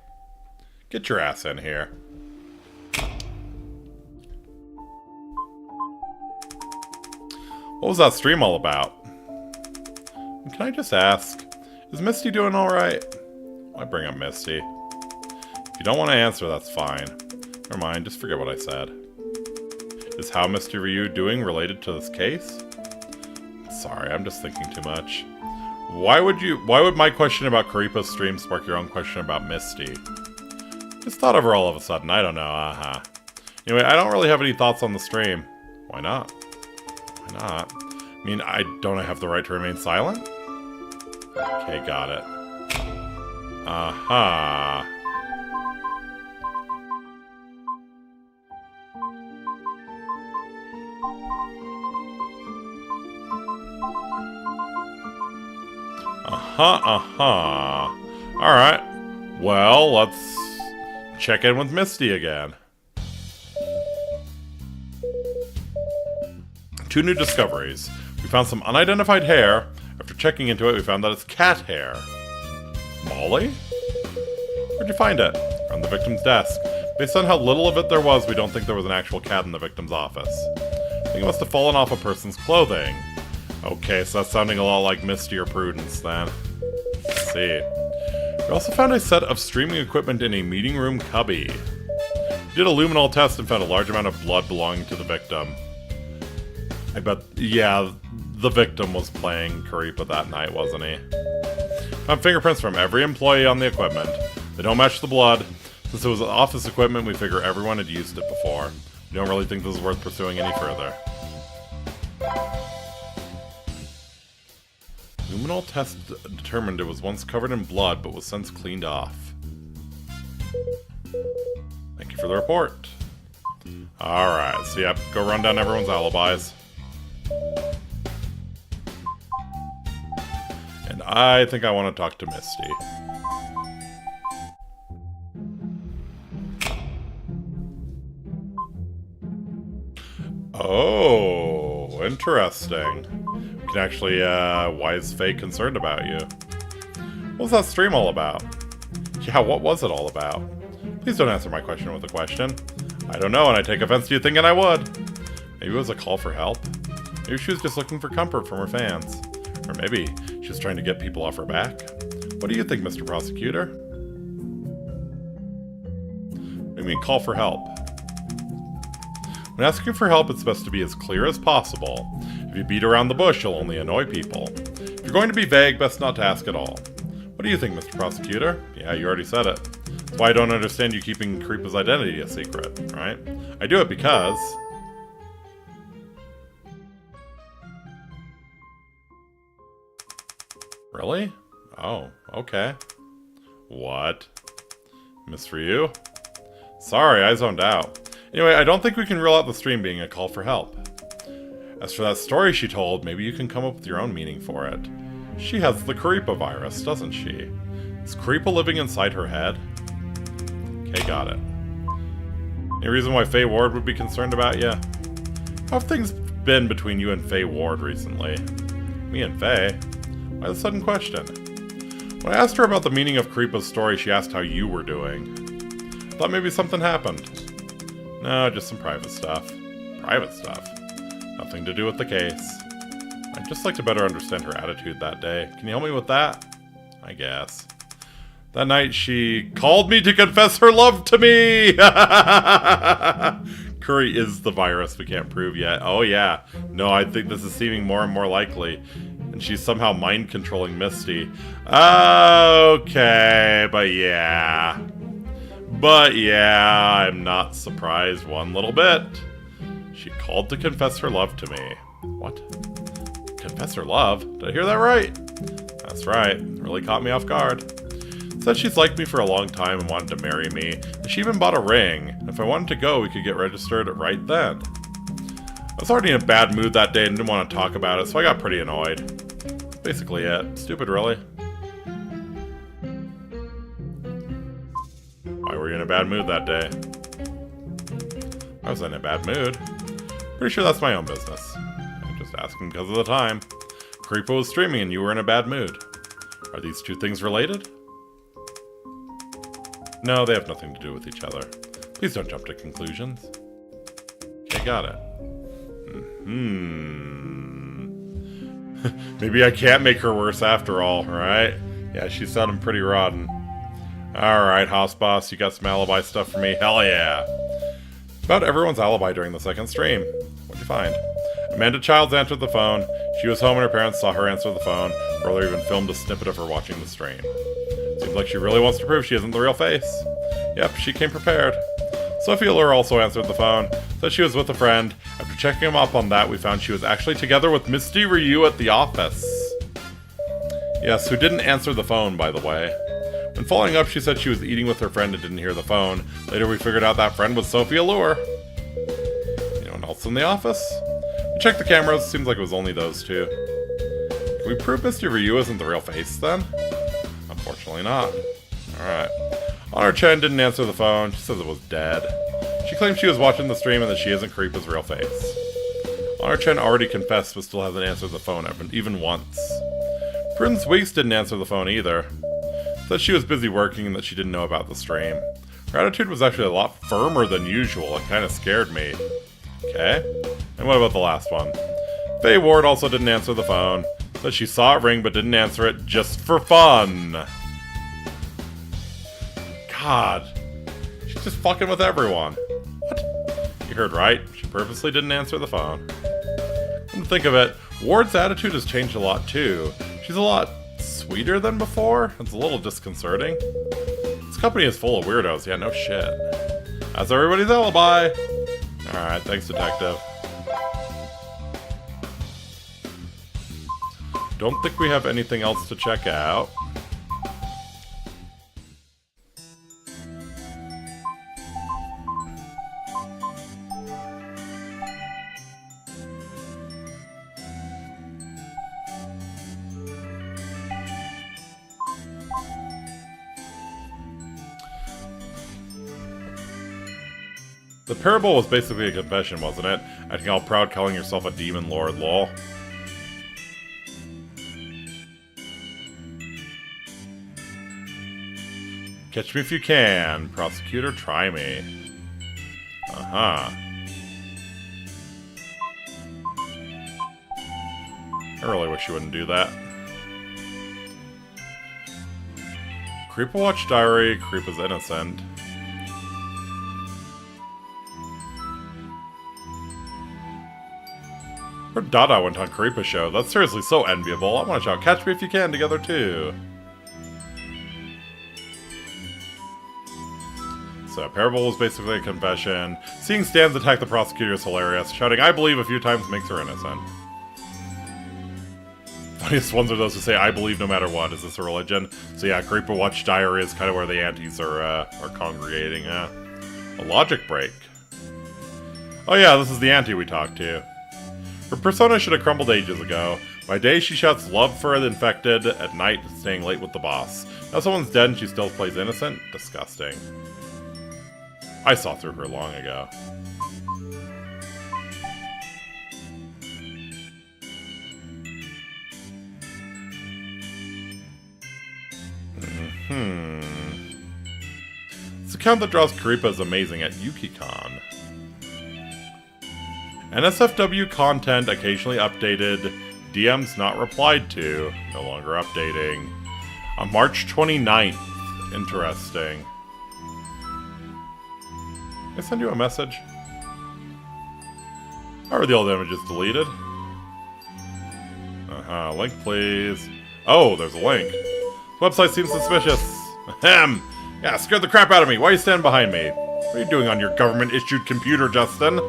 get your ass in here. What was that stream all about? And can I just ask, is Misty doing alright? Why bring up Misty? If you don't want to answer, that's fine. Never mind, just forget what I said. Is how Mr. Ryu doing related to this case? Sorry, I'm just thinking too much. Why would my question about Karipa's stream spark your own question about Misty? Just thought of her all of a sudden, I don't know, Anyway, I don't really have any thoughts on the stream. Why not? Why not? I mean, don't I have the right to remain silent? Okay, got it. Aha. Alright. Well, let's check in with Misty again. 2 new discoveries. We found some unidentified hair. After checking into it, we found that it's cat hair. Molly? Where'd you find it? On the victim's desk. Based on how little of it there was, we don't think there was an actual cat in the victim's office. I think it must have fallen off a person's clothing. Okay, so that's sounding a lot like Misty or Prudence, then. Let's see. We also found a set of streaming equipment in a meeting room cubby. We did a luminol test and found a large amount of blood belonging to the victim. I bet, yeah, the victim was playing Karipa that night, wasn't he? Found fingerprints from every employee on the equipment. They don't match the blood. Since it was office equipment, we figure everyone had used it before. We don't really think this is worth pursuing any further. Luminol test determined it was once covered in blood, but was since cleaned off. Thank you for the report. Alright, so yep, go run down everyone's alibis. And I think I want to talk to Misty. Oh, interesting. We can actually, why is Faye concerned about you? What was that stream all about? Yeah, what was it all about? Please don't answer my question with a question. I don't know, and I take offense to you thinking I would. Maybe it was a call for help. Maybe she was just looking for comfort from her fans. Or maybe she was trying to get people off her back. What do you think, Mr. Prosecutor? What do you mean, call for help? When asking for help, it's best to be as clear as possible. If you beat around the bush, you'll only annoy people. If you're going to be vague, best not to ask at all. What do you think, Mr. Prosecutor? Yeah, you already said it. That's why I don't understand you keeping Creepa's identity a secret, right? I do it because... Really? Oh, okay. What? Miss for you? Sorry, I zoned out. Anyway, I don't think we can rule out the stream being a call for help. As for that story she told, maybe you can come up with your own meaning for it. She has the Creepa virus, doesn't she? Is Creepa living inside her head? Okay, got it. Any reason why Faye Ward would be concerned about you? How have things been between you and Faye Ward recently? Me and Faye? Why the sudden question? When I asked her about the meaning of Creepa's story, she asked how you were doing. I thought maybe something happened. No, just some private stuff. Private stuff? Nothing to do with the case. I'd just like to better understand her attitude that day. Can you help me with that? I guess. That night she called me to confess her love to me! Curry is the virus we can't prove yet. Oh yeah. No, I think this is seeming more and more likely. And she's somehow mind-controlling Misty. Okay, but yeah. But yeah, I'm not surprised one little bit. She called to confess her love to me. What? Confess her love? Did I hear that right? That's right. It really caught me off guard. Said she's liked me for a long time and wanted to marry me. And she even bought a ring. And if I wanted to go, we could get registered right then. I was already in a bad mood that day and didn't want to talk about it, so I got pretty annoyed. That's basically it. Stupid, really. Why were you in a bad mood that day? I was in a bad mood. Pretty sure that's my own business. I'm just asking because of the time. Creepa was streaming and you were in a bad mood. Are these two things related? No, they have nothing to do with each other. Please don't jump to conclusions. Okay, got it. Maybe I can't make her worse after all, right? Yeah, she's sounding pretty rotten. Alright, House Boss, you got some alibi stuff for me? Hell yeah! About everyone's alibi during the second stream. What'd you find? Amanda Childs answered the phone. She was home and her parents saw her answer the phone. Brother even filmed a snippet of her watching the stream. Seems like she really wants to prove she isn't the real face. Yep, she came prepared. Faye-lure also answered the phone. Said she was with a friend. After checking him up on that, we found she was actually together with Misty Ryu at the office. Yes, who didn't answer the phone, by the way. When following up, she said she was eating with her friend and didn't hear the phone. Later, we figured out that friend was Faye-lure. Anyone else in the office? We checked the cameras. Seems like it was only those two. Can we prove Misty Ryu isn't the real face, then? Unfortunately not. Alright. Honor Chen didn't answer the phone. She says it was dead. She claims she was watching the stream and that she isn't Creepa's real face. Honor Chen already confessed but still hasn't answered the phone even once. Prince Weeks didn't answer the phone either. Said she was busy working and that she didn't know about the stream. Her attitude was actually a lot firmer than usual. It kind of scared me. Okay. And what about the last one? Faye Ward also didn't answer the phone. Said she saw it ring but didn't answer it just for fun. God. She's just fucking with everyone. What? You heard right. She purposely didn't answer the phone. Come to think of it, Ward's attitude has changed a lot too. She's a lot sweeter than before. It's a little disconcerting. This company is full of weirdos. Yeah, no shit. That's everybody's alibi. Alright, thanks, detective. Don't think we have anything else to check out. The parable was basically a confession, wasn't it? Acting all proud calling yourself a demon lord, lol. Catch me if you can. Prosecutor, try me. Uh-huh. I really wish you wouldn't do that. Creeper Watch Diary, Creep is innocent. Her Dada went on Creepa show. That's seriously so enviable. I want to shout, catch me if you can together too. So, Parable was basically a confession. Seeing Stans attack the prosecutor is hilarious. Shouting, I believe a few times makes her innocent. Funniest ones are those who say, I believe no matter what. Is this a religion? So yeah, Creeper Watch Diary is kind of where the antis are congregating. A logic break. Oh yeah, this is the anti we talked to. Her persona should have crumbled ages ago. By day, she shouts love for the infected. At night, staying late with the boss. Now someone's dead and she still plays innocent? Disgusting. I saw through her long ago. This account that draws Creepa is amazing at YukiCon. NSFW content occasionally updated. DMs not replied to. No longer updating. On March 29th. Interesting. Can I send you a message? How are the old images deleted? Link please. Oh, there's a link. This website seems suspicious. Ahem. Yeah, scared the crap out of me. Why are you standing behind me? What are you doing on your government-issued computer, Justin?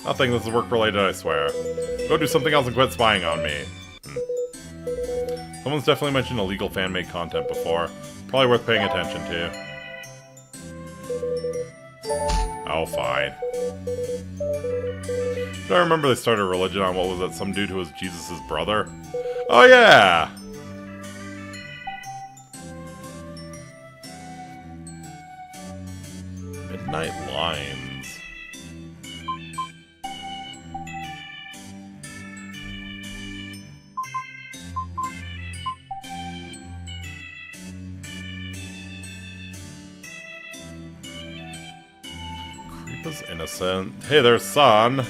Nothing, this is work-related, I swear. Go do something else and quit spying on me. Someone's definitely mentioned illegal fan-made content before. Probably worth paying attention to. Oh, fine. Do I remember they started a religion on, what was it, some dude who was Jesus' brother? Oh, yeah! Midnight Lines. Creepa's innocent. Hey there, son.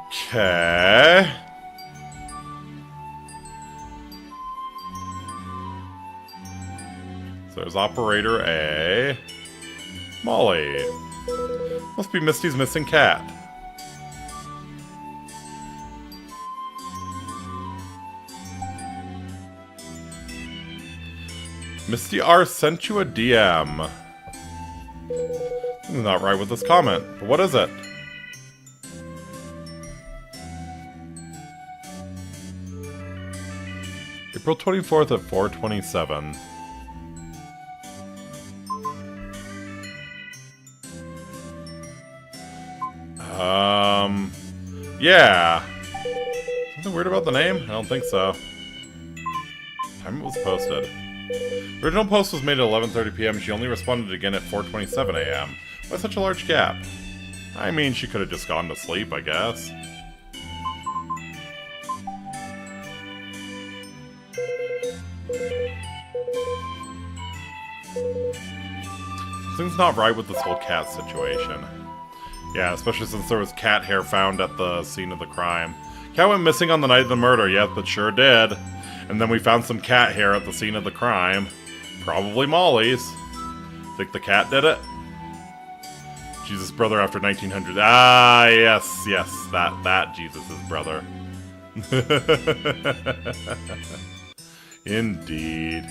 Okay. So there's Operator A. Molly. Must be Misty's missing cat. Misty R sent you a DM. Something's not right with this comment, but what is it? April 24th at 4:27. Yeah. Something weird about the name? I don't think so. Time it was posted. The original post was made at 11:30 p.m. She only responded again at 4:27 a.m. Why such a large gap? I mean, she could have just gone to sleep, I guess. Something's not right with this whole cat situation. Yeah, especially since there was cat hair found at the scene of the crime. Cat went missing on the night of the murder, yes, but sure did. And then we found some cat hair at the scene of the crime. Probably Molly's. Think the cat did it? Jesus' brother after 1900. Ah, yes, that Jesus' brother. Indeed.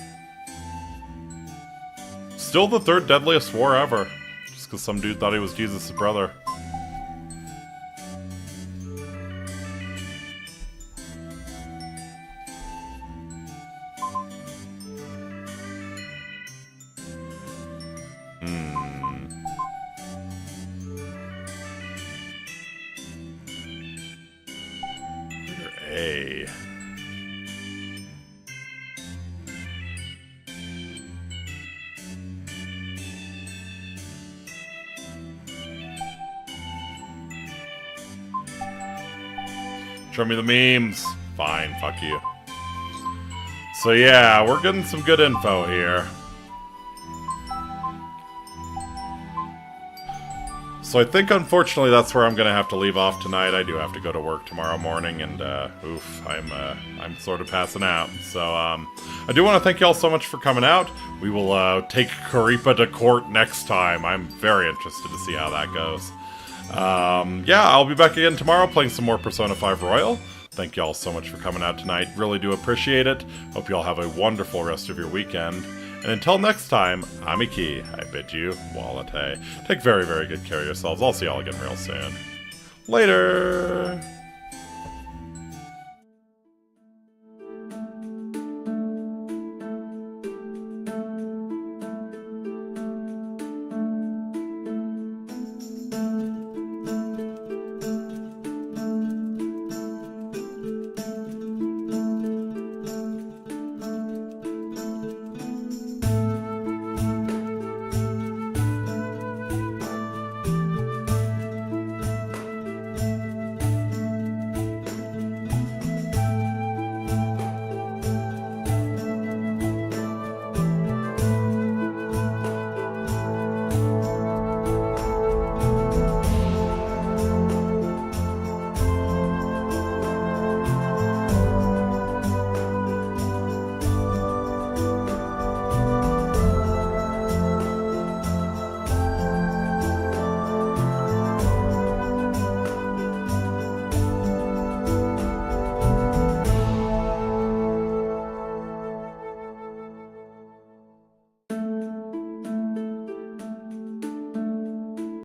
Still the third deadliest war ever. Just because some dude thought he was Jesus' brother. A. Show me the memes. Fine, fuck you. So yeah, we're getting some good info here. So I think, unfortunately, that's where I'm going to have to leave off tonight. I do have to go to work tomorrow morning, and oof, I'm sort of passing out. So I do want to thank you all so much for coming out. We will take Karipa to court next time. I'm very interested to see how that goes. Yeah, I'll be back again tomorrow playing some more Persona 5 Royal. Thank you all so much for coming out tonight. Really do appreciate it. Hope you all have a wonderful rest of your weekend. And until next time, Amiki, I bid you, Walate. Take very, very good care of yourselves. I'll see y'all again real soon. Later!